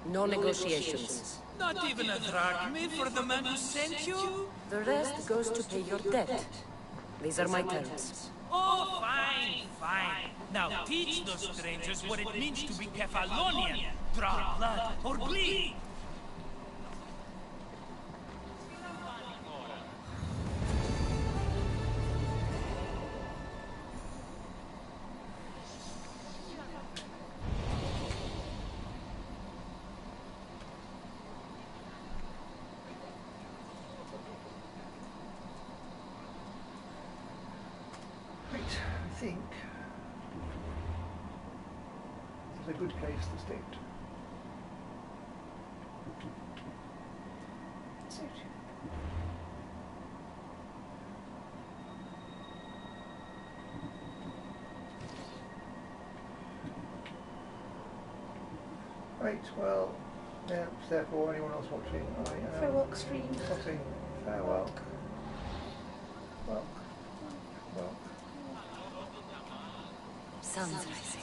No negotiations. Not even a drachme for the man who sent you? The rest goes to pay your debt. These are my terms. Oh, fine, fine. Now teach those strangers what it means to be Kefalonian. Draw blood or bleed. I think this is a good place to stay. Right, well, yeah, therefore anyone else watching, I am Farewell stream. plotting farewell. Well. Sun's rising.